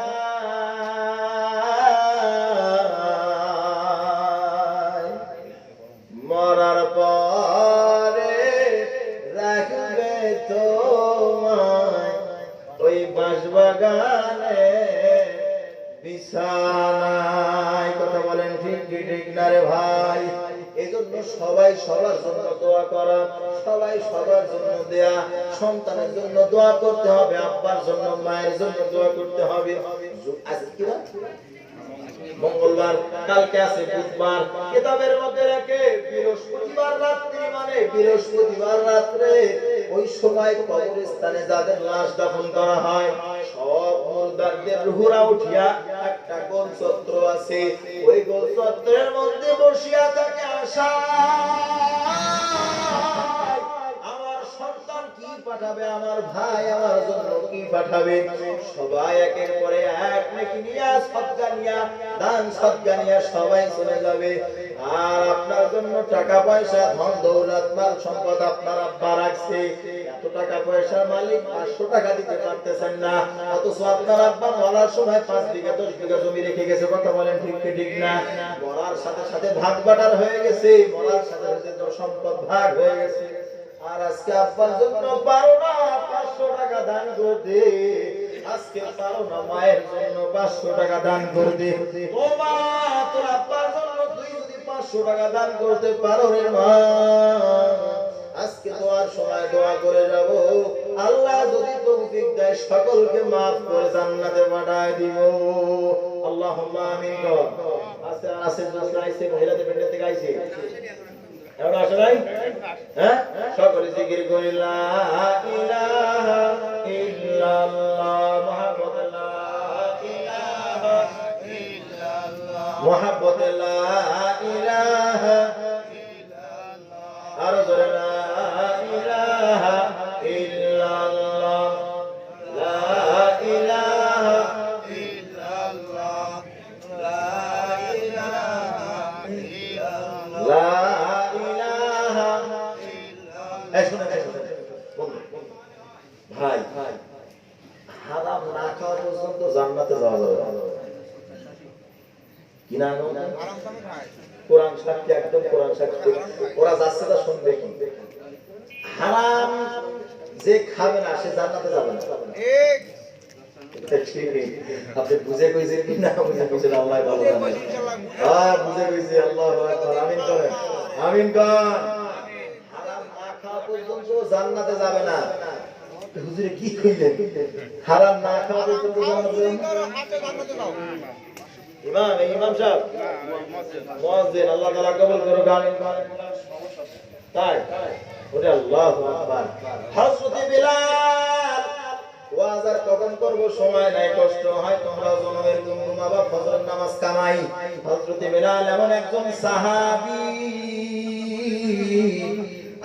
মরার পরে রাখবে তোমায় ওই বাঁশবাগানে বিছানায়, কথা বলেন ঠিক কি ঠিক না রে ভাই? এজন্য সবাই সবার জন্য দোয়া করা, সবাই সবার জন্য দেয়া, সন্তানের জন্য দোয়া করতে হবে, আব্বার জন্য মায়ের জন্য দোয়া করতে হবে। আজকে কি বার? মঙ্গলবার, কালকে আছে বুধবার। কিতাবের মধ্যে রাখে বৃহস্পতিবার রাত্রি, মানে বৃহস্পতিবার রাত্রে ওই সময় কবরস্থানে যাদের লাশ দাফন করা হয়, সব মুর্দাদের রুহুরা উঠিয়া একটা গোল চত্র আছে, ওই গোল চত্রের মধ্যে বসিয়া থাকে আশা, আমার সন্তান কি পাঠাবে, আমার ভাই আমার জন্য কি পাঠাবে। সবাই একের পরে এক নেকি নিয়া, সদকা নিয়া, দান সদকা নিয়া সবাই চলে যাবে। আর আপনার জন্য টাকা পয়সা, ধন দৌলত, মাল সম্পদ আপনার আব্বা রাখছে, এত টাকা পয়সার মালিক 500 টাকা দিতে পারতেছেন না, অথচ আপনার আব্বা মরার সময় 5 বিঘা 10 বিঘা জমি রেখে গেছে, কথা বলেন ঠিক কি ঠিক না? মরার সাথে সাথে ভাগ বাটার হয়ে গেছে, মরার সাথে সাথে সম্পদ ভাগ হয়ে গেছে। আর আজকে আব্বার জন্য পারো না 500 টাকা দান করতে, আজকে পারো না মায়ের জন্য 500 টাকা দান করতে। ও মা, তোর আব্বার জন্য তুই যদি 500 টাকা দান করতে পারো রে মা, আজকে দোয়ার সময় দোয়া করে যাব, আল্লাহ যদি তৌফিক দেয় সকলকে maaf করে জান্নাতে পাঠায় দিব। আল্লাহুম্মা আমিন। আছে আছে যারা আইছে, মহিলাদের পেটে থেকে আইছে, এখন আসে নাই? হ্যাঁ, সকলে জিকির করি লা ইলাহা ইল্লাল্লাহ, মুহাম্মদ লা ইলাহা ইল্লাল্লাহ, মুহাম্মদ লা ইলাহা ইল্লাল্লাহ, আর জোরে লা ইলাহা ইল্লাল্লাহ, লা ইলাহা ইল্লাল্লাহ, লা ইলাহা ইল্লাল্লাহ, লা ভাই, হারাম না খাওয়া পর্যন্ত জান্নাতে যাওয়া কি না কোরআন সাক্ষী, একদম কোরআন সাক্ষী। ওরা যাচ্ছে তা শুনবে কি? হারাম যে খাবে না সে জান্নাতে যাবে না। আপনি বুঝে কইছেন কি না বুঝে কইছেন আল্লাহ ভালো জানে। বুঝে কইছি, আল্লাহু আকবার, আমিন করেন, আমিন করেন। হারাম না খাওয়া পর্যন্ত জান্নাতে যাবে না। হুজুরে কি কইলেন? হারাম না খাওয়া পর্যন্ত জান্নাতে যাবে না। ইমাম সাহেব মুয়াজ্জিন, আল্লাহ তাআলা কবুল করুক, আমিন করেন। তাই ওরে আল্লাহু আকবার। হযরত বিলাল ওয়াজার কখন করব, সময় নাই, কষ্ট হয়, তোমরা জনমের গুমগুমা বা ফজর নামাজ কামাই। হযরত বিলাল এমন একজন সাহাবী,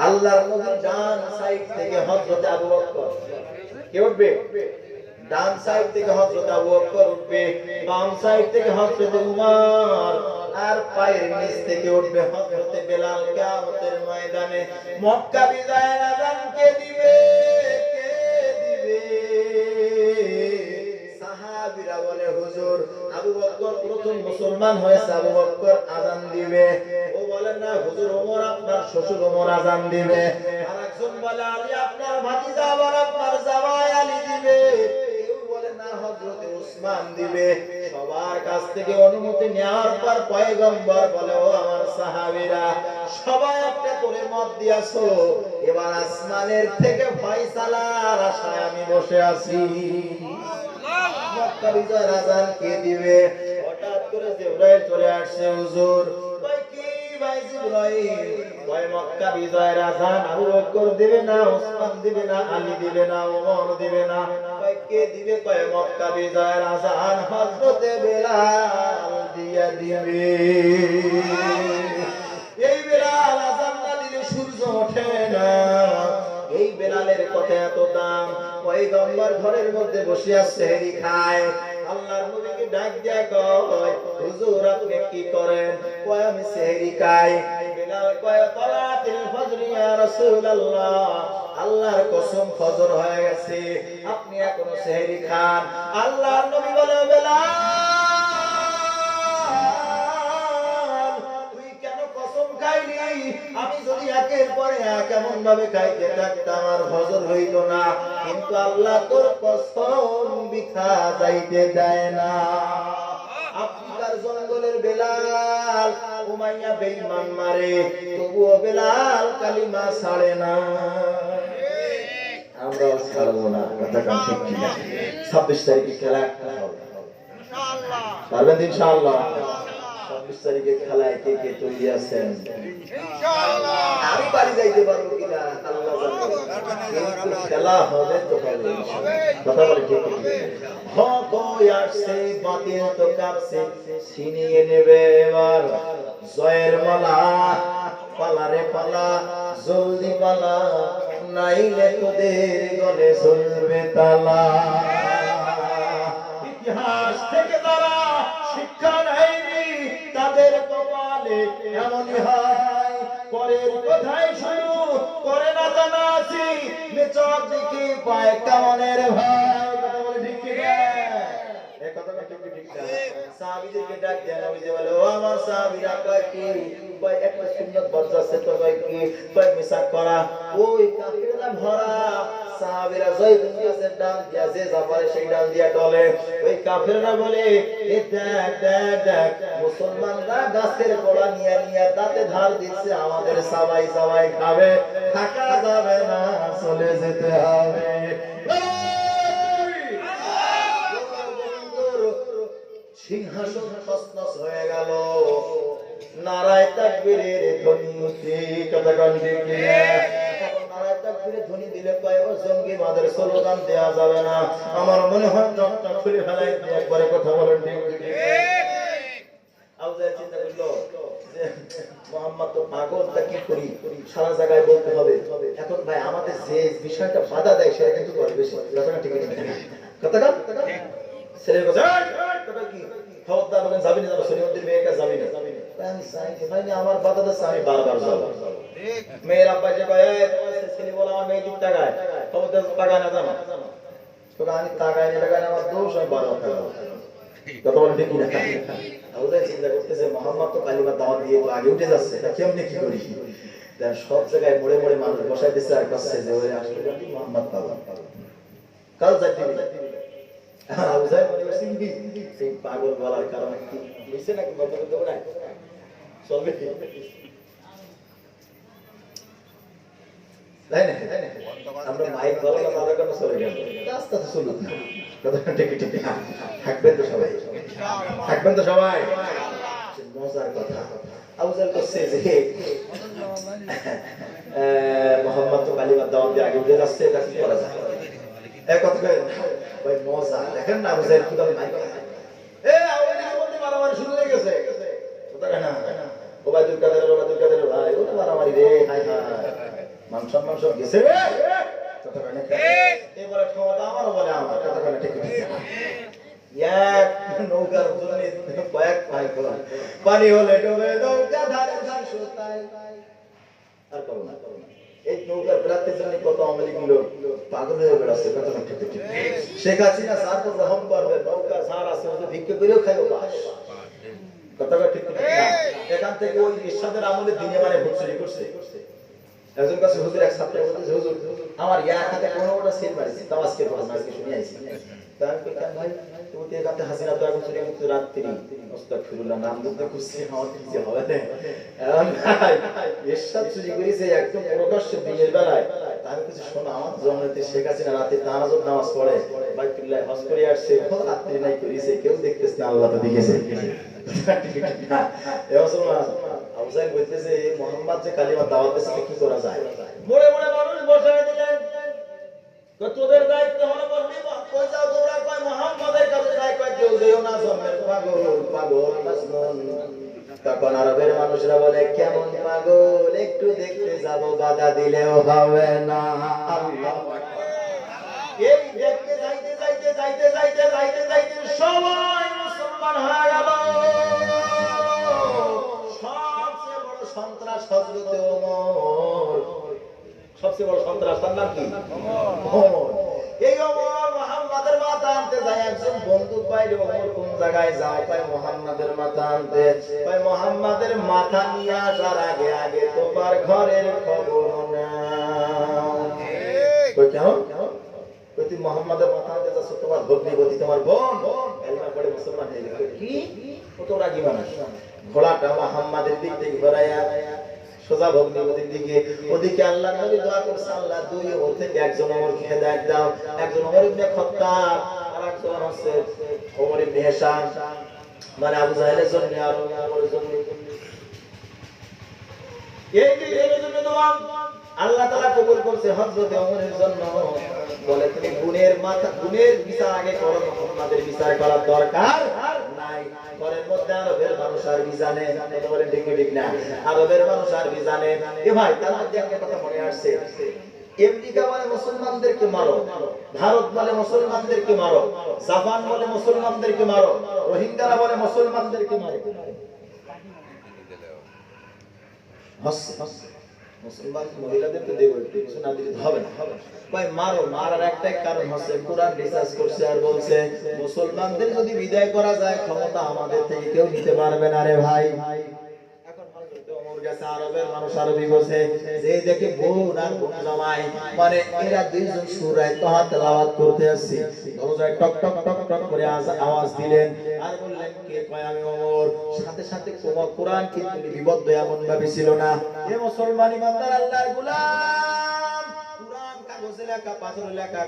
আল্লাহর নবীর ডান সাইড থেকে হযরত আবু বকর কে উঠবে? ডান সাইড থেকে হযরত আবু বকর উঠবে, বাম সাইড থেকে হযরত উমর, আর পায়ের নিচ থেকে উঠবে হযরত বিলাল। কিয়ামতের ময়দানে মক্কা বিজয়ের আযান কে দিবে? সাহাবীরা বলে, হুজুর আবু বকর প্রথম মুসলমান হয়েছে, আবু বকর আযান দিবে। ও বলে না হুজুর, ওমর আপনার শ্বশুর ওমর আযান দিবে। আরেকজন বলে আলী আপনার ভাতিজা, আবার আপনার জামাই আলী দিবে। কেউ বলে না হযরত উসমান দিবে। সবার কাছ থেকে অনুমতি নেওয়ার পর পয়গম্বর বলে, ও আমার সাহাবীরা, সবাই একটা করে মত দিয়াছো, এবার আসমানের থেকে ফয়সালার আশায় আমি বসে আছি। মক্কা বিজয়ের আযান কে দিবে? হঠাৎ করে জিবরাইল চলে আসছে। হুজুর কই কি ভাই জিবরাইল? কই মক্কা বিজয়ের আযান আবু বকর দিবে না, উসমান দিবে না, আলী দিবে না, ওমর দিবে না। কই কে দিবে? কই মক্কা বিজয়ের আযান হযরত বিলাল দিয়া দিবে। এই বিলাল আযান না দিলে সূর্য ওঠে না। এই বেলালের কথা এত দাম। পয়গম্বর ঘরের মধ্যে বসে আছে, সেহরি খায়। আল্লাহর নবীকে ডাক দিয়া কয়, হুজুর আপনি কি করেন? কয় আমি সেহরি খাই। বেলাল কয়, তলাতিল ফজর ইয়া রাসূলুল্লাহ, আল্লাহর কসম ফজর হয়ে গেছে, আপনি এখনো সেহরি খান। আল্লাহর নবী বলে, বেলাল আমি যদি একের পরে এক এমন ভাবে খাইতে থাকতাম আর ফজর হইল না, কিন্তু আল্লাহ তোর কসম বৃথা যাইতে দেয় না। আফ্রিকার জঙ্গলের বেলাল উমাইয়া বেঈমান মারে, তবুও বেলাল কালিমা ছাড়ে না। আমরাও ছাড়বো না। কথা ঠিক কিনা? 26 তারিখে খেলা হবে ইনশাআল্লাহ, পারবেন ইনশাআল্লাহ? 26 তারিখে খেলায় কে কে তৈরি আছেন? ইনশাআল্লাহ। আমি বাড়ি যাইতে পারবো কিনা আল্লাহ জানে, কিন্তু খেলা হবে তো হবে ইনশাআল্লাহ। কথা বলে ঠিক কি? হক আসছে, বাতিল তো কাঁপছে, ছিনিয়ে নেবে এবার জয়ের মালা। পালারে পালা, জলদি পালা, নাইলে তোদের গলে জ্বলবে তালা। ইতিহাস থেকে তারা শিক্ষা নেয়নি, তাদের কপালে এমনই হয়। পরের কথাই শুরু করে না জানা আছি, মেচর দিকে পায় কামনের ভাই। কথা বলে ঠিক কি না? এই কথাটা ঠিক ঠিক না? সাহাবীদেরকে ডাক দেন, নবীজি বলে, ও আমার সাহাবীরা, কয় কি? কয় একটা সুন্নাত বর্জ আছে তো, কয় কি? কয় মিসাক করা। ওই কাফিররা ভরা। সাহাবীরা জয়তুন গাছের ডাল দিয়া যে জাফরে সেই ডাল দিয়া টলে। ওই কাফিররা বলে, এ দেখ দেখ দেখ, মুসলমানরা গাছের গোড়া নিয়ে নিয়ে দাঁতে ধার দিচ্ছে, আমাদের সবাই সবাই খাবে, থাকা যাবে না, চলে যেতে হবে। সিংহাসন তছনছ হয়ে গেল। নারায়ে তাকবীরের ধ্বনি উঠে। কথা কোন দিকে? নারায়ে তাকবীরের ধ্বনি দিলে কয়েক জঙ্গি মাদের স্লোগান দেয়া যাবে না। আমার মনে হয় জটটা খুলে ফেলাই দিয়ে একবারে কথা বলেন ঠিক ঠিক। আউজায় চিন্তা করলো যে মুহাম্মদ তো পাগল, তা কি করি? সারা জায়গায় বলতে হবে। এখন ভাই আমাদের যে বিষয়টা বাধা দেয় সেটা কিন্তু করে বেশি। কথা ঠিক ঠিক। কথা কথা ছেলের কথা কি? খবরদার বলেন যাবি না, যাবো শরীয়তের মেয়ের কাছে যাবি না। আমি চাইনি ভাই, আমার বাধা দিচ্ছে, আমি বারবার যাবো। মেয়ের আব্বা যে কয়, ছেলে বলে আমার মেয়ে দিক টাকায়, খবরদার টাকায় না জানো। আমি টাকায় না, টাকায় আমার দোষ, আমি বারবার যাবো। কথা বলেন ঠিক না? ওদের চিন্তা করতেছে মোহাম্মদ তো কালিমা দাওয়াত দিয়ে তো আগে উঠে যাচ্ছে, এটা কেমনে কি করি? তার সব জায়গায় মোড়ে মোড়ে মানুষ বসাই দিচ্ছে আর কাছে যে ওই আসলে মোহাম্মদ পাবা কাল যাইতে আবু সাহেব মনে করছেন কি সেই পাগল বলার কারণে কি বুঝছে নাকি বন্ধ করতে পারে চলবে তাই না? আমরা মাইক বলো না তাদের কথা চলে গেল রাস্তা তো চলুক না, ঠিক ঠিক থাকবেন তো সবাই, থাকবেন তো সবাই। মজার কথা আবু সাহেব করছে যে মোহাম্মদ তো কালিমার দাওয়াত দিয়ে আগে উঠে যাচ্ছে, এটা কি করা যায়? এক কথা ভাই মজা দেখেন না আবু সাহেব কিভাবে মাইক বলতে মারামারি শুরু হয়ে গেছে না ওবায়দুল কাদের ভাই ও তো মারামারি রে, হাই হাই মান সম্মান সব গেছে রে, এবারে ক্ষমতা আমারও বলে আমার কথা বলে ঠিক এক নৌকার জন্য কয়েক পানি হলে ডোবে নৌকা ধারে আর করো না এই নৌকার প্রার্থীর জন্য কত আওয়ামী লীগ লোক পাগল হয়ে বেড়াচ্ছে, কথা ঠিক ঠিক। শেখ হাসিনা স্যার তো গ্রহণ করবে, নৌকা স্যার আছে ভিক্ষে করেও খাইও পাস, কথাটা ঠিক ঠিক। এখান থেকে ওই ইরশাদের আমলে দিনে মানে ভোট চুরি করছে। একজন কাছে হুজুর এক ছাত্র বলতেছে হুজুর আমার ইয়া খাতে 15টা সেট মারিছে, তাও আজকে পড়া আজকে শুনে আইছি। তার কই কেন ভাই তুমি এখানে হাসিনা তো এখন চুরি করতে রাত্রি আস্তাগফিরুল্লাহ নাম বলতে খুশি আমার কি হবে না এখন ভাই ইরশাদ চুরি করেছে একদম প্রকাশ্য দিনের বেলায়। আমি কিছু শোনো আমার জন্মতে শেখ হাসিনা রাতে তাহাজ্জুদ নামাজ পড়ে বাইতুল্লাহ হজ করে আসছে, রাত্রি নাই করেছে কেউ দেখতেছে না, আল্লাহ তো দেখেছে। এ মুসলমান আবু সাইদ বলতেছে মোহাম্মদ যে কালিমা দাওয়াত দিয়েছে কি করা যায়? মোড়ে মোড়ে মানুষ বসায় দিলেন, তো তোদের দায়িত্ব হলো বলবি কই যাও তোমরা, কই মোহাম্মদের কাছে যাই, কই কেউ যেও না জন্মের পাগল পাগল মাজনুন। তখন আরবের মানুষরা বলে কেমন পাগল, একটু দেখতে যাব বাধা দিলেও হবে না। আল্লাহু আকবার। এই দেখতে যাইতে যাইতে যাইতে যাইতে যাইতে যাইতে সবাই মুসলমান হয়ে গেল। সবচেয়ে বড় সন্ত্রাস হযরত ওমর, সবচেয়ে বড় সন্ত্রাস তার নাম কি? ওমর। এই ওমর মুহাম্মাদের মাথা আনতে যায়, একজন বন্দুক পাইলে ওমর কোন জায়গায় যাও, পায় মুহাম্মাদের মাথা আনতে, পায় মুহাম্মাদের মাথা নিয়ে আসার আগে আগে তোমার ঘরের খবর নাও। কই কেমন কই তুই মুহাম্মাদের মাথা আনতে যাচ্ছ, তোমার ভগ্নিপতি তোমার বোন কালিমা পড়ে মুসলমান হয়ে গেল, কি কত রাগী মানুষ। ঘোড়াটা মুহাম্মাদের দিক থেকে ঘোরায়া সোজা ভগ্নিপতির দিকে, ওদিকে আল্লাহ নবী দোয়া করছে আল্লাহ দুই ওর থেকে একজন ওমরকে হেদায়েত দাও, একজন ওমর ইবনে খাত্তাব আর একজন হচ্ছে ওমর ইবনে হিশাম, মানে আবু জাহেলের জন্য আর ওমরের জন্য। এই দুইজনের জন্য দোয়া আল্লাহ তাআলা কবুল করছে হযরত ওমরের জন্য। বলে তুমি গুণের মাথা গুণের বিচার আগে করো, মুহাম্মাদের বিচার করার দরকার নাই। ঘরের মধ্যে আরবের মানুষ আর বিজানে, এটা বলেন ঠিক ঠিক না? আরবের মানুষ আর বিজানে। এ ভাই তার মধ্যে একটা কথা মনে আসছে, আমেরিকা বলে মুসলমানদেরকে মারো, ভারত বলে মুসলমানদেরকে মারো, জাপান বলে মুসলমানদেরকে মারো, রোহিঙ্গারা বলে মুসলমানদেরকে মারো। মুসলমান মহিলাদের তো দেব কিছু না দিলে হবে না, ভাই মারো। মারার একটাই কারণ হচ্ছে কোরআন রিসার্চ করছে আর বলছে মুসলমানদের যদি বিদায় করা যায় ক্ষমতা আমাদের থেকে কেউ নিতে পারবে না রে ভাই। এখন হযরত ওমর গেছে আরবের মানুষ আরবি বলছে যে দেখে বোন আর বোন জামাই, মানে এরা দুইজন সূরা তাহা তেলাওয়াত করতে আসছে, দরজায় টক টক টক টক করে আওয়াজ দিলেন আর বললেন কে? কয় আমি ওমর। সাথে সাথে কোরআন কিন্তু বিবদ্ধ এমন ভাবে ছিল না। এ মুসলমান ইমানদার আল্লাহর গোলাম, কোরআন কাগজে লেখা পাথরে লেখা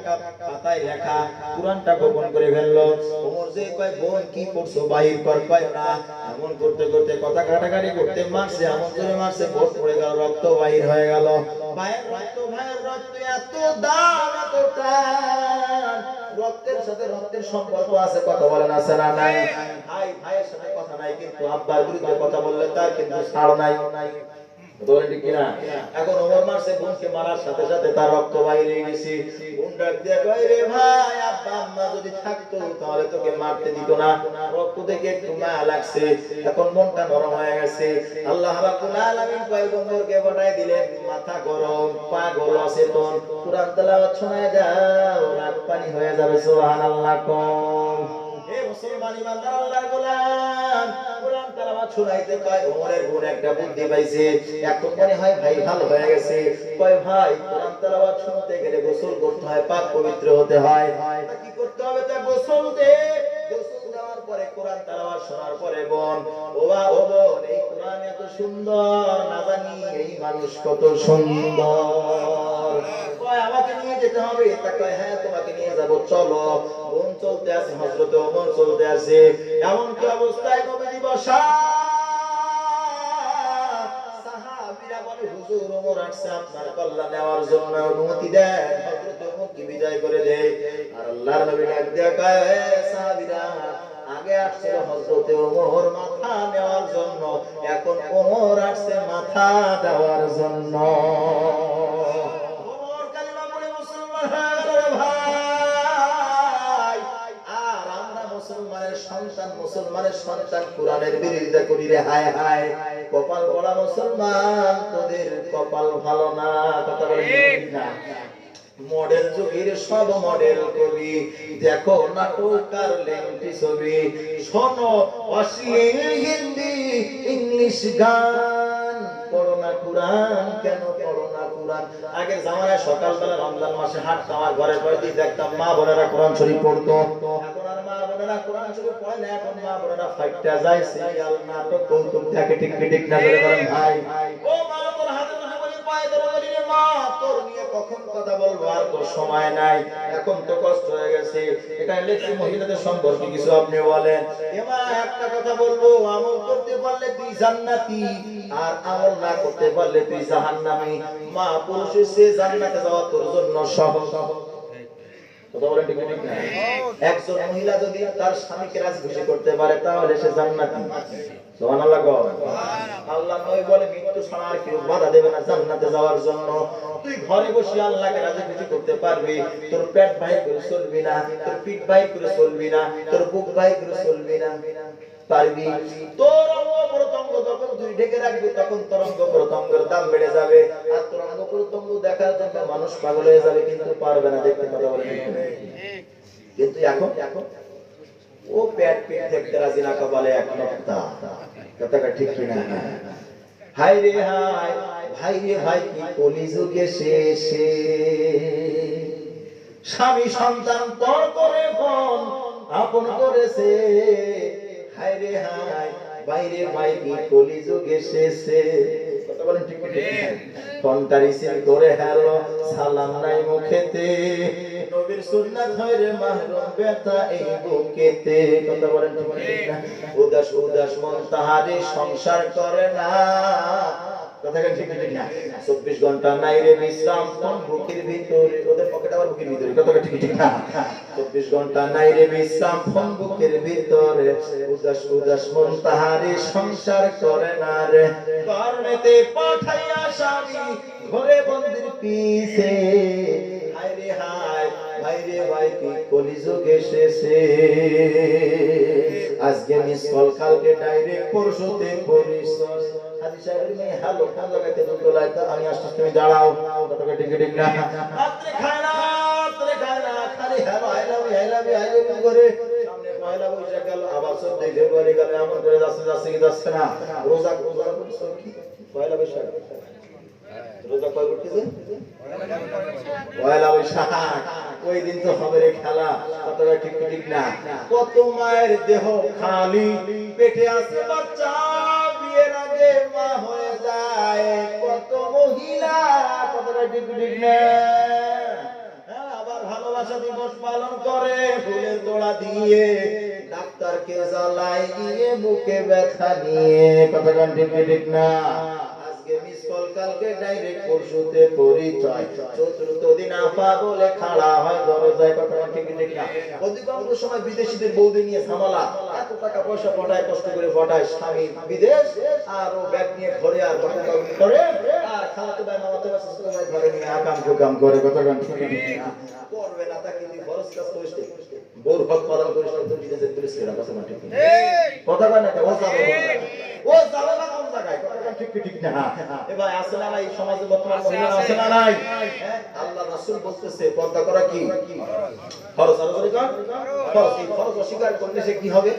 পাতায় লেখা কোরআনটা গোপন করে ফেললো। ওমর যে কয় বোন কি করছো বাহির কর, কয় না। এমন করতে করতে কথা কাটাকাটি করতে মারছে, এমন করে মারছে বোন পড়ে গেল, রক্ত বাহির হয়ে গেল। ভাইয়ের রক্ত এত দাম এত টান, রক্তের সাথে রক্তের সম্পর্ক আছে, কথা বলেন আছে না নাই? ভাই ভাইয়ের সাথে কথা নাই, কিন্তু আব্বার বিরুদ্ধে কথা বললে তার কিন্তু ছাড় নাই, বলেন ঠিক কিনা? এখন ওমর মারছে বোনকে, মারার সাথে সাথে তার রক্ত বাইরে গেছে। বোন ডাক দিয়ে কয় রে ভাই আব্বা আম্মা যদি থাকতো তাহলে তোকে মারতে দিত না, রক্ত দেখে একটু মায়া লাগছে, এখন মনটা নরম হয়ে গেছে। আল্লাহ রাব্বুল আলামিন পয়গম্বরকে পাঠায় দিলেন, মাথা গরম পাগল অচেতন, কুরআন তেলাওয়াত শোনায় দাও, রাত পানি হয়ে যাবে। সুবহানাল্লাহ। কম হে মুসলমান ইমানদার আল্লাহর গোলাম, তেলাওয়াত শোনাইতে কয় ওমরের গুণ একটা বুদ্ধি পাইছে এখন মনে হয় ভাই ভালো হয়ে গেছে কয় ভাই কোরআন তেলাওয়াত শুনতে গেলে গোসল করতে হয় পাক পবিত্র হতে হয় তা কি করতে হবে তা গোসল দেওয়ার পরে কোরআন তেলাওয়াত শোনার পরে বোন ও বোন এই কোরআন এত সুন্দর না জানি এই মানুষ কত সুন্দর কয় আমাকে নিয়ে যেতে হবে তা কয় হ্যাঁ তোমাকে নিয়ে যাব চলো বোন চলতে আছে হযরত ওমর চলতে আছে এমন কি অবস্থায় নবীজি বসা সাহাবীরা বলে হুজুর ওমর আসছে আপনার কল্যাণ নেওয়ার জন্য অনুমতি দেন হযরত ওমর কি বিদায় করে দেয় আর আল্লাহর নবী ডাক দিয়া কয় হে সাহাবীরা আগে আসছিল হযরত ওমর মাথা নেওয়ার জন্য এখন ওমর আসছে মাথা দেওয়ার জন্য ওমর কালিমা পড়ে মুসলমান হয়ে গেল রে ভাই আর আমরা মুসলমানের সন্তান কোরআনের বিরোধিতা করি রে হায় হায় কপাল পড়া মুসলমান তোদের কপাল ভালো না কথা বলেন ঠিক না মডেল যুগের সব মডেল কবি দেখো নাটক আর লেংটি ছবি শোনো অশ্লীল হিন্দি ইংলিশ গান পড়ো না কুরআন কেন পড়ো না কুরআন আগের জামানায় সকালবেলা রমজান মাসে হাঁটতাম আর ঘরের পয়দি দেখতাম মা বোনেরা কোরআন শরীফ পড়তো এখন আর মা বোনেরা কোরআন শরীফ পড়ে না এখন মা বোনেরা ফাইটটা যায় সিরিয়াল নাটক কৌতুক থাকে ঠিক না করে বলেন ভাই ও মা তোর হাতে ধরে বলি পায়ে ধরে বলি রে মা তোর নিয়ে কখন কথা বলবো আর তো সময় নাই এখন তো কষ্ট হয়ে গেছে এটা লেখছি মহিলাদের সম্পর্কে কিছু আপনি বলেন এমা একটা কথা বলবো আমল করতে পারলে তুই জান্নাতি আর আমল না করতে পারলে তুই জাহান্নামী মা পুরুষের সে জান্নাতে যাওয়া তোর জন্য সহজ কথা বলেন ঠিক না একজন মহিলা যদি তার স্বামীকে রাজি খুশি করতে পারে তাহলে সে জান্নাতি সুবহানাল্লাহ আল্লাহ নবী বলে মৃত্যু ছাড়া আর কেউ বাধা দেবে না জান্নাতে যাওয়ার জন্য তুই ঘরে বসে আল্লাহকে রাজি খুশি করতে পারবি তোর পেট ভাই করে চলবি না তোর পিঠ ভাই করে চলবি না তোর বুক ভাই করে চলবি না পারবি তোর অঙ্গ প্রত্যঙ্গ যখন তুই ঢেকে রাখবি তখন তোর অঙ্গ প্রত্যঙ্গের দাম বেড়ে যাবে আর তোর অঙ্গ প্রত্যঙ্গ দেখার জন্য মানুষ পাগল হয়ে যাবে কিন্তু পারবে না দেখতে কথা বলে কিন্তু এখন ও পেট দেখতে রাজি না কপালে এক নক্তা কথাটা ঠিক কিনা হাই রে হাই ভাই রে ভাই কি কলিযুগে শেষে স্বামী সন্তান পর করে ফোন আপন করেছে হাই রে হাই বাইরে ভাই কি কলিযুগে শেষে কথা বলেন ঠিক ঠিক ফোনটা রিসিভ করে হ্যালো সালাম নাই মুখেতে নবীর সুন্নাত হয় রে মাহরুম ব্যথা এই বুকেতে কথা বলেন ঠিক না উদাস মন তাহারে সংসার করে না কথা ঠিক না 24 ঘন্টা নাই রে বিশ্রাম কোন বুকের ভিতরে ওদের পকেট আবার বুকের ভিতরে কথা ঠিক না 24 ঘন্টা নাই রে বিশ্রাম কোন বুকের ভিতরে উদাস মন তাহারে সংসার করে না রে কর্মেতে পাঠাইয়া স্বামী ঘরে বন্দির পিছে হায় রে হায় ভাই রে ভাই কি কলিযুগে শেষে আজকে মিস কল কালকে ডাইরেক্ট পরশুতে পরিচয় হাজি সাহেবের মেয়ে হ্যালো ফোন লাগাইতে দুটো লাইতা আমি আসতে তুমি দাঁড়াও কথাটা ঠিক না রাত্রে খায় না খালি হ্যালো আই লাভ ইউ করে সামনে পয়লা বৈশাখ গেল আবার 14 ফেব্রুয়ারি গেল এমন করে যাচ্ছে কি যাচ্ছে না রোজা করছো কি পয়লা বৈশাখ রোজা কয় করতেছে পয়লা বৈশাখ ওই দিন তো হবে রে খেলা কথাটা ঠিক না কত মায়ের দেহ খালি পেটে আছে বাচ্চা বিয়ের আগে মা হয়ে যায় কত মহিলা কথাটা ঠিক না আবার ভালোবাসা দিবস পালন করে ফুলের তোড়া দিয়ে ডাক্তারকে জ্বালায় গিয়ে বুকে ব্যথা নিয়ে কথাটা ঠিক না আজকে মিস কল কালকে ডাইরেক্ট পরশুতে পরিচয় চতুর্থ দিন আপা বলে খাড়া হয় দরজায় কথাটা ঠিক না অধিকাংশ সময় বিদেশিদের বউদি নিয়ে ঝামেলা এত টাকা পয়সা পটায় কষ্ট করে পটায় স্বামী বিদেশ আর ও ব্যাগ নিয়ে ঘরে আর করে আর খালাতে ভাই মামাতে ভাই শ্বশুর ভাই ঘরে নিয়ে আকাম কুকাম করে কথাটা ঠিক না করবে না তাকে তুই ফরজ কাজ করিস বউর হক পালন করিস তো বিদেশের পুলিশ কেনা কথা না ঠিক কথা কয় না ও যাবে না কোন জায়গায় কথাটা ঠিক না এবার আসলে না এই সমাজে বর্তমান মহিলা আছে না নাই আল্লাহ রাসূল বলতেছে পর্দা করা কি ফরজ ফরজ অস্বীকার করলে সে কি হবে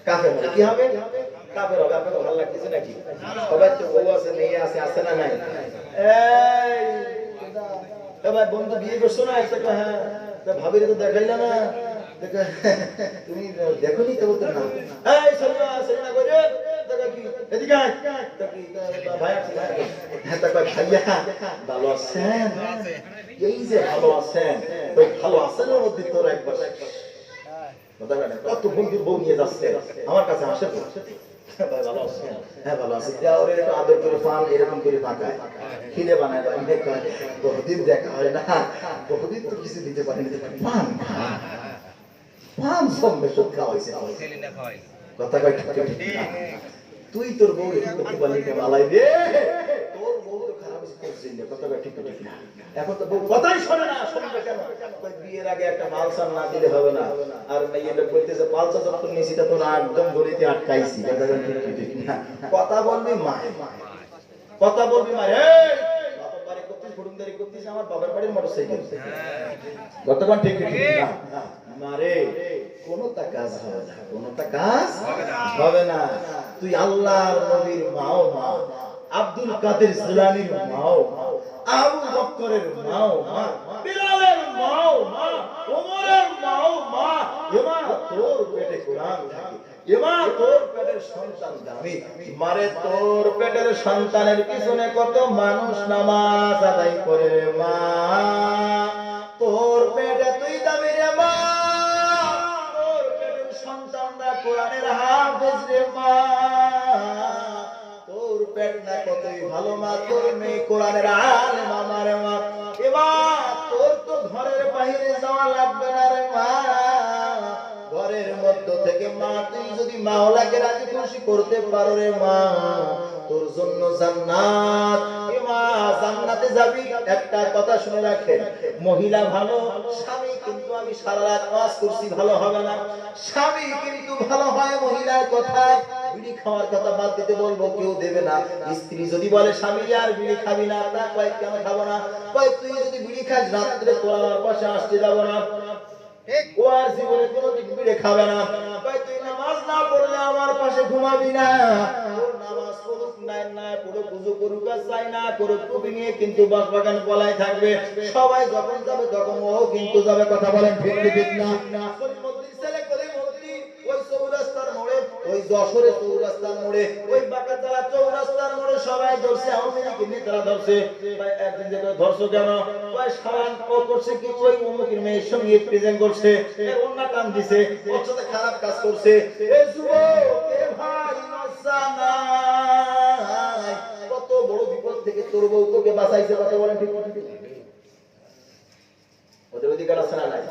কাফের হবে কি হবে কাফের হবে। আপনাকে ভালো লাগতেছে নাকি? সবার তো বউ আছে, মেয়ে আছে, আছে না নাই? এই ভাই বন্ধু বিয়ে করছো না? হ্যাঁ। ভাবিরে তো দেখাইলা না। তুমি দেখোনি তো? বলতে না, এই সরিনা সরিনা কই রে? দেখা কি এদিকে আয়। দেখি ভাই আছে। হ্যাঁ তা কই ভাইয়া ভালো আছেন? এই যে ভালো আছেন, ওই ভালো আছেন এর মধ্যে তোর একবার কথা বলে কত বন্ধুর বউ নিয়ে যাচ্ছে আমার কাছে আসে তো। ভাই ভালো আছেন? হ্যাঁ ভালো আছি। যা ওরে একটু আদর করে পান, এরকম করে পাকায় খিলে বানায় দেয়। অনেক বহুদিন দেখা হয় না, বহুদিন তো কিছু দিতে পারেনি। পান পান সঙ্গে সব খাওয়াইছে, কথা কয় ঠিক ঠিক। তুই তোর বউ করতে পারলি না মালাই রে, তোর বউ তো খারাপ করছিস না, কথা কয় ঠিক ঠিক না। এখন তো বউ কথাই শোনে না, শুনবে কেন? কই বিয়ের আগে একটা পালসার না দিলে হবে না। আর মেয়ে লোক বলতেছে পালসার যখন নিয়েছি তা তো একদম গলিতে আটকাইছি, কথা কয় ঠিক ঠিক না। কথা বলবি মা, কথা বলবি মা। এই বাবার বাড়ি করতিস, ফুটুমদারি করতিস, আমার বাবার বাড়ির মোটরসাইকেল, কতক্ষণ ঠিক ঠিক না। মারে কোনটা কাজ হবে না, কোনটা কাজ হবে না। তুই আল্লাহর নবীর মাও মা, আব্দুল কাদের জিলানীর মাও মা, আবু বকরের মাও মা, বিলালের মাও মা, ওমরের মাও মা। এমা তোর পেটে কোরআন থাকে, এমা তোর পেটের সন্তান দামি। মারে তোর পেটের সন্তানের পিছনে কত মানুষ নামাজ আদায় করে রে মা। তোর পেটে তুই দামি রে মা, তোর পেটের সন্তানরা কোরআনের হাফেজ রে মা। তোর পেট না কতই ভালো মা, তোর মেয়ে কোরআনের আলেম আমার মা। এবার তোর তো ঘরের বাইরে যাওয়া লাগবে না রে মা, ঘরের মধ্য থেকে মা তুই যদি মাওলাকে রাজি খুশি করতে পারো রে মা, তোর জন্য জান্নাত। এ মা জান্নাতে যাবি। একটা কথা শুনে রাখেন, মহিলা ভালো, স্বামী কিন্তু আমি সারা রাত ওয়াজ করছি ভালো হবে না। স্বামী কিন্তু ভালো হয় মহিলার কথা, বিড়ি খাওয়ার কথা বাদ দিতে বলবো, কেউ দেবে না। স্ত্রী যদি বলে স্বামী আর বিড়ি খাবি না, তা কয় কেন খাবো না? কয় তুই যদি বিড়ি খাস রাত্রে তোর আমার পাশে আসতে যাবো না, ও আর জীবনে কোনোদিন বিড়ি খাবে না। কয় তুই নামাজ না পড়লে আমার পাশে ঘুমাবি না। তোর নামাজ পড়ুক না পড়ুক, ওযু করুক আর চাই না করুক, টুপি নিয়ে কিন্তু বাগান পলায় থাকবে। সবাই যখন যাবে তখন ও কিন্তু যাবে। কথা বলেন ঠিক ঠিক না? কলিমদ্দির ছেলে কলিমদ্দি ওই চৌরাস্তার মোড়ে, ওই যশোরে চৌরাস্তার মোড়ে, ওই বাঁকাতলা চৌরাস্তার মোড়ে সবাই ধরছে, আওয়ামী লীগের নেতারা ধরছে। ভাই একদিন যে ধরছো কেন? ভাই সারান ও করছে কি, ওই অমুকের মেয়ের সঙ্গে প্রেজেন্ট করছে, এর অন্য কাম দিছে, ওর সাথে খারাপ কাজ করছে। এ যুবক এ ভাই নসানাই, কত বড় বিপদ থেকে তোর বউ তোকে বাঁচাইছে। কথা বলেন ঠিক ঠিক? ওদের অধিকার আছে না নাই?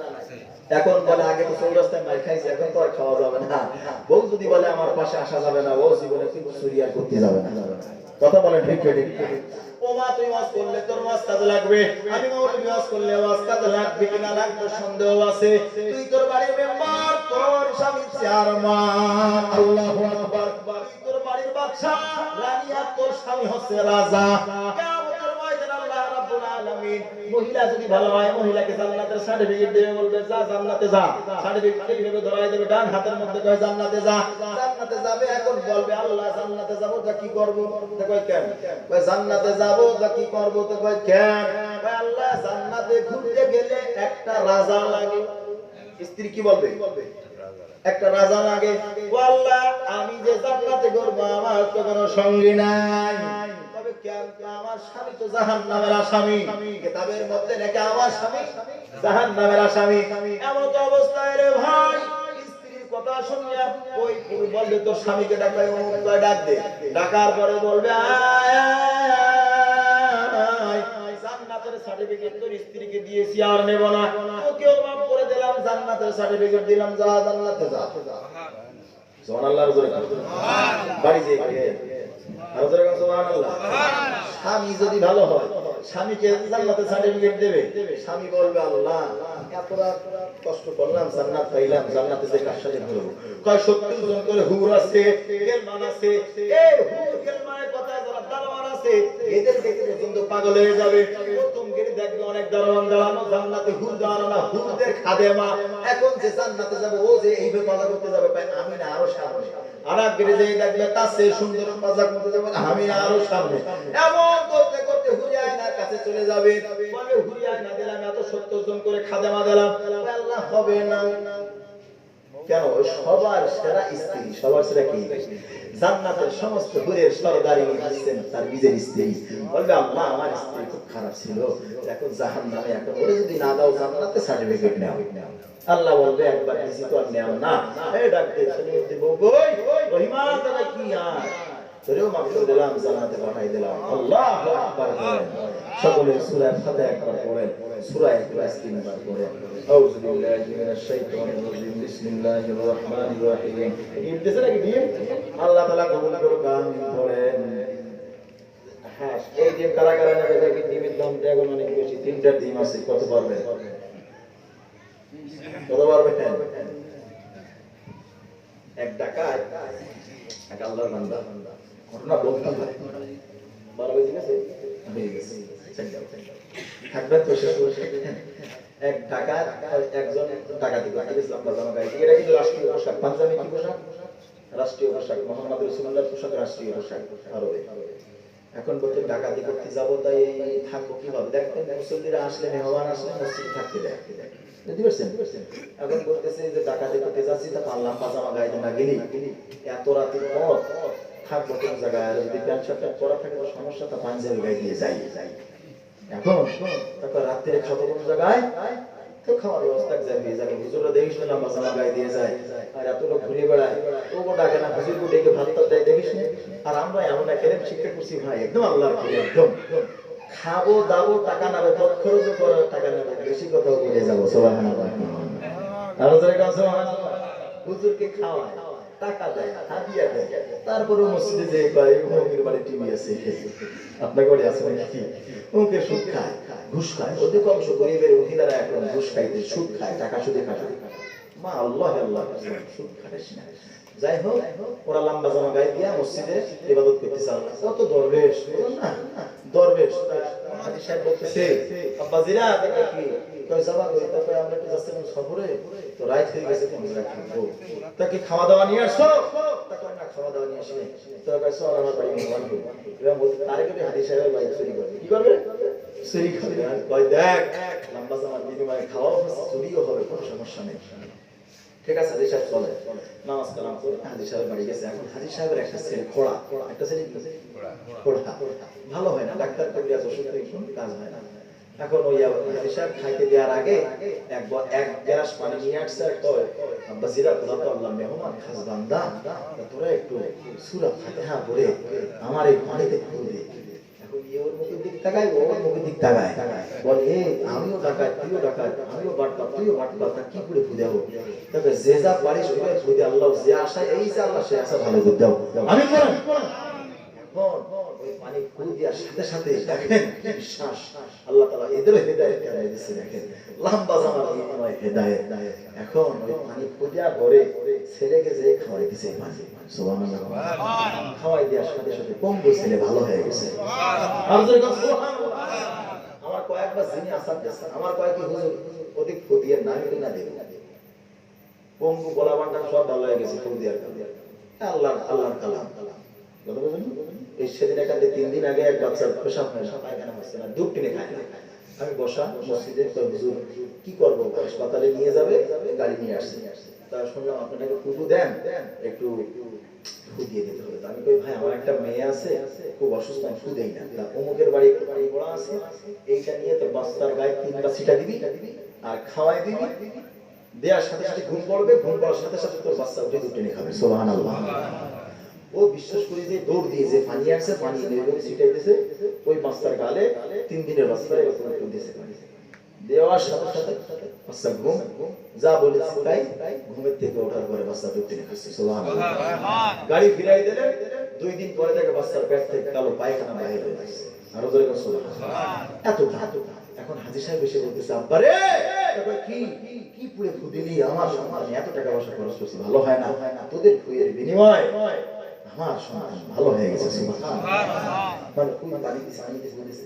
এখন বলে আগে তো চৌরাস্তায় মার খাইছে, এখন তো আর খাওয়া যাবে না। বউ যদি বলে আমার পাশে আসা যাবে না, ও জীবনে কিন্তু চুরিয়া করতে যাবে না। কথা বলেন ঠিক ঠিক? ও মা তুই ওয়াজ করলে তোর ওয়াজ কাজে লাগবে, আমি মৌলবি ওয়াজ করলে ওয়াজ কাজে লাগবে কিনা লাগবে সন্দেহ আছে। তুই তোর বাড়ির মেম্বার, তোর স্বামী চেয়ারম্যান, আল্লাহু আকবার। তুই তোর বাড়ির বাদশা, রানী, আর তোর স্বামী হচ্ছে রাজা। কিয়ামতের ময়দানে আল্লাহ রাব্বুল আলামিন মহিলা যদি ভালো হয় মহিলাকে জান্নাতের সার্টিফিকেট দেবে, বলবে যা জান্নাতে যা। সার্টিফিকেট এইভাবে ধরাই দেবে ডান হাতের মধ্যে, কয় জান্নাতে যা। জান্নাতে যাবে, এখন বলবে আল্লাহ জান্নাতে যাব তা কি করব? তো কয় কেন? কয় জান্নাতে যাব তা কি করব? তো কয় কেন? কয় আল্লাহ জান্নাতে ঘুরতে গেলে একটা রাজা লাগে। স্ত্রী কি বলবে? একটা রাজা লাগে। ও আল্লাহ আমি যে জান্নাতে করব আমার তো কোনো সঙ্গী নাই। তবে কেন? আমার স্বামী তো জাহান্নামের আসামি, কিতাবের মধ্যে নাকি আমার স্বামী জাহান্নামের আসামি। এমন তো অবস্থায় রে ভাই স্ত্রীর কথা শুনিয়া ওই পুরুষ বলবে তোর স্বামীকে ডাকায়, অমুক কয় ডাক দে। ডাকার পরে বলবে জান্নাতের সার্টিফিকেট তোর স্ত্রীকে দিয়েছি আর নেব না, তোকেও মাফ করে দিলাম, জান্নাতের সার্টিফিকেট দিলাম, যা জান্নাতে যা। সুবহানাল্লাহর উপরে বাড়ি যে আর জোরে গান সুবহানাল্লাহ। স্বামী যদি ভালো হয় স্বামীকে জান্নাতের সার্টিফিকেট দেবে। স্বামী বলবে আল্লাহ এত রাত কষ্ট করলাম, জান্নাত পাইলাম, জান্নাতে যে কার সাথে করব? কয় 70 জন করে হুর আছে, গেলমান আছে। এই হুর গেলমানের কথা যারা দারওয়ান আছে এদের দেখে পর্যন্ত পাগল হয়ে যাবে। প্রথম গেলে দেখবে অনেক দারওয়ান দাঁড়ানো, জান্নাতে হুর দাঁড়ানো না, হুরদের খাদেমা। এখন যে জান্নাতে যাবে ও যে এইভাবে কথা করতে যাবে, আমি না আরো সামনে আর এক গেড়ে দেখবে তার চেয়ে সুন্দর মাজাক মতো যাবে আমি আরো সামনে এমন করতে করতে হুরিয়ানার কাছে চলে যাবে বলে হুরিয়ানা দিলাম এত 70 জন করে খাদেমা দিলাম আল্লাহ হবে না কেন সবার সেরা স্ত্রী সবার সেরা কি জান্নাতের সমস্ত হুরের সরদারি হচ্ছেন তার নিজের স্ত্রী বলবে আল্লাহ আমার স্ত্রী খুব খারাপ ছিল এখন জাহান্নামে এখন ওরে যদি না দাও জান্নাতে সার্টিফিকেট নাও আল্লাহ বলবে একবার দিছি তো আর নাও না এই ডাক দে শুনে দিব কই রহিমা তারা কি আর তোরেও মাফ করে দিলাম জান্নাতে পাঠাই দিলাম আল্লাহু আকবার সকলে সূরা ফাতিহা একবার পড়েন সূরা ইখলাস তিনবার পড়েন আউযু বিল্লাহি মিনাশ শাইতানির রাজিম বিসমিল্লাহির রহমানির রহিম এই দেশে নাকি দিয়ে আল্লাহ তাআলা কবুল করুক আমিন পড়েন হ্যাঁ এই যে কারা কারা নেবে দেখি ডিমের দাম দেখো অনেক বেশি তিনটা ডিম আছে কত পারবে কত পারবে এক টাকা এক আল্লাহর বান্দা ঘটনা বলতে হয় বড় হয়ে গেছে হয়ে গেছে থাকবে তো শেষ করে এক টাকা একজন টাকা দিবে ইসলাম বাজানো গায়ে এটা কিন্তু রাষ্ট্রীয় পোশাক পাঞ্জাবি কি পোশাক রাষ্ট্রীয় পোশাক মুহাম্মদ রাসূলুল্লাহর পোশাক রাষ্ট্রীয় পোশাক আরবে এখন বলতে ডাকাতি করতে যাব তাই থাকবো কিভাবে দেখেন মুসল্লিরা আসলে মেহমান আসলে মসজিদে থাকতে দেয় বুঝতে পারছেন এখন বলতেছে যে ডাকাতি করতে যাচ্ছি তা পারলাম পাজামা গায়ে না গেলি এত রাতের পর থাকবো কোন জায়গায় আর যদি প্যান্ট শার্টটা পরা থাকে তো সমস্যা তা পাঞ্জাবি গায়ে দিয়ে যাই এখন তারপর রাত্রে খাবো কোন জায়গায় তো খাওয়ার ব্যবস্থা যাবে যাকে হুজুররা দেখিস না পাজামা গায়ে দিয়ে যায় আর এত লোক ঘুরে বেড়ায় ও ডাকে না হুজুরকে ডেকে ভাত দেয় দেখিস না আর আমরা এমন একটা শিক্ষা করছি ভাই একদম আল্লাহর কি একদম খাবো দাবো টাকা নেবে পথ খরচ করে টাকা নেবে বেশি কথা বলে যাবো সুবহানাল্লাহ আর যারা কাছে হুজুরকে খাওয়ায় টাকা দেয় হাদিয়া দেয় তারপরে মসজিদে যে কয় ওমকের বাড়ি টিভি আছে আপনার বাড়ি আছে নাকি ওমকে সুদ খায় ঘুষ খায় ওদের অংশ গরিবের মহিলারা এখন ঘুষ খাইতে সুদ খায় টাকা সুদে খায় মা আল্লাহ আল্লাহ সুদ খাইস না যাই হোক ওরা লম্বা জামা গায়ে দিয়া মসজিদে ইবাদত করতেছে কত দরবেশ না দরবেশ হাজি সাহেব বলতেছে আব্বাজিরা দেখো কি কই যাবা কই তো আমরা তো যাচ্ছি সফরে তো রাত হয়ে গেছে কোন জায়গা খাবো তা কি খাওয়া দাওয়া নিয়ে আসো তা কই না খাওয়া দাওয়া নিয়ে আসি তো কইছো আমার বাড়ি মেহমান করব এরা বলতে তারে কি হাজি সাহেবের বাড়ি চুরি করবে কি করবে চুরি করবে কই দেখ লম্বা জামা বিনিময়ে খাওয়া চুরিও হবে কোনো সমস্যা নেই ঠিক আছে হাজি সাহেব চলে নামাজ কালাম করে হাজি সাহেব বাড়ি গেছে এখন হাজি সাহেবের একটা ছেলে খোড়া একটা ছেলে খোড়া ভালো হয় না ডাক্তার কবিরাজ ওষুধ থেকে কোনো কাজ হয় না এখন ওই হাজি সাহেব খাইতে দেওয়ার আগে এক গ্লাস পানি নিয়ে আসছে কয় আব্বাসিরা তোরা তো আল্লাহ মেহমান খাস বান্দা তোরা একটু সূরা ফাতিহা পড়ে আমার এই পানিতে ফুল দে এখন ওর মুখের দিক তাকায় ওর মুখের দিক তাকায় বলে আমিও ডাকাত তুইও ডাকাত আমিও বাটপা তুইও বাটপা তা কি করে ফুল দেবো তবে যে যা পারিস ওই ফুল দে আল্লাহ যে আশা এই যে আল্লাহ সে আশা ভালো করে দাও আমি বলেন ওই পানি ফুল দেওয়ার সাথে সাথে দেখেন বিশ্বাস আল্লাহ তাআলা এদেরও হেদায়েত করে দিয়েছে দেখেন লম্বা জামার নয় হেদায়েত এখন ওই পানি ফুল দেওয়ার পরে ছেলেকে যে খাওয়াই দিয়েছে পানি সুবহানাল্লাহ খাওয়াই দেওয়ার সাথে সাথে পঙ্গু ছেলে ভালো হয়ে গেছে আর যে সুবহানাল্লাহ আমার কয়েকবার জিনি আসাদ দিয়েছে আমার কয়েক হুজুর অধিক ফুদিয়ার নাম না দেব পঙ্গু বলা বান্ডা সব ভালো হয়ে গেছে ফুল দেওয়ার কারণে আল্লাহর কালাম কথা বুঝলেন এই সেদিন এখানে 3 দিন আগে এক বাচ্চার পেশাব হয় না পায়খানা হচ্ছে না দুধ কিনে খায় আমি বসা মসজিদে কই হুজুর কি করব হাসপাতালে নিয়ে যাবে গাড়ি নিয়ে আসছে তা শুনলাম আপনাকে ফুটু দেন একটু ফু দিয়ে দিতে হবে আমি কই ভাই আমার একটা মেয়ে আছে খুব অসুস্থ আমি ফু দেই না তা অমুকের বাড়ি একটু পানি পড়া আছে এইটা নিয়ে তো বাচ্চার গায়ে 3টা ছিটা দিবি আর খাওয়াই দিবি দেওয়ার সাথে সাথে ঘুম পড়বে ঘুম পড়ার সাথে সাথে তোর বাচ্চা উঠে দুধ টেনে খাবে সুবহানাল্লাহ ও বিশ্বাস করে যে দৌড় দিয়ে যে পানি আসছে পানি দিয়ে ছিটাই দিয়েছে ওই বাচ্চার গালে 3 দিনের বাচ্চা এরকম একটু দিয়েছে দেওয়ার সাথে সাথে বাচ্চা ঘুম যা বলেছে তাই ঘুমের থেকে ওঠার পরে বাচ্চা দুধ টেনে খাচ্ছে সুবহানাল্লাহ গাড়ি ফিরাই দিলেন 2 দিন পরে দেখে বাচ্চার পেট থেকে কালো পায়খানা বাইরে হয়ে আসছে আরো জোরে করে সুবহানাল্লাহ এত এখন হাজী সাহেব এসে বলতেছে আব্বারে কি কি পুরো ফুদিলি আমার সন্তান এত টাকা পয়সা খরচ করছে ভালো হয় না তোদের ফুয়ের বিনিময় আমার সন্তান ভালো হয়ে গেছে সুবহানাল্লাহ মানে কোন পানি দিছে বলেছে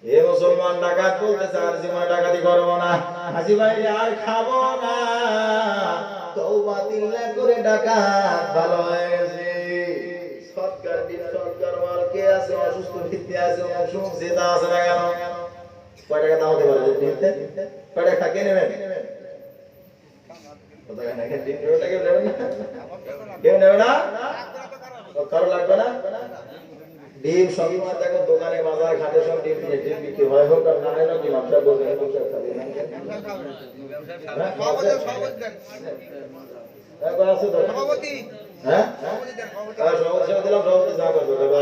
এ মুসলমান ডাকাত বলতেছে আর জীবনে ডাকাতি করব না হাজী ভাই আর খাবো না তওবা তিল্লা করে ডাকাত ভালো হয়ে গেছে। সৎকার দিন সৎকার মাল কে আছে অসুস্থ ভিত্তি আছে অসুখ জেদা আছে না কেন? কয় টাকা দাম হতে পারে দিতে? কয় টাকা কে নেবেন? কত টাকা নেবেন? 3 টাকা নেবেন না? কেউ নেবে না? কারো লাগবে না? ডিম সবসময় দেখো দোকানে বাজার ঘাটে সব ডিম বিক্রি হয় হোক আর না হয় না কি ব্যবসা করবেন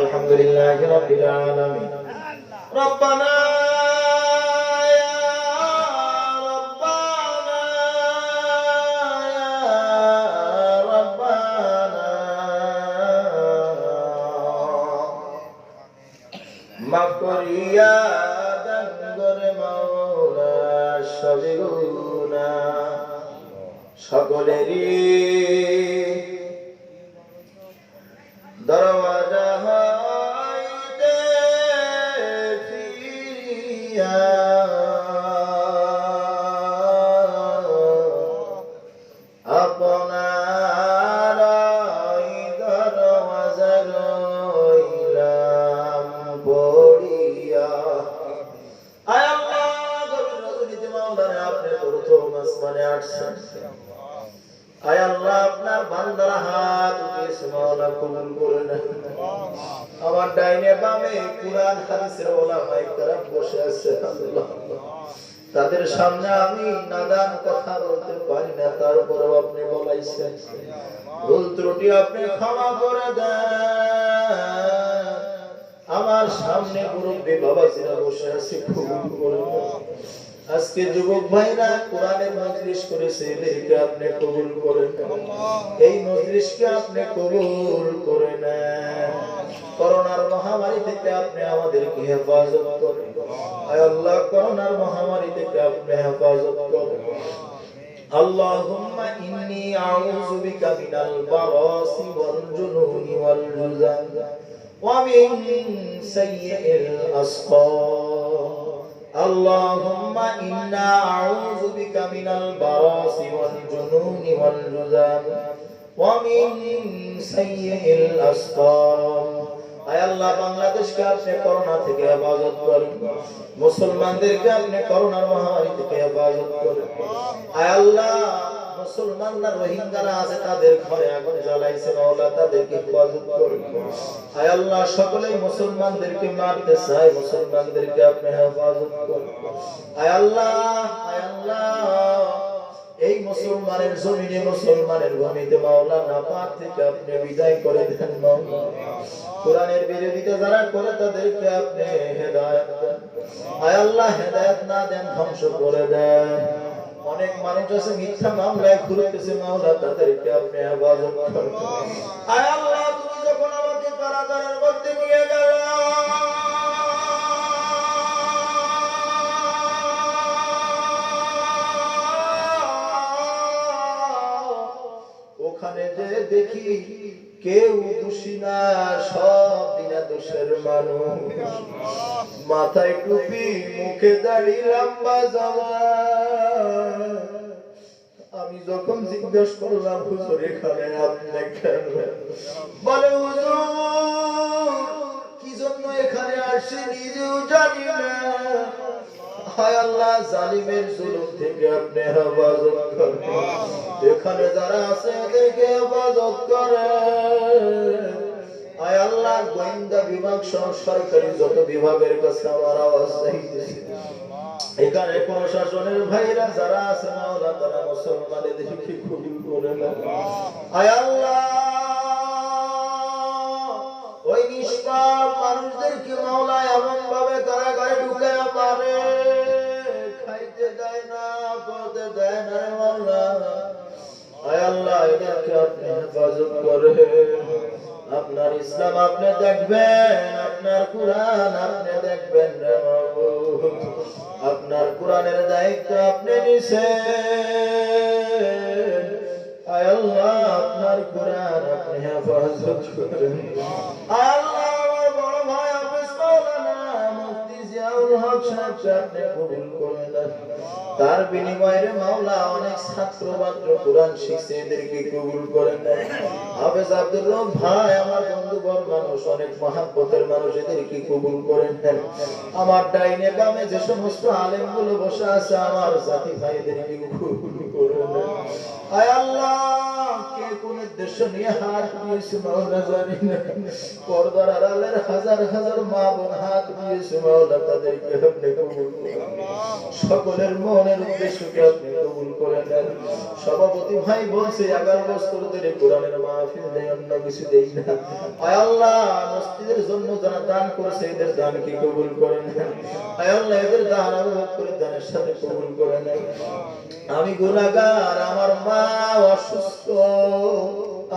আলহামদুলিল্লাহ রাব্বিল আলামিন রব্বানা মাফ করিয়া দান করে মাওলা সবে গুনাহ সকলেরই দরওয়াজা হইতে ফিরিয়া আপনার দরওয়াজা রইলাম পড়িয়া। আয় আল্লাহ গভীর রজনীতে মাওলানা আপনি প্রথম আসমানে আসছেন। আয় আল্লাহ আপনার বান্দার হাত উঠিয়েছে মাওলা কবুল করে নেন। আমার ডাইনে বামে কুরআন হাদিসের ওলামায়ে কেরাম বসে আছে আল্লাহ, তাদের সামনে আমি নাদান কথা বলতে পারি না, তারপরেও আপনি বলাইছেন ভুল ত্রুটি আপনি ক্ষমা করে দেন। আমার সামনে মুরব্বী বাবাজিরা বসে আছে কবুল করে নেন। আজকে যুবক ভাইরা কোরআনের মজলিস করেছে, এদেরকে আপনি কবুল করে নেন। এই মজলিসকে আপনি কবুল করে নেন। করোনার মহামারী থেকে আপনি আমাদেরকে হেফাজত করেন। আয় আল্লাহ করোনার মহামারী থেকে আপনি হেফাজত করেন। আল্লাহুম্মা ইন্নী আউযু বিকা মিনাল বারাসি ওয়াল জুনুনি ওয়াল জুযান ওয়া মিন সাইয়্যিল আসকাম। আল্লাহুম্মা ইন্না আউযু বিকা মিনাল বারাসি ওয়াল জুনুনি ওয়াল জুযান ওয়া মিন সাইয়্যিল আসকাম। আয় আল্লাহ বাংলাদেশকে আপনি করোনা থেকে হেফাজত করেন, মুসলমানদেরকে আপনি করোনার মহামারী থেকে হেফাজত করেন। আয় আল্লাহ মুসলমানরা রোহিঙ্গারা আছে তাদের ঘরে আগুন জ্বালাইছে মাওলা, তাদেরকে হেফাজত করুন। আয় আল্লাহ সকলেই মুসলমানদেরকে মারতে চায়, মুসলমানদেরকে আপনি হেফাজত করুন। আয় আল্লাহ এই মুসলমানের জমিনে মুসলমানের ভূমিতে মাওলা নাপাক থেকে আপনি বিদায় করে দেন মাওলা। কোরআনের বিরোধিতা যারা করে তাদেরকে আপনি হেদায়েত দেন। আয় আল্লাহ হেদায়েত না দেন ধ্বংস করে দেন। অনেক মানুষ আছে মিথ্যা মামলায় ঘুরতেছে মাওলা, তাদেরকে আপনি হেফাজত করুন। আয় আল্লাহ তুমি যখন আমাকে কারাগারের মধ্যে নিয়ে গেলে ওখানে যে দেখি কেউ দোষী না, সব বিনা দোষের মানুষ, মাথায় টুপি মুখে দাড়ি লম্বা জামা। আমি যখন জিজ্ঞেস করলাম হুজুর এখানে আপনি কেন, বলে হুজুর কি জন্য এখানে আসি নিজেও জানি না। হায় আল্লাহ জালিমের জুলুম থেকে আপনি হেফাজত করেন। এখানে যারা আছে এদেরকে হেফাজত করেন। আয় আল্লাহ গোয়েন্দা বিভাগ সহ সরকারি যত বিভাগের কাছে আমার আওয়াজ চাইতেছি, এখানে প্রশাসনের ভাইরা যারা আছে মাওলা তারা মুসলমানদেরকে কবুল করে নেন। আয় আল্লাহ ওই নিষ্পাপ মানুষদেরকে মাওলা এমন ভাবে কারাগারে ঢুকায়া মারে, খাইতে দেয় না, পড়তে দেয় না মাওলা। আয় আল্লাহ এদেরকে আপনি হেফাজত করেন। আপনার ইসলাম আপনি দেখবেন, আপনার কোরআন আপনি দেখবেন রে মাবুদ। আপনার কোরআনের দায়িত্ব আপনি নিছেন। আয় আল্লাহ আপনার কোরআন আপনি হেফাজত করেন। আয় আল্লাহ আমার বড় ভাই হাফেজ মাওলানা মুফতি জিয়াউল হক সাহেবকে আপনি কবুল করে নেন। তার বিনিময়ে মাওলা অনেক ছাত্র মাত্র কোরআন শিখছে, এদেরকে কবুল করেন। হাফেজ আব্দুর রব ভাই আমার বন্ধু বর মানুষ, অনেক মহাব্বতের মানুষ, এদেরকে কবুল করেন। আমার ডাইনে বামে যে সমস্ত আলেম গুলো বসে আছে আমার জাতি ভাইদেরকে কবুল করেন। আয় আল্লাহ, কে কোন উদ্দেশ্য নিয়ে হাত দিয়েছে মাওলা জানি না, পর্দার আড়ালের হাজার হাজার মা বোন হাত দিয়েছে মাওলা, তাদেরকে আপনি কবুল করেন। সকলের মনের উদ্দেশ্যকে আপনি কবুল করে নেন। সভাপতি ভাই বলছে 11 বছর ধরে কোরআনের মাহফিল দেয়, অন্য কিছু দেই না। আয় আল্লাহ, মসজিদের জন্য যারা দান করেছে এদের দানকে কবুল করে নেন। আয় আল্লাহ, এদের দান আল্লাহ করে দানের সাথে কবুল করে নেন। আমি গুনাহগার, আমার মা অসুস্থ,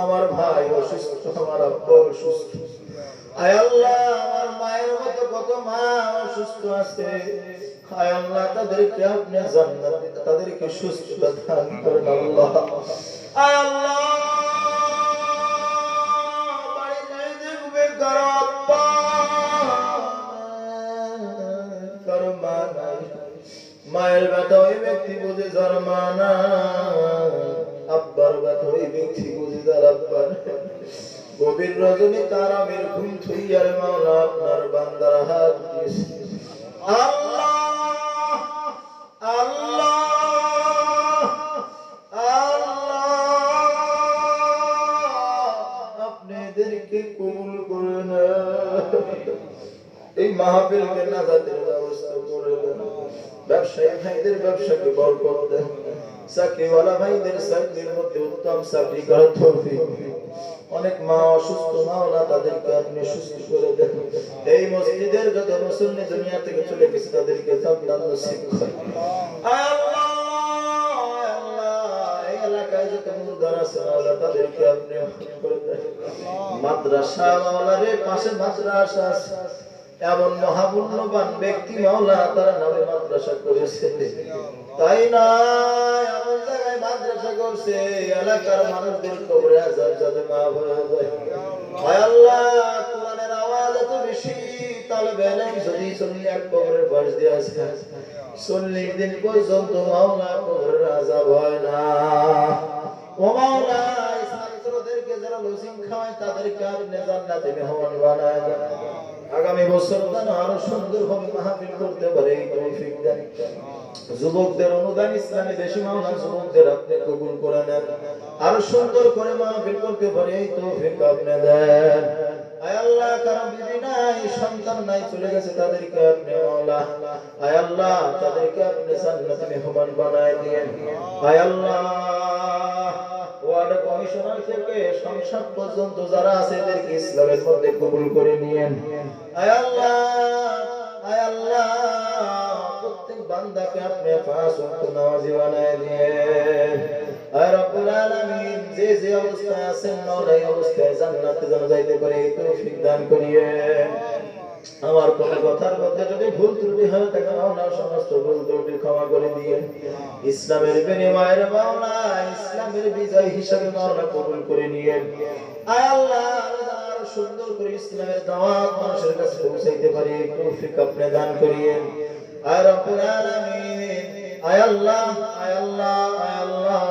আমার ভাই অসুস্থ, আমার আব্বা অসুস্থ। আয় আল্লাহ, আমার মায়ের মতো কত মা অসুস্থ আছে। আয় আল্লাহ, তাদেরকে আপনি জান্নাত দিন, তাদেরকে সুস্থতা দান করেন আল্লাহ। আয় আল্লাহ, বাড়ি যেয়ে দেখবে কারো আব্বা কারো মা নাই, মায়ের ব্যথা ওই ব্যক্তি বুঝে যার মা না, আব্বার ব্যথা ওই ব্যক্তি বুঝে যার আব্বা না। গভীর রজনী তারামের ঘুম থুইয়ার মাওলা আপনার বান্দার হাত দিয়েছে। আল্লাহ আল্লাহ আল্লাহ, আপনি এদেরকে কবুল করে নেন। এই মাহফিলকে নাজাতের ব্যবস্থা করে দেন। ব্যবসায়ী ভাইদের ব্যবসাকে বরকত দেন। চাকরিওয়ালা ভাইদের চাকরির মধ্যে উত্তম চাকরি করার তৌফিক দিন। অনেক মা অসুস্থ, মাওলা তাদেরকে আপনি সুস্থ করে দেন। এই মসজিদের যত মুসল্লি দুনিয়া থেকে চলে গেছে তাদেরকে জান্নাত নসিব করেন। আয় আল্লাহ, আয় আল্লাহ, এই এলাকায় যত মুর্দার আছে মাওলা তাদেরকে আপনি মাফ করে দেন। মাদ্রাসা মাওলা রে, পাশে মাদ্রাসা আছে, এমন মহামূল্যবান ব্যক্তি মাওলা তারা নামে মাদ্রাসা করেছে, তাই না এমন জায়গায় মাদ্রাসা করছে এলাকার মানুষদের কবরে আযাব যাতে মাফ হয়ে যায়। হায় আল্লাহ, কোরআনের আওয়াজ এত বেশি, তালেবে ইলম যদি 40 কবরের পাশ দিয়ে আছে 40 দিন পর্যন্ত মাওলা কবরের আযাব হয় না। ও মাওলা, এই ছাত্রদেরকে যারা লজিং খাওয়ায় তাদেরকে আপনি জান্নাতে মেহমান বানায় দেন। আগামী বছর যেন আরো সুন্দরভাবে মাহফিল করতে পারে এই তৌফিক দেন। যুবকদের অনুদান ইসলামে বেশি মাওলা, যুবকদের আপনি কবুল করে নেন। আরো সুন্দর করে মাহফিল করতে পারে এই তৌফিক আপনি দেন। আয় আল্লাহ, কারো বিবি নাই, সন্তান নাই, চলে গেছে, তাদেরকে আপনি মাওলা, আয় আল্লাহ তাদেরকে আপনি জান্নাতে মেহমান বানায় দিয়েন। আয় আল্লাহ, ওয়ার্ড কমিশনার থেকে সংসদ পর্যন্ত যারা আছে এদেরকে ইসলামের মধ্যে কবুল করে নিয়েন। আয় আল্লাহ, আয় আল্লাহ, প্রত্যেক বান্দাকে আপনি 5 ওয়াক্ত নামাজি বানায় দিয়েন। আয় রব্বুল আলামিন, যে যে অবস্থায় আছেন মাওলা এই অবস্থায় জান্নাতে যেন যাইতে পারে এই তৌফিক দান করিয়েন। আমার কোন কথার মধ্যে যদি ভুল ত্রুটি হয় থাকে মাওলা সমস্ত ভুল ত্রুটি ক্ষমা করে দিয়েন। ইসলামের বিনিময়ে মাওলা ইসলামের বিজয় হিসাবে মাওলা কবুল করে নিয়েন। আয় আল্লাহ, আরো সুন্দর করে ইসলামের দাওয়াত মানুষের কাছে পৌঁছাইতে পারি এই তৌফিক আপনি দান করিয়েন। আয় রব্বুল আলামিন, আয় আল্লাহ, আয় আল্লাহ, আয় আল্লাহ,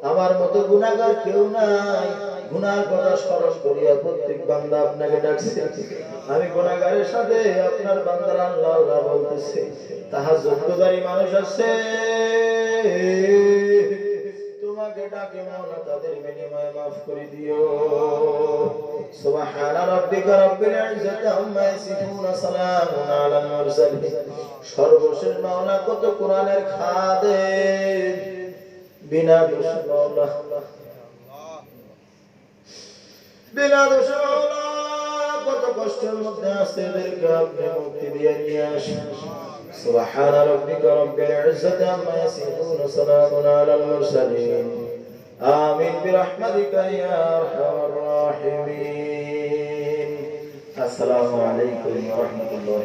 আমার মতো গুনাহগার কেউ নাই। গুনার কথা স্মরণ করিয়া প্রত্যেক বান্দা আপনাকে ডাকছে। আমি গুনাহগারের সাথে আপনার বান্দারা আল্লাহ আল্লাহ বলতেছে। তাহাজ্জুদ গুজারি মানুষ আছে, তোমাকে ডাকে মাওলা, তাদের বিনিময়ে মাফ করে দিও। সুবহান রাব্বিকা রাব্বিল ইজ্জাতি আম্মা ইয়াসিফুন, সালামুন আলাল মুরসালিন। সর্বশেষ মাওলা কত কোরআনের খাদেম বিনা দোষে মাওলা, বিনা দোষে মাওলা কত কষ্টের মধ্যে আছে, এদেরকে আপনি মুক্তি দিয়ে নিয়ে আসেন। সুবহান রাব্বিকা রাব্বিল ইজ্জাতি আম্মা ইয়াসিফুন, সালামুন আলাল মুরসালিন। আমিন বিরহমাতিকা ইয়া আরহামার রাহিমিন। আসসালামু আলাইকুম ওয়া রাহমাতুল্লাহ।